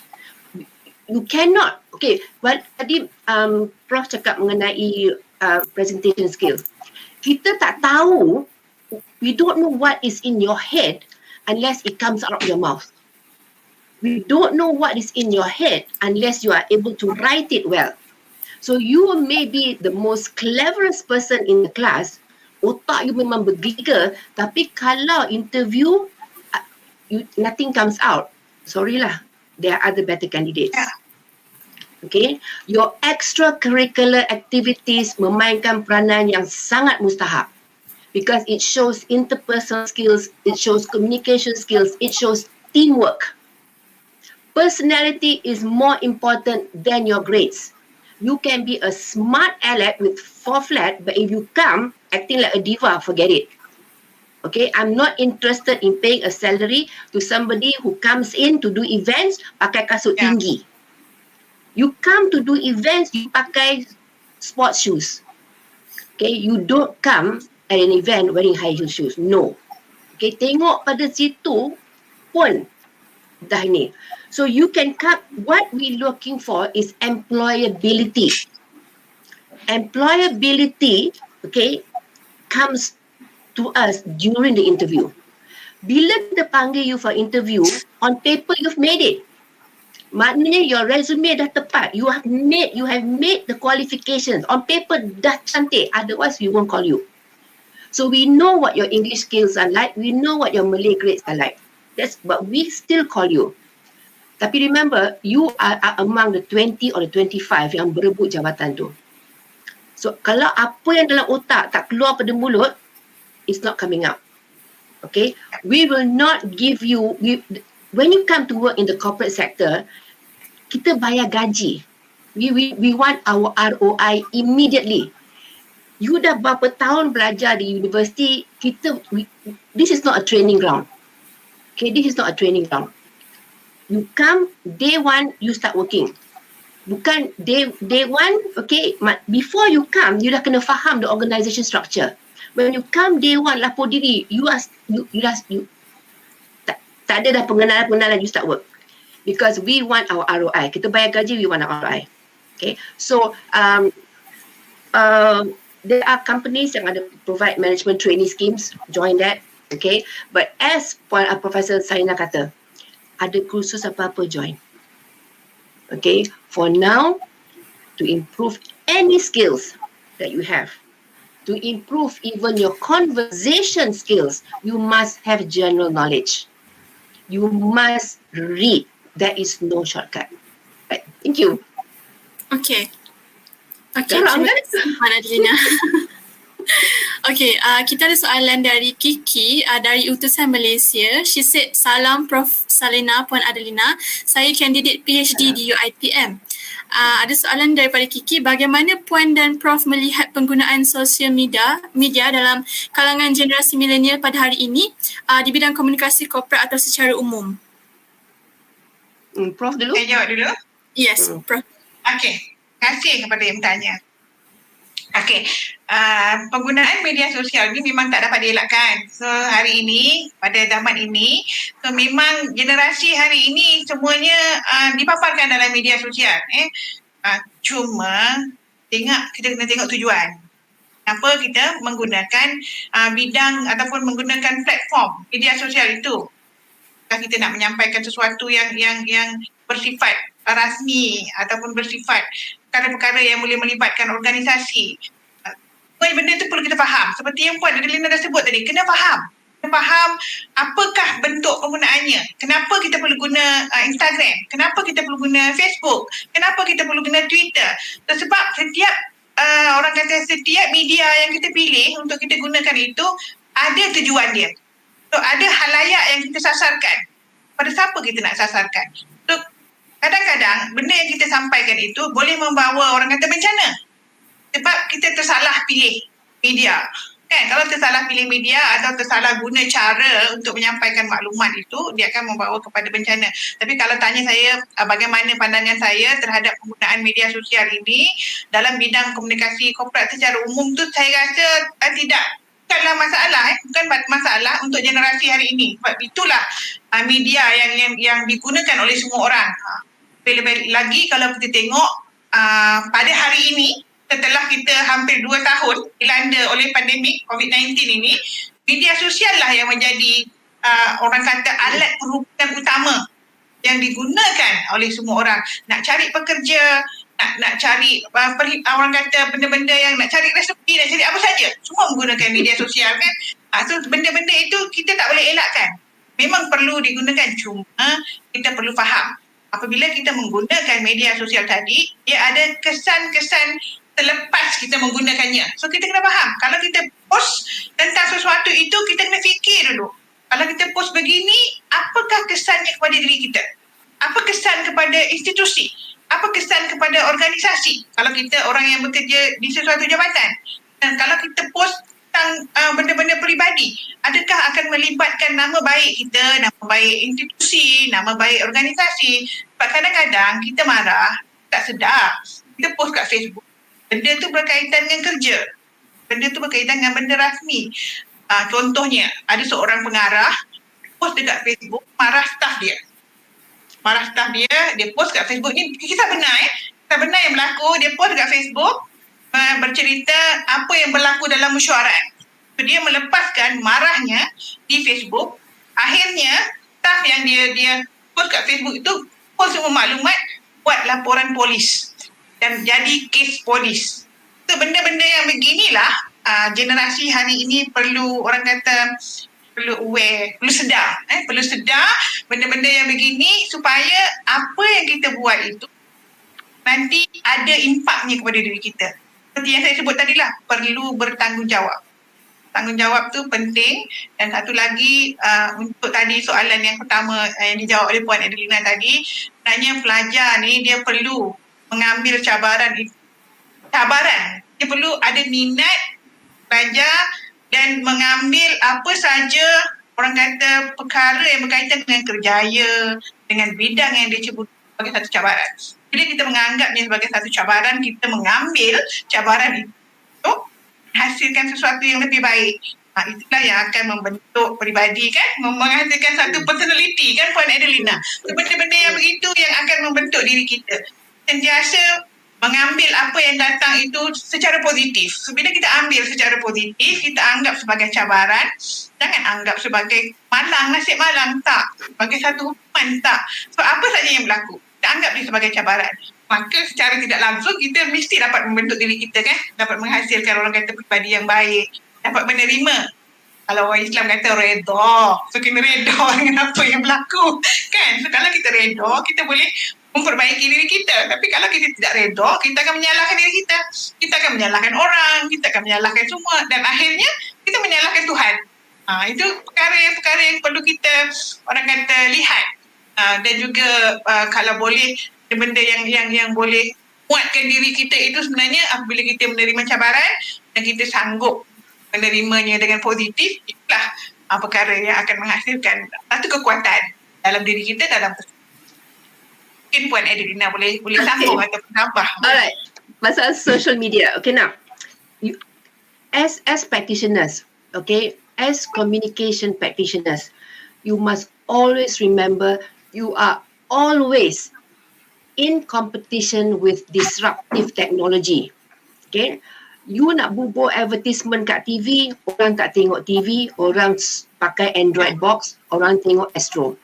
You cannot. Okay, well tadi Prof cakap mengenai presentation skills. Kita tak tahu, we don't know what is in your head unless it comes out of your mouth. We don't know what is in your head unless you are able to write it well. So you may be the most cleverest person in the class, otak you memang bergeliga, tapi kalau interview, nothing comes out. Sorry lah, there are other better candidates. Okay, your extracurricular activities memainkan peranan yang sangat mustahak because it shows interpersonal skills, it shows communication skills, it shows teamwork. Personality is more important than your grades. You can be a smart aleck with 4 flat, but if you come acting like a diva, forget it. Okay, I'm not interested in paying a salary to somebody who comes in to do events pakai kasut tinggi. You come to do events, you pakai sports shoes. Okay, you don't come at an event wearing high heel shoes. No. Okay, tengok pada situ pun dah ni. So you can come, what we looking for is employability. Employability, okay, comes to us during the interview. Bila kita panggil you for interview, on paper you've made it. Maknanya your resume dah tepat. You have made the qualifications. On paper dah cantik. Otherwise we won't call you. So we know what your English skills are like. We know what your Malay grades are like. But we still call you. Tapi remember, you are among the 20 or the 25 yang berebut jabatan tu. So kalau apa yang dalam otak tak keluar pada mulut, it's not coming out. Okay? We will not give you, when you come to work in the corporate sector, kita bayar gaji. We want our ROI immediately. You dah berapa tahun belajar di universiti, this is not a training ground. Okay, this is not a training ground. You come, day one, you start working. Bukan day one, okay, before you come, you dah kena faham the organisation structure. When you come day one, lapor diri, tak ada dah pengenalan, you start work. Because we want our ROI. Kita bayar gaji, we want our ROI. Okay, so there are companies yang ada provide management training schemes, join that. Okay, but as Professor Saina kata, ada kursus apa-apa join. Okay, for now, to improve any skills that you have, to improve even your conversation skills, you must have general knowledge. You must read. There is no shortcut. Right. Thank you. Okay. Terima kasih, Puan Adelina. Okay, kita ada soalan dari Kiki dari utusan Malaysia. She said, salam Prof. Salina, Puan Adelina. Saya candidate PhD di UiTM. Ada soalan daripada Kiki, bagaimana Puan dan Prof melihat penggunaan sosial media dalam kalangan generasi milenial pada hari ini di bidang komunikasi korporat atau secara umum? Prof dulu? Saya jawab dulu. Yes, Prof. Okey, terima kasih kepada yang bertanya. Okey, penggunaan media sosial ni memang tak dapat dielakkan. So hari ini, pada zaman ini, so memang generasi hari ini semuanya dipaparkan dalam media sosial. Cuma kita kena tengok tujuan. Kenapa kita menggunakan bidang ataupun menggunakan platform media sosial itu? Kita nak menyampaikan sesuatu yang bersifat rasmi ataupun bersifat perkara-perkara yang boleh melibatkan organisasi. Semua benda itu perlu kita faham. Seperti yang Puan Adelina dah sebut tadi, kena faham. Kena faham apakah bentuk penggunaannya. Kenapa kita perlu guna Instagram? Kenapa kita perlu guna Facebook? Kenapa kita perlu guna Twitter? Sebab setiap setiap media yang kita pilih untuk kita gunakan itu ada tujuan dia. So ada halayak yang kita sasarkan. Pada siapa kita nak sasarkan? So kadang-kadang benda yang kita sampaikan itu boleh membawa orang kata bencana. Sebab kita tersalah pilih media. Kan? Kalau tersalah pilih media atau tersalah guna cara untuk menyampaikan maklumat itu, dia akan membawa kepada bencana. Tapi kalau tanya saya bagaimana pandangan saya terhadap penggunaan media sosial ini dalam bidang komunikasi korporat secara umum tu, saya rasa tidak bukanlah masalah, bukan masalah untuk generasi hari ini. Sebab itulah media yang digunakan oleh semua orang. Lebih lagi kalau kita tengok pada hari ini, setelah kita hampir 2 tahun dilanda oleh pandemik COVID-19 ini, media sosial lah yang menjadi orang kata alat perubahan utama yang digunakan oleh semua orang. Nak cari pekerja, nak cari orang kata benda-benda yang nak cari resepi, nak cari apa saja, semua menggunakan media sosial kan. So benda-benda itu kita tak boleh elakkan. Memang perlu digunakan, cuma kita perlu faham apabila kita menggunakan media sosial tadi, dia ada kesan-kesan selepas kita menggunakannya. So kita kena faham, kalau kita post tentang sesuatu itu, kita kena fikir dulu. Kalau kita post begini, apakah kesannya kepada diri kita? Apa kesan kepada institusi? Apa kesan kepada organisasi? Kalau kita orang yang bekerja di sesuatu jabatan. Dan kalau kita post tentang benda-benda peribadi, adakah akan melibatkan nama baik kita, nama baik institusi, nama baik organisasi? Sebab kadang-kadang kita marah, tak sedar. Kita post kat Facebook. Benda tu berkaitan dengan kerja. Benda tu berkaitan dengan benda rasmi. Contohnya, ada seorang pengarah post dekat Facebook marah staf dia. Dia post kat Facebook ni, kisah benar kisah benar yang berlaku, dia post dekat Facebook bercerita apa yang berlaku dalam mesyuarat. So, dia melepaskan marahnya di Facebook. Akhirnya, staf yang dia post kat Facebook itu post semua maklumat, buat laporan polis dan jadi kes polis. So, benda-benda yang beginilah generasi hari ini perlu, orang kata, perlu aware, perlu sedar benda-benda yang begini supaya apa yang kita buat itu nanti ada impaknya kepada diri kita. Seperti yang saya sebut tadilah, perlu bertanggungjawab. Tanggungjawab tu penting. Dan satu lagi, untuk tadi soalan yang pertama yang dijawab oleh Puan Adelina tadi, sebenarnya pelajar ni dia perlu mengambil cabaran. Dia perlu ada minat belajar dan mengambil apa saja, orang kata, perkara yang berkaitan dengan kerjaya, dengan bidang yang dia cuba sebagai satu cabaran. Bila kita menganggapnya sebagai satu cabaran, kita mengambil cabaran itu untuk menghasilkan sesuatu yang lebih baik. Itulah yang akan membentuk peribadi kan, menghasilkan satu personality kan Puan Adelina. Benda-benda yang begitu yang akan membentuk diri kita. Sentiasa mengambil apa yang datang itu secara positif. So, bila kita ambil secara positif, kita anggap sebagai cabaran, jangan anggap sebagai nasib malang, tak. Sebagai satu hukuman, tak. So, apa saja yang berlaku, kita anggap dia sebagai cabaran. Maka secara tidak langsung, kita mesti dapat membentuk diri kita kan, dapat menghasilkan orang kata pribadi yang baik, dapat menerima. Kalau orang Islam kata redha, so kena redha dengan apa yang berlaku kan. So, kalau kita redha, kita boleh memperbaiki diri kita. Tapi kalau kita tidak redha, kita akan menyalahkan diri kita. Kita akan menyalahkan orang, kita akan menyalahkan semua, dan akhirnya kita menyalahkan Tuhan. Itu perkara yang perlu kita, orang kata, lihat. Dan juga kalau boleh, benda yang boleh muatkan diri kita itu sebenarnya apabila kita menerima cabaran dan kita sanggup menerimanya dengan positif, itulah perkara yang akan menghasilkan satu kekuatan dalam diri kita, dalam mungkin Puan Adelina boleh sambung atau menambah. Alright. Masalah social media. Okay, now, as practitioners, okay, as communication practitioners, you must always remember you are always in competition with disruptive technology. Okay, you nak bubuh advertisement kat TV, orang tak tengok TV, orang pakai Android box, orang tengok Astro.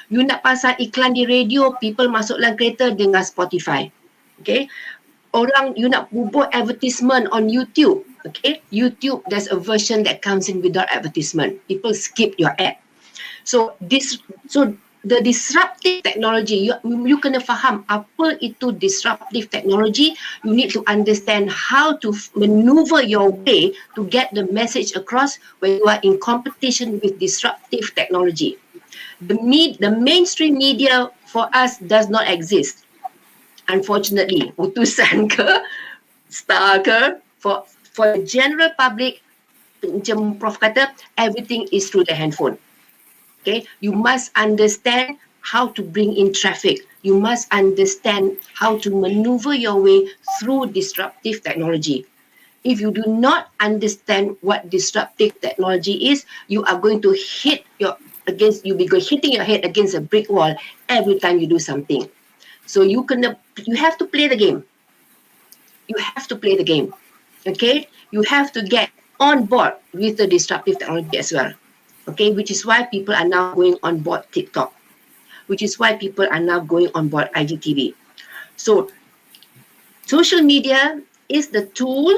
You nak pasang iklan di radio, people masuk dalam kereta dengan Spotify. Okay, you nak bubuh advertisement on YouTube. Okay, YouTube, there's a version that comes in without advertisement. People skip your ad. So the disruptive technology, you kena faham apa itu disruptive technology. You need to understand how to maneuver your way to get the message across when you are in competition with disruptive technology. The mainstream media for us does not exist. Unfortunately, utusan ke, star ke, for the general public, macam Prof kata, everything is through the handphone. Okay, you must understand how to bring in traffic. You must understand how to maneuver your way through disruptive technology. If you do not understand what disruptive technology is, you are going to you'll be hitting your head against a brick wall every time you do something. So you have to play the game. You have to play the game. Okay? You have to get on board with the disruptive technology as well. Okay? Which is why people are now going on board TikTok. Which is why people are now going on board IGTV. So social media is the tool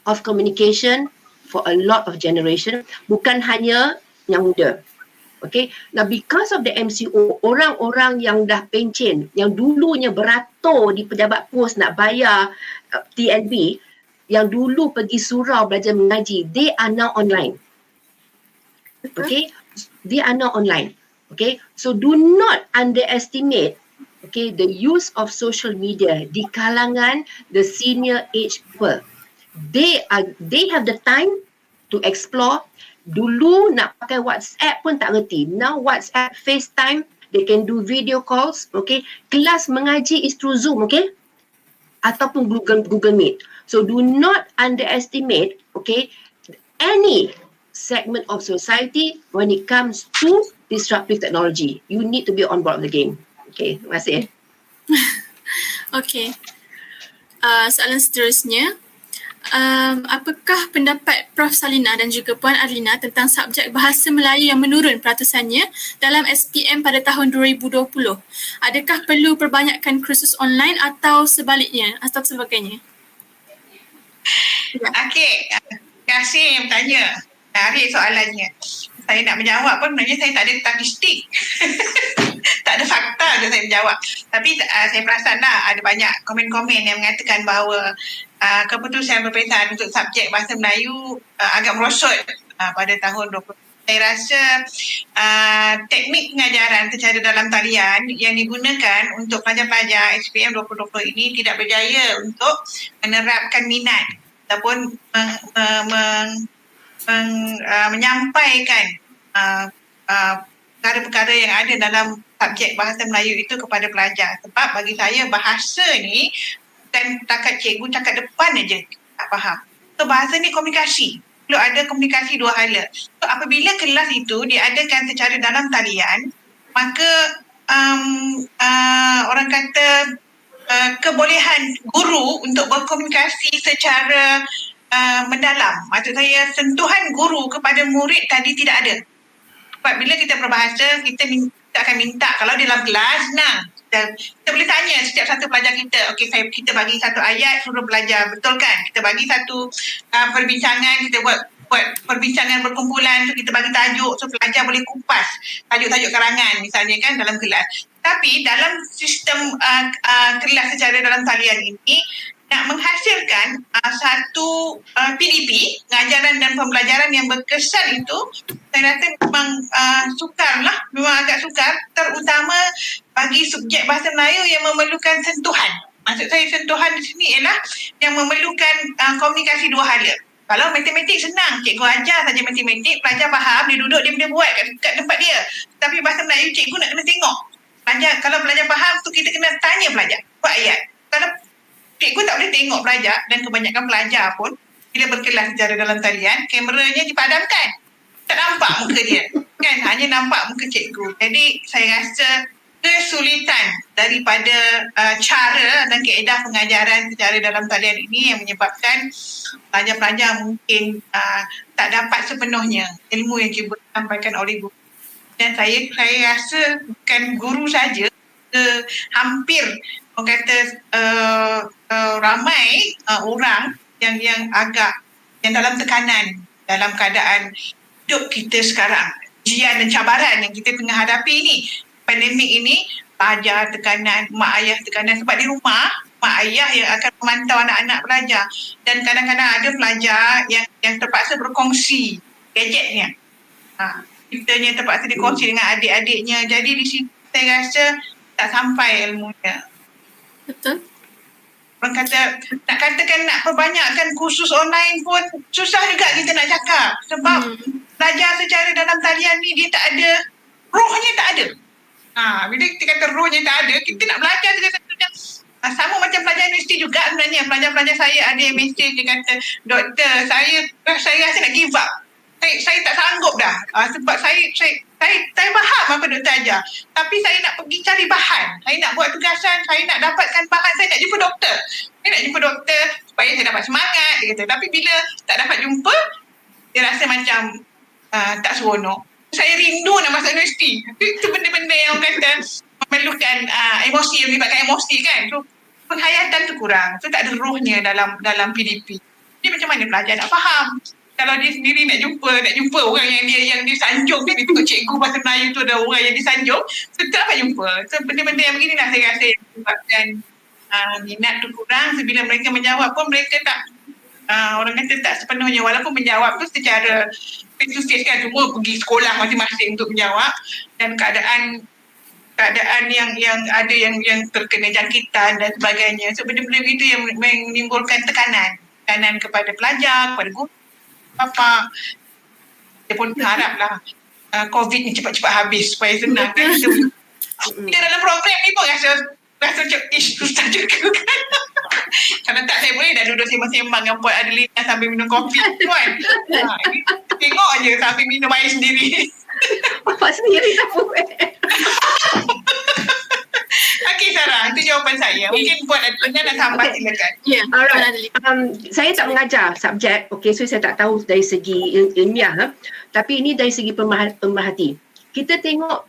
of communication for a lot of generation, bukan hanya yang muda. Okay, now because of the MCO, orang-orang yang dah pencen, yang dulunya beratur di pejabat pos nak bayar TNB, yang dulu pergi surau belajar mengaji, they are now online. Okay, they are now online. Okay, so do not underestimate the use of social media di kalangan the senior age people. They have the time to explore. Dulu nak pakai WhatsApp pun tak reti. Now WhatsApp, FaceTime, they can do video calls. Okay, kelas mengaji is through Zoom. Okay, ataupun Google Meet. So do not underestimate any segment of society when it comes to disruptive technology. You need to be on board of the game. Okay, terima kasih. Okay. Soalan seterusnya. Apakah pendapat Prof. Salina dan juga Puan Arlina tentang subjek Bahasa Melayu yang menurun peratusannya dalam SPM pada tahun 2020? Adakah perlu perbanyakkan kursus online atau sebaliknya atau sebagainya? Okey, terima kasih yang bertanya. Menarik soalannya. Saya nak menjawab pun sebenarnya saya tak ada statistik. Tak ada fakta untuk saya menjawab. Tapi saya perasanlah ada banyak komen-komen yang mengatakan bahawa keputusan berperiksaan untuk subjek Bahasa Melayu agak merosot pada tahun 2020. Saya rasa teknik pengajaran secara dalam talian yang digunakan untuk pelajar-pelajar SPM 2020 ini tidak berjaya untuk menerapkan minat ataupun menyampaikan perkara-perkara yang ada dalam subjek Bahasa Melayu itu kepada pelajar. Sebab bagi saya bahasa ni bukan takat cikgu cakap depan aja tak faham. So bahasa ni komunikasi. Perlu ada komunikasi dua hala. So apabila kelas itu diadakan secara dalam talian, maka orang kata kebolehan guru untuk berkomunikasi secara mendalam. Maksud saya sentuhan guru kepada murid tadi tidak ada. Sebab bila kita berbahasa, kita akan minta kalau dalam kelas, kita boleh tanya setiap satu pelajar kita, kita bagi satu ayat suruh belajar, betul kan? Kita bagi satu perbincangan, kita buat perbincangan berkumpulan, kita bagi tajuk so pelajar boleh kupas tajuk-tajuk karangan misalnya kan dalam kelas. Tapi dalam sistem kelas secara dalam talian ini, nak menghasilkan satu PDP, pengajaran dan pembelajaran yang berkesan itu, saya rasa memang memang agak sukar, terutama bagi subjek Bahasa Melayu yang memerlukan sentuhan. Maksud saya sentuhan di sini ialah yang memerlukan komunikasi dua hala. Kalau matematik senang, cikgu ajar saja matematik, pelajar faham, dia duduk, dia buat kat tempat dia. Tapi Bahasa Melayu cikgu nak kena tengok. Kalau pelajar faham tu kita kena tanya pelajar, buat ayat. Kalau cikgu tak boleh tengok pelajar dan kebanyakan pelajar pun bila berkelas secara dalam talian, kameranya dipadamkan. Tak nampak muka dia. Kan? Hanya nampak muka cikgu. Jadi saya rasa kesulitan daripada cara dan kaedah pengajaran secara dalam talian ini yang menyebabkan pelajar-pelajar mungkin tak dapat sepenuhnya ilmu yang cikgu sampaikan oleh guru. Dan saya rasa bukan guru saja, hampir orang kata ramai orang yang dalam tekanan dalam keadaan hidup kita sekarang, ujian dan cabaran yang kita tengah hadapi ni, pandemik ini, pelajar tekanan, mak ayah tekanan sebab di rumah mak ayah yang akan memantau anak-anak pelajar dan kadang-kadang ada pelajar yang terpaksa berkongsi gadgetnya, kitanya terpaksa dikongsi dengan adik-adiknya. Jadi di sini saya rasa tak sampai ilmunya. Betul. Orang kata, nak katakan nak perbanyakkan kursus online pun susah juga kita nak cakap. Sebab belajar secara dalam talian ni dia tak ada, rohnya tak ada. Bila kita kata rohnya tak ada, kita nak belajar segala-galanya. Sama macam pelajar universiti MSc juga sebenarnya. Pelajar-pelajar saya ada yang mesej, dia kata, doktor, saya rasa nak give up. Saya tak sanggup dah. Sebab saya faham apa doktor ajar. Tapi saya nak pergi cari bahan. Saya nak buat tugasan, saya nak dapatkan bahan, saya nak jumpa doktor. Saya nak jumpa doktor supaya saya dapat semangat, dia kata. Tapi bila tak dapat jumpa, dia rasa macam tak seronok. Saya rindu nak masuk universiti. Itu benda-benda yang orang kata memerlukan emosi, yang melibatkan emosi kan. So, penghayatan tu kurang. So, tak ada rohnya dalam PDP. Jadi macam mana pelajar nak faham? Kalau dia sendiri nak jumpa orang yang dia sanjung dia tengok cikgu bahasa Melayu tu ada orang yang disanjung, so tak dapat jumpa. So benda-benda yang beginilah saya rasa yang menyebabkan minat tu kurang. Bila mereka menjawab pun mereka tak orang kata tak sepenuhnya, walaupun menjawab tu secara face to face kan, semua pergi sekolah masing-masing untuk menjawab, dan keadaan yang ada yang terkena jangkitan dan sebagainya. So benda-benda begitu yang menimbulkan tekanan kepada pelajar, kepada guru, apa. Dia pun haraplah COVID ni cepat-cepat habis supaya senang kan. Kita dalam program ni pun rasa macam susah juga kan. Kalau tak saya boleh dah duduk sembang-sembang dengan Puan Adelina sambil minum kopi kan. Tengok je sambil minum air sendiri. Bapak sendiri tak boleh. Okey Sarah, itu jawapan saya. Mungkin Puan Adelina nak tambah, silakan. Ya, Alright. Saya tak mengajar subjek, so saya tak tahu dari segi ilmiah. Tapi ini dari segi pemerhati. Kita tengok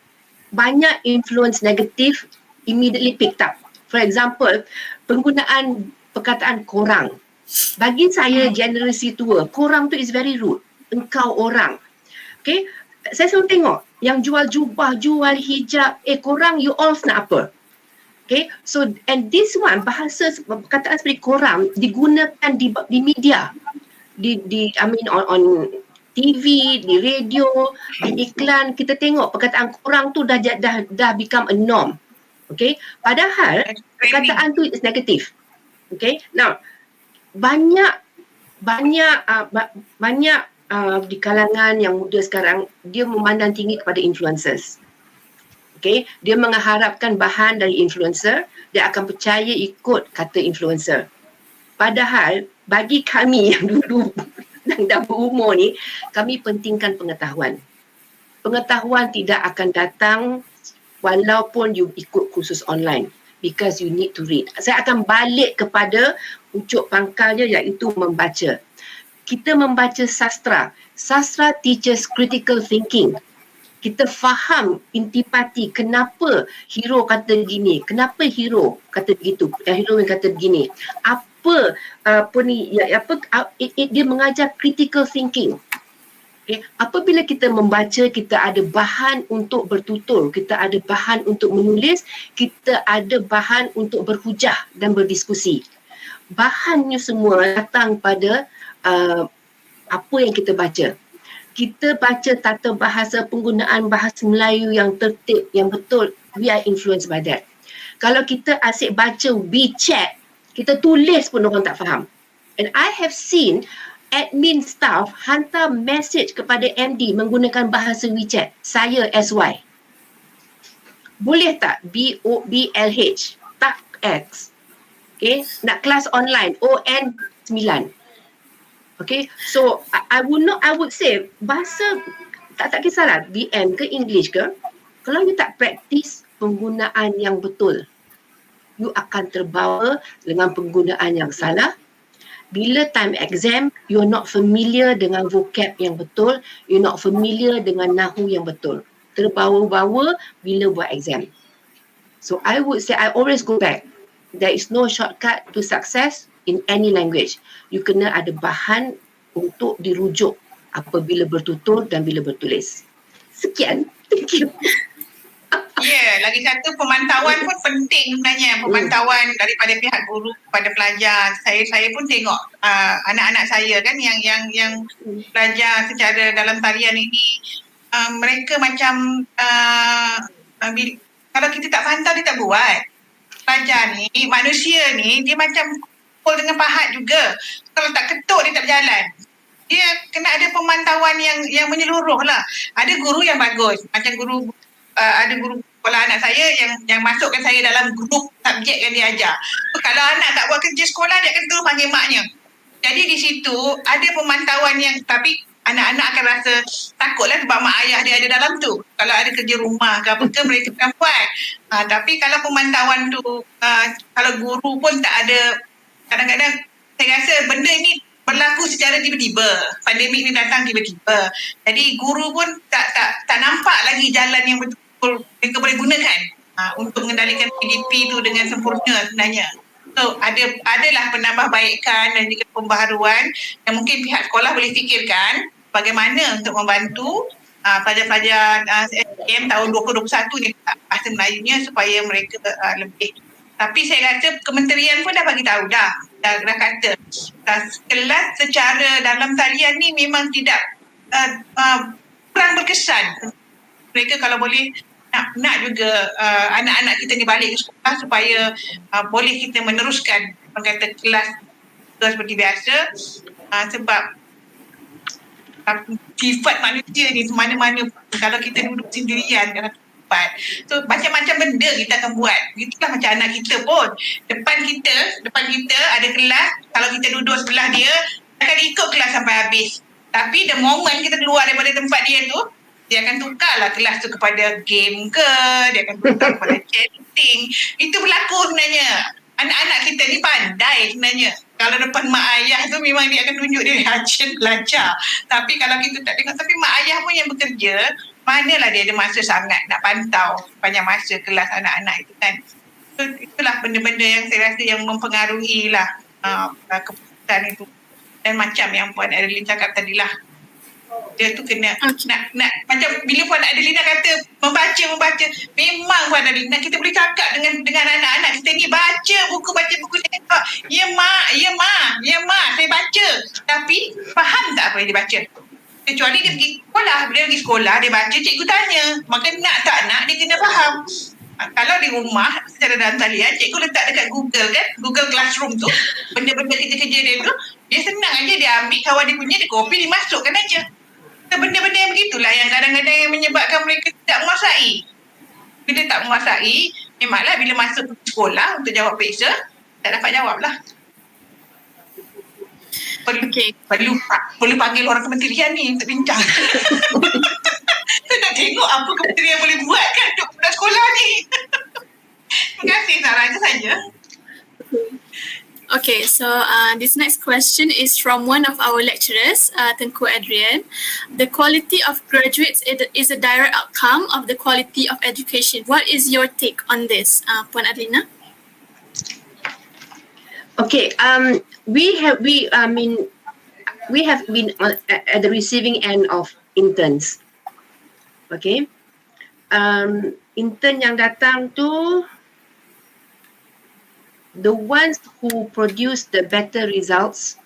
banyak influence negatif immediately picked up. For example, penggunaan perkataan korang. Bagi saya generasi tua, korang tu is very rude. Engkau orang. Okay, saya selalu tengok yang jual jubah, jual hijab, korang, you all nak apa? Okay, so and this one, bahasa perkataan seperti korang digunakan di media, on TV, di radio, di iklan. Kita tengok perkataan korang tu dah become a norm. Okay, padahal perkataan tu is negatif. Okay, now banyak di kalangan yang muda sekarang, dia memandang tinggi kepada influencers. Okay, dia mengharapkan bahan dari influencer, dia akan percaya ikut kata influencer. Padahal bagi kami yang dulu yang dah berumur ni, kami pentingkan pengetahuan. Pengetahuan tidak akan datang walaupun you ikut kursus online, because you need to read. Saya akan balik kepada unsur pangkalnya, iaitu membaca. Kita membaca sastra. Sastra teaches critical thinking. Kita faham intipati, kenapa hero kata gini, kenapa hero kata begitu, hero yang kata begini. Dia mengajar critical thinking. Okay. Apabila kita membaca, kita ada bahan untuk bertutur, kita ada bahan untuk menulis, kita ada bahan untuk berhujah dan berdiskusi. Bahannya semua datang pada apa yang kita baca. Kita baca tata bahasa, penggunaan bahasa Melayu yang tertib, yang betul, we are influenced by that. Kalau kita asyik baca WeChat, kita tulis pun orang tak faham. And I have seen admin staff hantar message kepada MD menggunakan bahasa WeChat. Saya SY. Boleh tak? BLH. Tak X. Okay. Nak kelas online. ON 9. Okay, so I would say bahasa tak kisahlah BM ke English ke, kalau you tak praktis penggunaan yang betul, you akan terbawa dengan penggunaan yang salah. Bila time exam, you're not familiar dengan vocab yang betul, you're not familiar dengan nahu yang betul. Terbawa-bawa bila buat exam. So I would say, I always go back. There is no shortcut to success in any language. You kena ada bahan untuk dirujuk apabila bertutur dan bila bertulis. Sekian. Thank you. Ya, lagi satu pemantauan pun penting sebenarnya. Pemantauan daripada pihak guru kepada pelajar. Saya pun tengok anak-anak saya kan yang belajar secara dalam talian ini, mereka macam kalau kita tak pantau, dia tak buat. Pelajar ni, manusia ni, dia macam dengan pahat juga. Kalau tak ketuk, dia tak berjalan. Dia kena ada pemantauan yang menyeluruh lah. Ada guru yang bagus. Macam ada guru sekolah anak saya yang masukkan saya dalam grup subjek yang dia ajar. Kalau anak tak buat kerja sekolah, dia akan terus panggil maknya. Jadi di situ ada pemantauan yang, tapi anak-anak akan rasa takutlah sebab mak ayah dia ada dalam tu. Kalau ada kerja rumah ke apa ke, mereka akan buat. Tapi kalau pemantauan tu, kalau guru pun tak ada, kadang-kadang saya rasa benda ni berlaku secara tiba-tiba. Pandemik ni datang tiba-tiba. Jadi guru pun tak nampak lagi jalan yang betul mereka boleh gunakan untuk mengendalikan PDP tu dengan sempurna sebenarnya. So adalah penambahbaikan dan juga pembaharuan yang mungkin pihak sekolah boleh fikirkan bagaimana untuk membantu pelajar-pelajar SPM tahun 2021 ni bahasa Melayunya supaya mereka lebih. Tapi saya rasa kementerian pun dah bagi tahu dah kata kelas secara dalam talian ni memang tidak kurang berkesan. Mereka kalau boleh nak juga anak-anak kita ni balik ke sekolah supaya boleh kita meneruskan kata kelas seperti biasa, sebab sifat manusia ni mana-mana kalau kita duduk sendirian dalam tempat, so macam-macam benda kita akan buat. Itulah macam anak kita pun, depan kita ada kelas, kalau kita duduk sebelah dia akan ikut kelas sampai habis. Tapi the moment kita keluar daripada tempat dia tu, dia akan tukarlah kelas tu kepada game ke, dia akan tukar kepada chatting. Itu berlaku sebenarnya. Anak-anak kita ni pandai sebenarnya. Kalau depan mak ayah tu memang dia akan tunjuk dia rajin belajar. Tapi kalau kita tak tengok, tapi mak ayah pun yang bekerja, manalah dia ada masa sangat nak pantau panjang masa kelas anak-anak itu kan. So, itulah benda-benda yang saya rasa yang mempengaruhi lah keputusan itu. Dan macam yang Puan Adeline cakap tadilah, dia tu kena nak macam bila Puan Adelina kata membaca, memang Puan Adelina kita boleh cakap dengan anak-anak kita ni, baca buku tengok, ya mak saya baca, tapi faham tak apa yang dia baca? Kecuali dia pergi sekolah, bila pergi sekolah dia baca, cikgu tanya, maka nak tak nak dia kena faham. Kalau di rumah secara dalam talian, cikgu letak dekat Google kan, Google Classroom tu, benda-benda kerja-kerja dia tu, dia senang aja, dia ambil kawan dia punya, dia copy, dia masukkan aja. Benda-benda yang begitulah yang kadang-kadang yang menyebabkan mereka tidak menguasai. Bila tak menguasai, memanglah bila masuk sekolah untuk jawab periksa, tak dapat jawab lah. Perlu panggil orang kementerian ni untuk bincang. Saya nak tengok apa kementerian boleh buat kan untuk budak sekolah ni. Terima kasih Sarah, itu saja. Okay, so this next question is from one of our lecturers, Tengku Adrian. The quality of graduates is a direct outcome of the quality of education. What is your take on this, Puan Adelina? Okay, we have been at the receiving end of interns. Okay, intern yang datang tu, the ones who produce the better results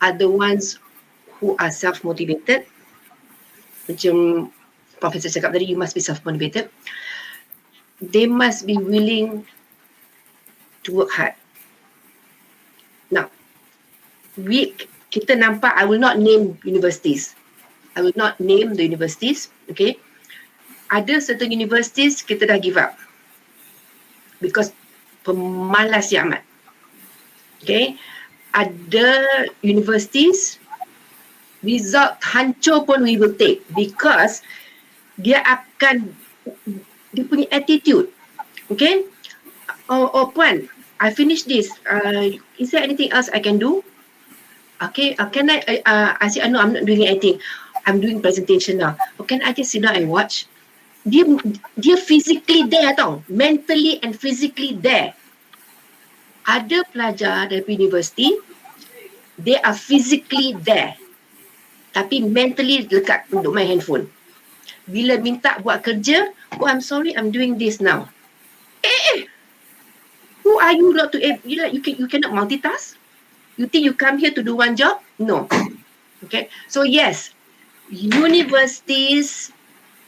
are the ones who are self-motivated. Macam Profesor cakap tadi, you must be self-motivated. They must be willing to work hard. Now, kita nampak, I will not name universities. I will not name the universities, okay? Ada certain universities kita dah give up. Because pemalas ya amat. Okay. Ada universities result hancur pun we will take because dia punya attitude. Okay. Oh Puan, I finished this. Is there anything else I can do? Okay. Can I say no, I'm not doing anything. I'm doing presentation now. Can I just sit down and watch? Dia physically there tau, mentally and physically there. Ada pelajar dari universiti, they are physically there, tapi mentally dekat untuk main handphone. Bila minta buat kerja, oh I'm sorry, I'm doing this now. Who are you not to? You cannot multitask. You think you come here to do one job? No. Okay. So yes, universities,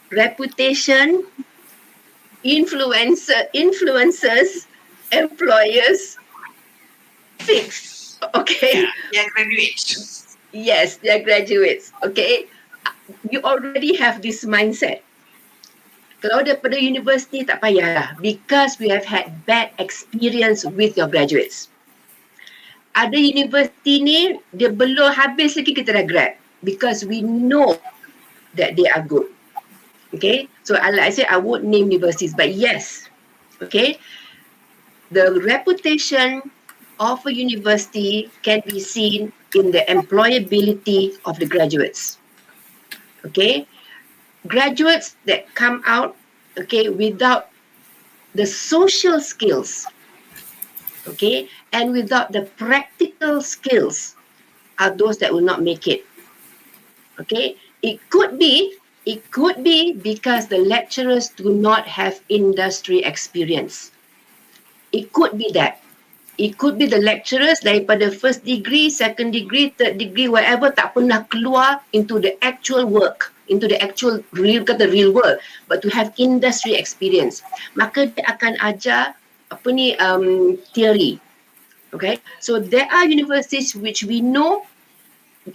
reputation, influencers, employers, fixed. Okay. They are graduates. Yes, they are graduates. Okay. You already have this mindset. Kalau daripada universiti tak payahlah, because we have had bad experience with your graduates. Ada universiti ni, dia belum habis lagi kita dah grad, because we know that they are good. Okay, so like I said, I won't name universities, but yes, okay, the reputation of a university can be seen in the employability of the graduates. Okay, graduates that come out, okay, without the social skills, okay, and without the practical skills are those that will not make it. Okay, it could be because the lecturers do not have industry experience. It could be that. It could be the lecturers daripada first degree, second degree, third degree, whatever, tak pernah keluar into the actual work, into the actual real world, but to have industry experience. Maka dia akan ajar theory. Okay, so there are universities which we know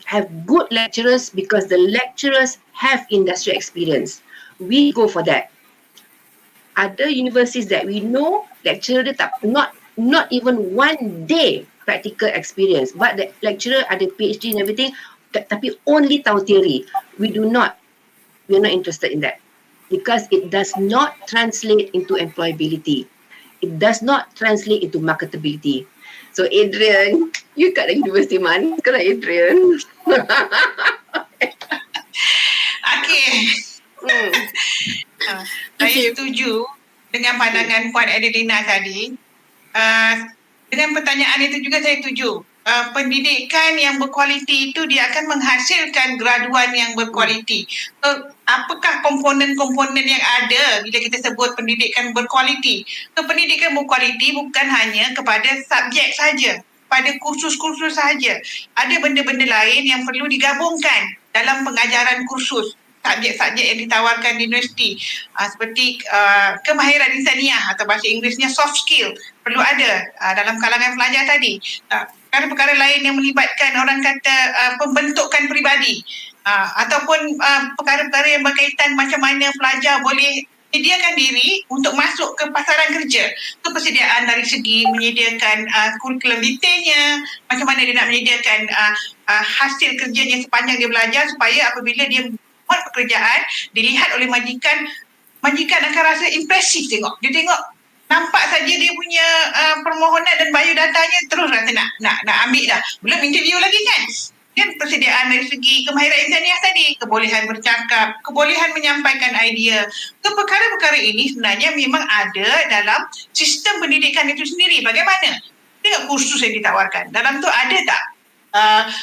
have good lecturers because the lecturers have industry experience. We go for that. Other universities that we know, lecturer dia not even one day practical experience, but the lecturer ada PhD and everything, tapi only tahu theory. We're not interested in that because it does not translate into employability. It does not translate into marketability. So Adrian, you kat universiti mana sekarang, Adrian? Okey. Saya setuju dengan pandangan Puan Adelina tadi. Dengan pertanyaan itu juga saya setuju. Pendidikan yang berkualiti itu dia akan menghasilkan graduan yang berkualiti. Apakah komponen-komponen yang ada bila kita sebut pendidikan berkualiti? Pendidikan berkualiti bukan hanya kepada subjek saja, pada kursus-kursus saja. Ada benda-benda lain yang perlu digabungkan dalam pengajaran kursus. Subjek-subjek yang ditawarkan di universiti seperti kemahiran insaniah atau bahasa Inggerisnya soft skill perlu ada dalam kalangan pelajar tadi. Perkara-perkara lain yang melibatkan orang kata pembentukan peribadi ataupun perkara-perkara yang berkaitan macam mana pelajar boleh menyediakan diri untuk masuk ke pasaran kerja. Kepersediaan dari segi menyediakan kurikulum detailnya, macam mana dia nak menyediakan hasil kerjanya sepanjang dia belajar supaya apabila dia buat pekerjaan dilihat oleh majikan akan rasa impresif tengok. Dia tengok nampak saja dia punya permohonan dan biodatanya terus rasa nak ambil dah. Belum interview lagi kan. Dan persediaan dari segi kemahiran insaniah tadi, kebolehan bercakap, kebolehan menyampaikan idea. Perkara-perkara ini sebenarnya memang ada dalam sistem pendidikan itu sendiri. Bagaimana? Tengok kursus yang ditawarkan. Dalam tu ada tak?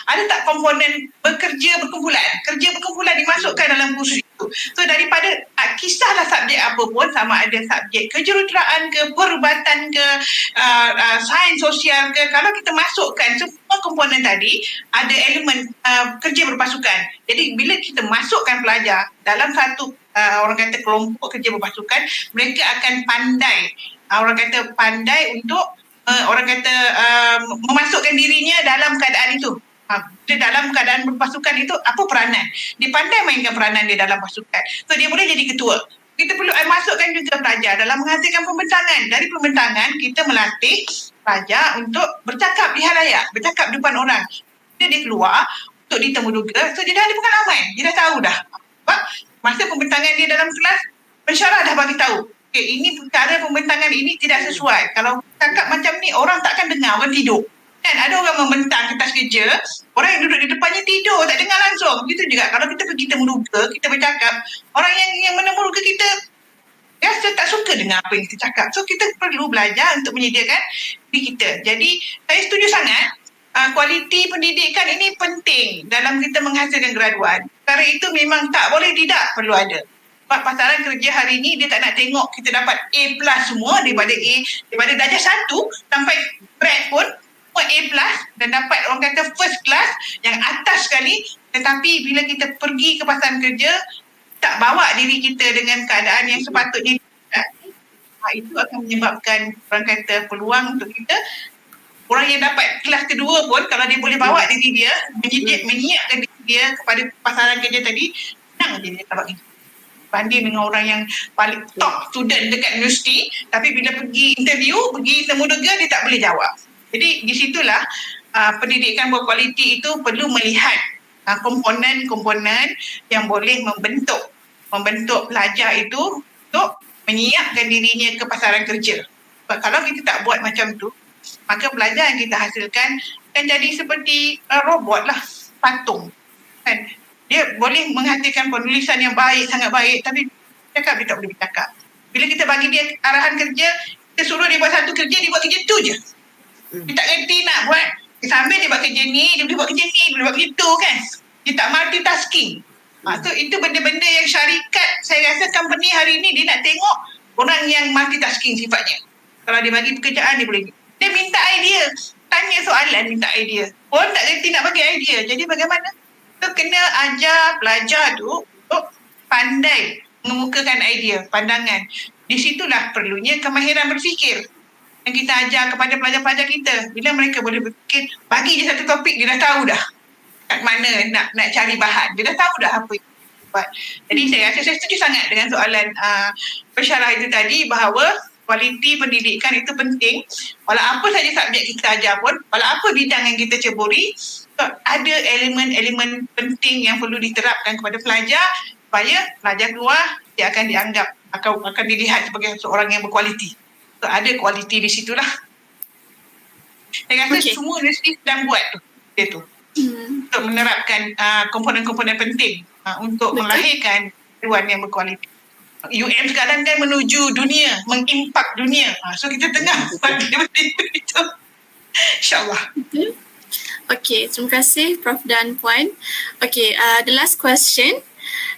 Ada tak komponen kerja berkumpulan dimasukkan dalam kursus itu. So daripada kisahlah subjek apa pun, sama ada subjek kejuruteraan ke, perubatan ke, sains sosial ke, kalau kita masukkan semua komponen tadi, ada elemen kerja berpasukan. Jadi bila kita masukkan pelajar dalam satu orang kata kelompok kerja berpasukan, mereka akan pandai untuk memasukkan dirinya dalam keadaan itu. Dalam keadaan berpasukan itu, apa peranan? Dia pandai mainkan peranan dia dalam pasukan. So, dia boleh jadi ketua. Kita perlu masukkan juga pelajar dalam menghasilkan pembentangan. Dari pembentangan, kita melatih pelajar untuk bercakap di halayak, bercakap di depan orang. Dia keluar untuk ditemuduga, so dia dah ada pengalaman. Dia dah tahu dah. Masa pembentangan dia dalam kelas, pensyarah dah bagi tahu. Okay, ini cara pembentangan ini tidak sesuai. Kalau cakap macam ni, orang takkan dengar, orang tidur. Kan ada orang membentang kertas kerja, orang yang duduk di depannya tidur, tak dengar langsung. Begitu juga kalau kita pergi temuduga, kita bercakap, orang yang menemuduga kita rasa tak suka dengar apa yang kita cakap. So kita perlu belajar untuk menyediakan diri kita. Jadi saya setuju sangat, kualiti pendidikan ini penting dalam kita menghasilkan graduan. Perkara itu memang tak boleh tidak perlu ada. Pasaran kerja hari ni dia tak nak tengok kita dapat A+ semua daripada darjah 1 sampai grad pun semua A+ dan dapat orang kata first class yang atas sekali, tetapi bila kita pergi ke pasaran kerja tak bawa diri kita dengan keadaan yang sepatutnya, itu akan menyebabkan orang kata peluang untuk kita, orang yang dapat kelas kedua pun kalau dia boleh bawa diri dia menyiapkan diri dia kepada pasaran kerja tadi, senang dia dapat kerja. banding dengan orang yang paling top student dekat universiti, tapi bila pergi interview, pergi temu dengar, dia tak boleh jawab. Jadi di situlah pendidikan berkualiti itu perlu melihat komponen-komponen yang boleh membentuk pelajar itu untuk menyiapkan dirinya ke pasaran kerja. Sebab kalau kita tak buat macam tu, maka pelajar yang kita hasilkan akan jadi seperti robot lah, patung. Kan? Dia boleh menghasilkan penulisan yang baik, sangat baik, tapi dia tak boleh bercakap. Bila kita bagi dia arahan kerja, kita suruh dia buat satu kerja, dia buat kerja tu je. Dia tak kerti nak buat, sambil dia buat kerja ni, dia boleh buat kerja ni, dia boleh buat kerja tu kan. Dia tak multitasking. So itu benda-benda yang syarikat, saya rasa company hari ni dia nak tengok orang yang multitasking sifatnya. Kalau dia bagi pekerjaan, dia boleh. Dia minta idea. Tanya soalan, minta idea. Orang tak kerti nak bagi idea. Jadi bagaimana? So kena ajar pelajar tu untuk pandai mengemukakan idea, pandangan. Di situlah perlunya kemahiran berfikir yang kita ajar kepada pelajar-pelajar kita. Bila mereka boleh berfikir, bagi je satu topik, dia dah tahu dah kat mana nak cari bahan. Dia dah tahu dah apa yang buat. Jadi saya rasa saya setuju sangat dengan soalan pensyarah itu tadi, bahawa kualiti pendidikan itu penting. Walau apa saja subjek kita ajar pun, walau apa bidang yang kita ceburi, ada elemen-elemen penting yang perlu diterapkan kepada pelajar supaya pelajar keluar dia akan dianggap, akan dilihat sebagai seorang yang berkualiti. So, ada kualiti di situlah. Saya rasa semua universiti sedang buat dia tu. Untuk menerapkan komponen-komponen penting untuk melahirkan dewan yang berkualiti. UM sekarang kan menuju dunia, mengimpak dunia. So kita tengah buat benda itu. InsyaAllah. Okay, terima kasih Prof dan Puan. Okay, the last question.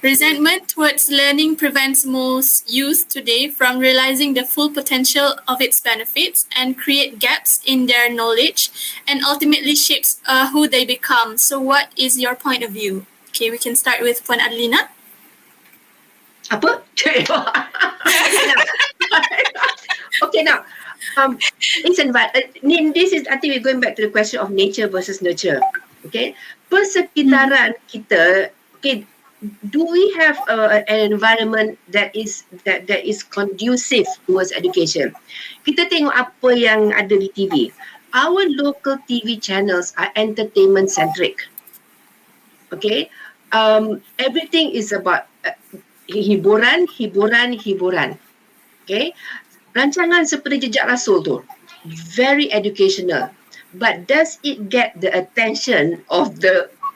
Resentment towards learning prevents most youth today from realizing the full potential of its benefits and create gaps in their knowledge and ultimately shapes who they become. So what is your point of view? Okay, we can start with Puan Adlina. Apa? Okay, now, listen, but this is, I think we're going back to the question of nature versus nurture. Okay, persekitaran kita, okay, do we have an environment that is conducive towards education? Kita tengok apa yang ada di TV. Our local TV channels are entertainment centric. Okay, everything is about hiburan. Okay, rancangan seperti Jejak Rasul tu very educational, but does it get the attention of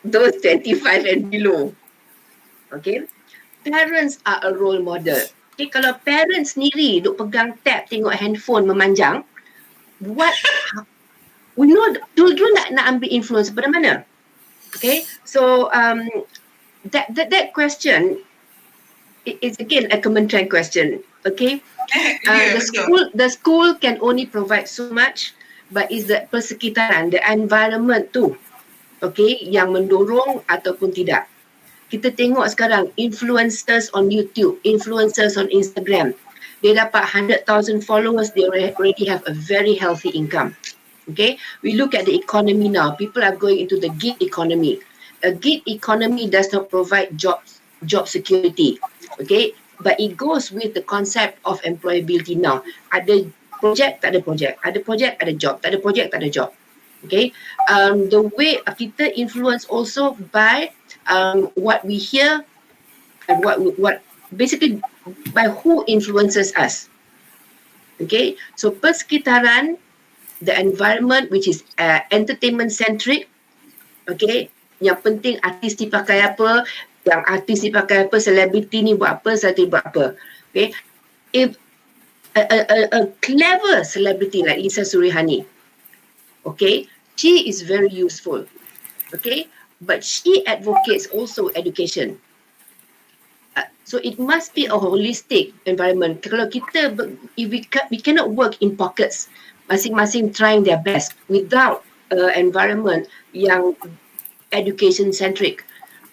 those 25 and below? Okay, parents are a role model. Okay, kalau parents sendiri duk pegang tab tengok handphone memanjang, we know children nak ambil influence pada mana? Okay, so that question is again a kementerian question. Okay, the school can only provide so much, but is the persekitaran, the environment tu, okay, yang mendorong ataupun tidak. Kita tengok sekarang influencers on YouTube, influencers on Instagram. Dia dapat 100,000 followers, they already have a very healthy income. Okay, we look at the economy now. People are going into the gig economy. A gig economy does not provide job security. Okay, but it goes with the concept of employability now. Ada projek, tak ada projek. Ada projek, ada job. Tak ada projek, tak ada job. Okay, the way kita influence also by what we hear and what basically by who influences us. Okay, so persekitaran, the environment which is entertainment centric. Okay, yang penting artis dipakai apa, yang artis dipakai apa, selebriti ni buat apa, selebriti buat apa. Okay, if a clever celebrity like Lisa Surihani, okay, she is very useful. Okay, but she advocates also education. So it must be a holistic environment. Kalau kita, if we cannot work in pockets, masing-masing trying their best without environment yang education centric.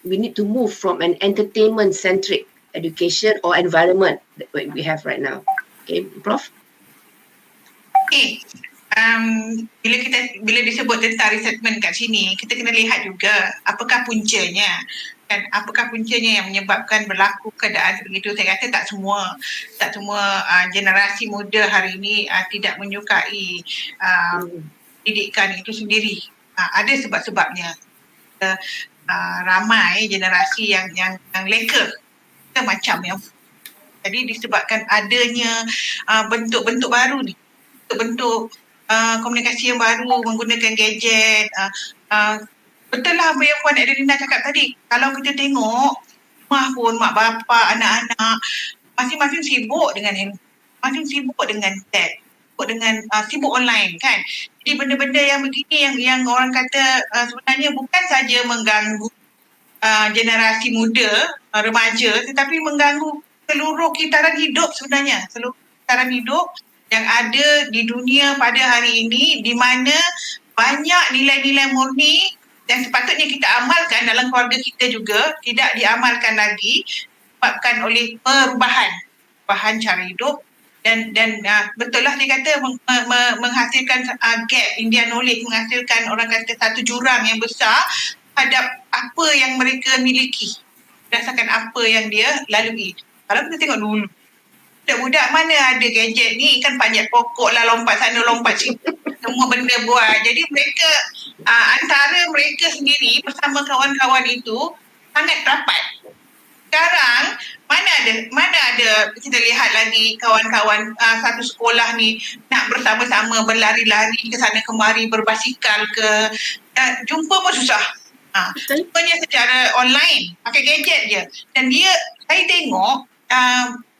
We need to move from an entertainment centric education or environment that we have right now. Okay, Prof? Okay. bila disebut tentang resettlement kat sini, kita kena lihat juga apakah puncanya. Dan apakah puncanya yang menyebabkan berlaku keadaan begitu. Saya rasa tak semua generasi muda hari ini tidak menyukai pendidikan itu sendiri. Ada sebab-sebabnya. Ramai generasi yang leka macam yang jadi disebabkan adanya bentuk-bentuk baru ni, bentuk komunikasi yang baru menggunakan gadget. Betul lah apa yang Puan Adelina cakap tadi. Kalau kita tengok rumah pun mak bapa, anak-anak masing-masing sibuk dengan handphone, masing sibuk dengan tab, sibuk online kan. Jadi benda-benda yang begini yang orang kata sebenarnya bukan saja mengganggu generasi muda, remaja, tetapi mengganggu seluruh kitaran hidup sebenarnya. Seluruh kitaran hidup yang ada di dunia pada hari ini, di mana banyak nilai-nilai murni yang sepatutnya kita amalkan dalam keluarga kita juga tidak diamalkan lagi disebabkan oleh perubahan cara hidup dan betul lah dia kata menghasilkan gap Indian knowledge, menghasilkan orang kata satu jurang yang besar terhadap apa yang mereka miliki berdasarkan apa yang dia lalui. Kalau kita tengok dulu budak-budak mana ada gadget ni, kan panjat pokok lah, lompat sana lompat sini, semua benda buat. Jadi mereka antara mereka sendiri bersama kawan-kawan itu sangat rapat. Sekarang mana ada kita lihat lagi kawan-kawan satu sekolah ni nak bersama-sama berlari-lari ke sana kemari, berbasikal ke, jumpa pun susah. Semuanya secara online, pakai gadget je. Dan saya tengok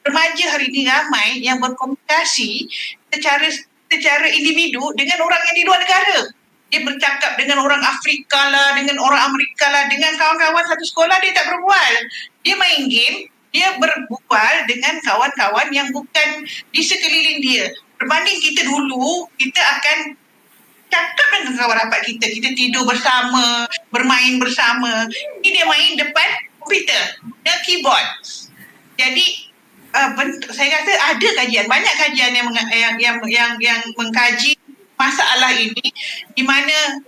remaja hari ini ramai yang berkomunikasi secara individu dengan orang yang di luar negara. Dia bercakap dengan orang Afrika lah, dengan orang Amerika lah, dengan kawan-kawan satu sekolah dia tak berbual. Dia main game, dia berbual dengan kawan-kawan yang bukan di sekeliling dia. Berbanding kita dulu, kita akan cakap dengan kawan rapat kita tidur bersama, bermain bersama. Ini dia main depan komputer, dan keyboard. Jadi saya rasa ada kajian, banyak kajian yang mengkaji masalah ini, di mana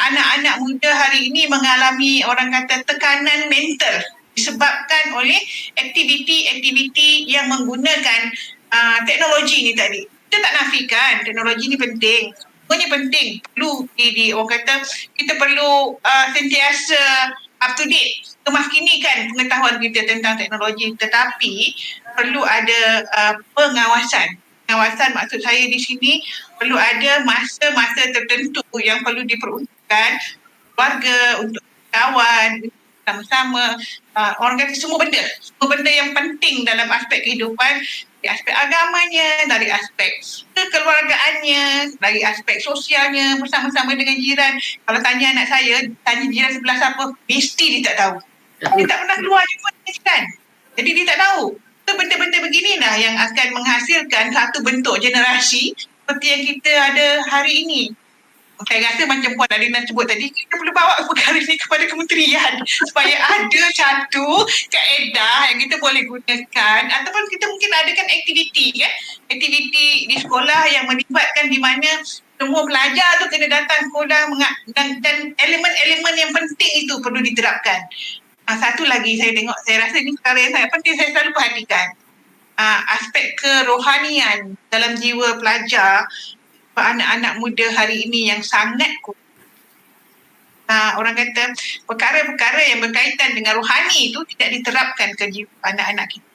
anak-anak muda hari ini mengalami orang kata tekanan mental disebabkan oleh aktiviti-aktiviti yang menggunakan teknologi ni tadi. Kita tak nafikan teknologi ni penting. Semuanya penting. Perlu orang kata kita perlu sentiasa up to date, kemaskinikan pengetahuan kita tentang teknologi, tetapi perlu ada pengawasan. Pengawasan maksud saya di sini perlu ada masa-masa tertentu yang perlu diperuntukkan keluarga, untuk kawan, sama-sama, orang kata semua benda yang penting dalam aspek kehidupan, dari aspek agamanya, dari aspek kekeluargaannya, dari aspek sosialnya, bersama-sama dengan jiran. Kalau tanya anak saya, tanya jiran sebelah siapa, mesti dia tak tahu. Dia tak pernah keluar jumpa dengan jiran. Jadi dia tak tahu. So, benda-benda beginilah yang akan menghasilkan satu bentuk generasi seperti yang kita ada hari ini. Saya rasa macam Puan Adelina sebut tadi, kita perlu bawa perkara ini kepada kementerian supaya ada satu kaedah yang kita boleh gunakan, ataupun kita mungkin adakan aktiviti di sekolah yang melibatkan di mana semua pelajar tu kena datang sekolah dan elemen-elemen yang penting itu perlu diterapkan. Satu lagi saya rasa ini perkara yang sangat penting, saya selalu perhatikan aspek kerohanian dalam jiwa pelajar, anak-anak muda hari ini yang sangat orang kata perkara-perkara yang berkaitan dengan rohani itu tidak diterapkan ke jiwa anak-anak kita.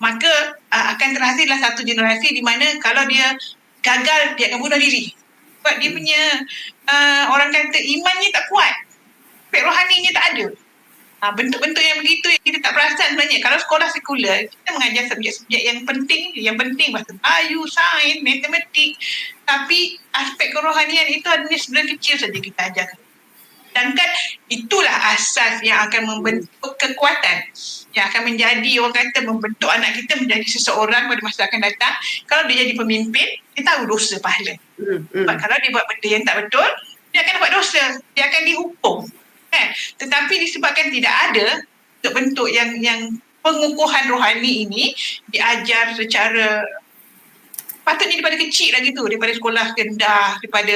Maka akan terhasillah satu generasi di mana kalau dia gagal, dia akan bunuh diri. Sebab dia punya orang kata imannya tak kuat, aspek rohaninya tak ada. Bentuk-bentuk yang begitu yang kita tak perasan sebenarnya. Kalau sekolah sekular, kita mengajar subjek-subjek yang penting bahasa Melayu, sains, matematik. Tapi aspek kerohanian itu hanya sebenarnya kecil saja kita ajarkan. Dan kan itulah asas yang akan membentuk kekuatan, yang akan menjadi orang kata membentuk anak kita menjadi seseorang pada masa akan datang. Kalau dia jadi pemimpin, dia tahu dosa pahala. Sebab kalau dia buat benda yang tak betul, dia akan dapat dosa, dia akan dihukum. Kan? Tetapi disebabkan tidak ada bentuk yang pengukuhan rohani ini diajar secara patutnya daripada kecil lagi tu, daripada sekolah rendah, daripada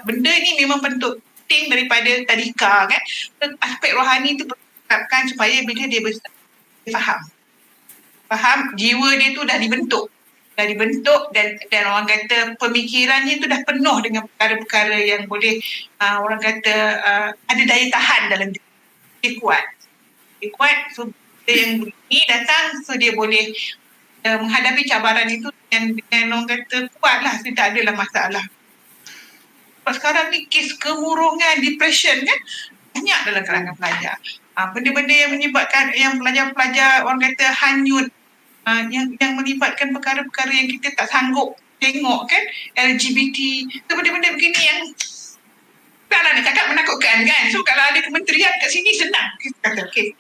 benda ni memang bentuk penting daripada tadika kan. Aspek rohani tu perlu diterapkan supaya bila dia besar, dia faham jiwa dia tu dah dibentuk dan orang kata pemikirannya tu dah penuh dengan perkara-perkara yang boleh orang kata ada daya tahan dalam dia kuat so dia yang begini datang so dia boleh menghadapi cabaran itu dengan orang kata kuat lah, tidak adalah masalah. Sebab sekarang ni kes kemurungan, depression kan banyak dalam kalangan pelajar. Benda-benda yang menyebabkan yang pelajar-pelajar orang kata hanyut, yang melibatkan perkara-perkara yang kita tak sanggup tengok kan, LGBT, so benda-benda begini yang taklah nak cakap menakutkan kan. So kalau ada kementerian kat sini senang kita kata okey,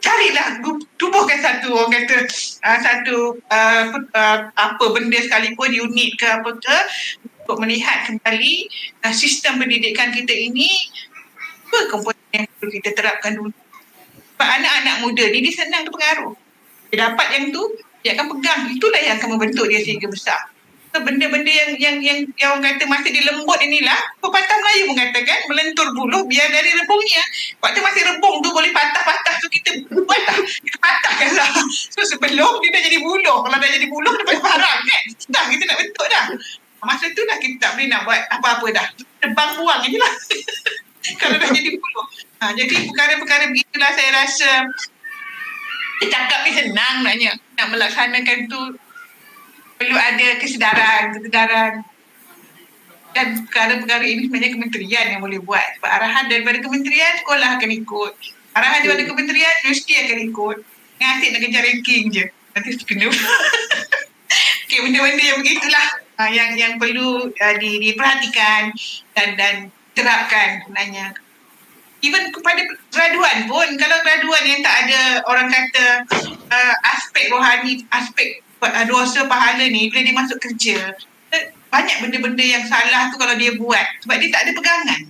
carilah tubuhkan satu orang kata apa benda sekalipun unit ke apa ke untuk melihat kembali sistem pendidikan kita ini apa komponen yang perlu kita terapkan dulu. Sebab anak-anak muda ni dia senang terpengaruh. Dia dapat yang tu, dia akan pegang. Itulah yang akan membentuk dia sehingga besar. So, benda-benda yang orang kata masih di lembut inilah, pepatah Melayu mengatakan melentur buluh biar dari rebungnya. Waktu masih rebung tu boleh patah-patah, so kita patah. Kita patahkanlah. So sebelum dia dah jadi buluh. Kalau dah jadi buluh, dia parang kan. Dah kita nak bentuk dah. Masa tu dah kita tak boleh nak buat apa-apa dah. Tebang buang je lah. Kalau dah jadi buluh. Jadi perkara-perkara begitulah saya rasa cakap ni senang nak melaksanakan tu perlu ada kesedaran dan perkara-perkara ini sebenarnya kementerian yang boleh buat. Sebab arahan daripada kementerian sekolah akan ikut, arahan daripada kementerian universiti akan ikut. Yang asyik nak kejar ranking je, nanti kena. Okay, benda-benda yang begitulah yang perlu diperhatikan dan terapkan sebenarnya. Even kepada graduan pun, kalau graduan yang tak ada orang kata aspek rohani, aspek dosa pahala ni, bila dia masuk kerja, banyak benda-benda yang salah tu kalau dia buat. Sebab dia tak ada pegangan.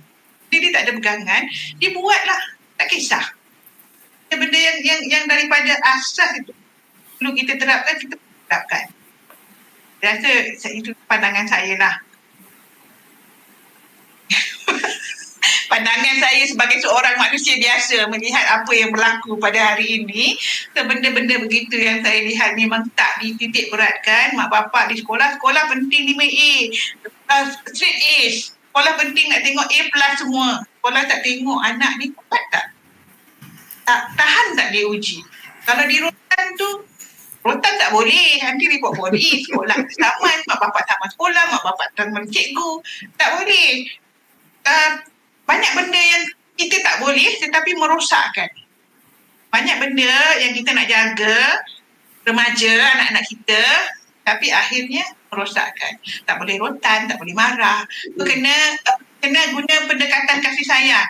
Dia tak ada pegangan, dia buatlah, tak kisah. Benda yang daripada asas itu perlu kita terapkan, kita terapkan. Saya rasa itu pandangan saya lah. Pandangan saya sebagai seorang manusia biasa melihat apa yang berlaku pada hari ini, benda-benda begitu yang saya lihat memang tak dititik beratkan. Mak bapak di sekolah penting 5A, straight A's. Sekolah penting nak tengok A+ semua. Sekolah tak tengok anak ni kuat tak? Tahan tak dia uji? Kalau di rotan tak boleh, nanti report polis, sekolah saman, mak bapak sama sekolah, mak bapak sama cikgu, tak boleh. Banyak benda yang kita tak boleh tetapi merosakkan. Banyak benda yang kita nak jaga remaja, anak-anak kita, tapi akhirnya merosakkan. Tak boleh rotan, tak boleh marah. Kena guna pendekatan kasih sayang.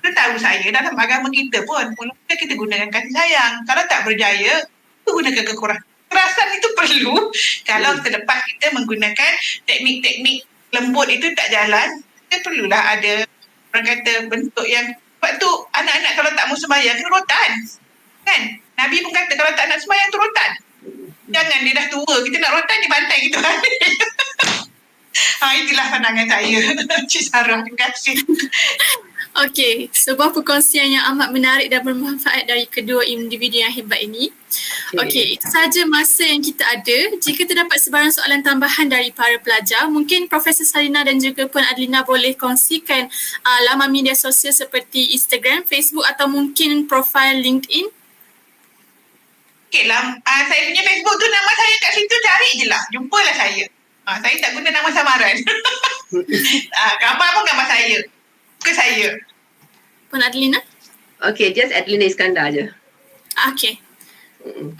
Kita tahu saya dalam agama kita pun, mula-mula kita gunakan kasih sayang. Kalau tak berjaya, kita gunakan kekerasan. Kekerasan itu perlu kalau selepas kita menggunakan teknik-teknik lembut itu tak jalan, kita perlulah ada orang kata bentuk yang, sebab tu anak-anak kalau tak mau sembahyang kena rotan kan. Nabi pun kata kalau tak nak sembahyang tu rotan. Jangan dia dah tua, kita nak rotan dia bantai kita balik. Itulah pandangan saya. Cik Sarah, terima kasih. Okey, sebuah perkongsian yang amat menarik dan bermanfaat dari kedua individu yang hebat ini. Okey, itu sahaja masa yang kita ada. Jika terdapat sebarang soalan tambahan dari para pelajar, mungkin Profesor Salina dan juga Puan Adlina boleh kongsikan laman media sosial seperti Instagram, Facebook atau mungkin profil LinkedIn. Okey lah, saya punya Facebook tu nama saya kat situ, cari je lah, jumpalah saya. Saya tak guna nama samaran. Gambar pun gambar saya. Ke saya. Puan Adlina? Okay, just Adlina Iskandar je. Okay.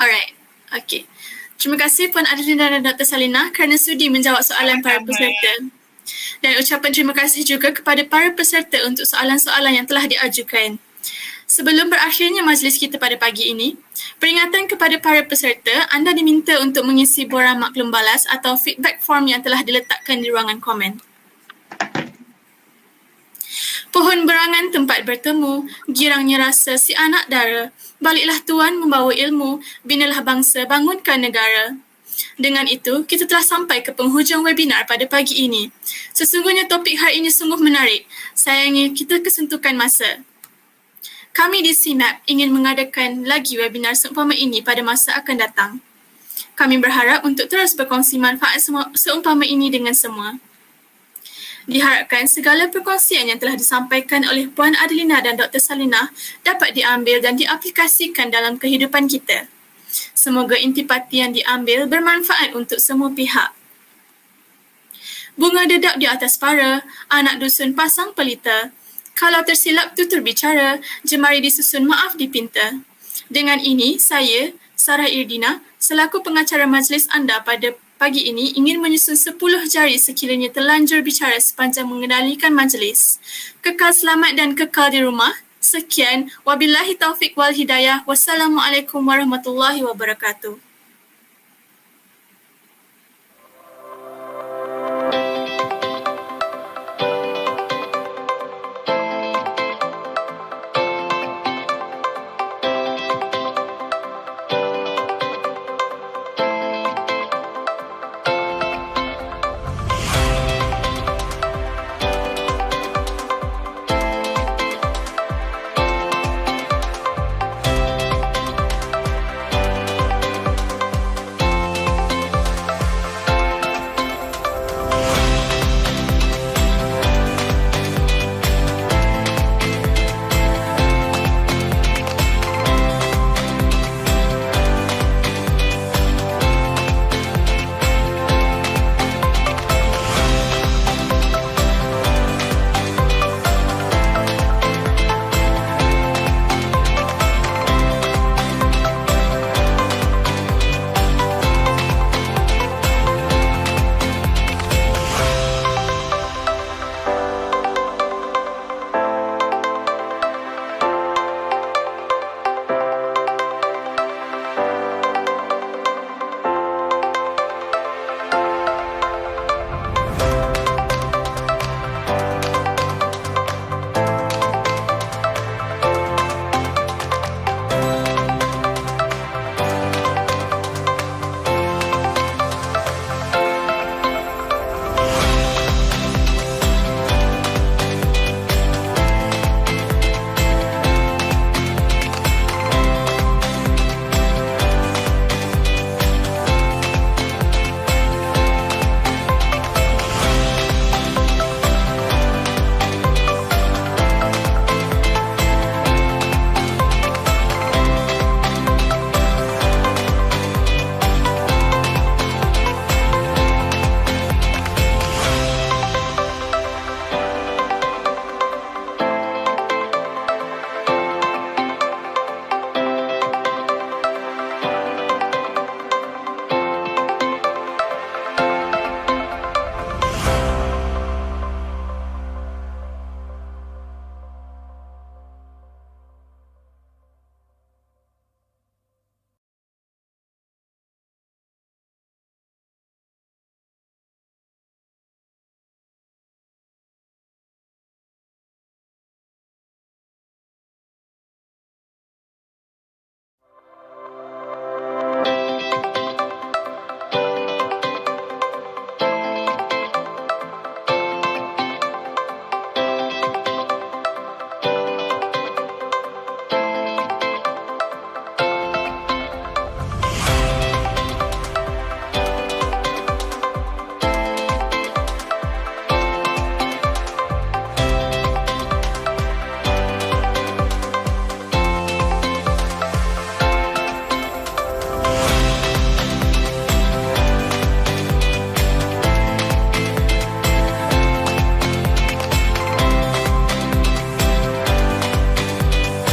Alright. Okay. Terima kasih Puan Adlina dan Dr. Salina kerana sudi menjawab soalan para peserta. Dan ucapan terima kasih juga kepada para peserta untuk soalan-soalan yang telah diajukan. Sebelum berakhirnya majlis kita pada pagi ini, peringatan kepada para peserta, anda diminta untuk mengisi borang maklum balas atau feedback form yang telah diletakkan di ruangan komen. Pohon berangan tempat bertemu, girangnya rasa si anak dara. Baliklah tuan membawa ilmu, binalah bangsa, bangunkan negara. Dengan itu, kita telah sampai ke penghujung webinar pada pagi ini. Sesungguhnya topik hari ini sungguh menarik. Sayangnya, kita kesentukan masa. Kami di CMAP ingin mengadakan lagi webinar seumpama ini pada masa akan datang. Kami berharap untuk terus berkongsi manfaat seumpama ini dengan semua. Diharapkan segala perkongsian yang telah disampaikan oleh Puan Adelina dan Dr. Salinah dapat diambil dan diaplikasikan dalam kehidupan kita. Semoga intipati yang diambil bermanfaat untuk semua pihak. Bunga dedap di atas para, anak dusun pasang pelita. Kalau tersilap tutur bicara, jemari disusun maaf dipinta. Dengan ini, saya, Sarah Irdina, selaku pengacara majlis anda pada pagi ini ingin menyusun 10 jari sekiranya terlanjur bicara sepanjang mengendalikan majlis. Kekal selamat dan kekal di rumah. Sekian, wabillahi taufik wal hidayah. Wassalamualaikum warahmatullahi wabarakatuh.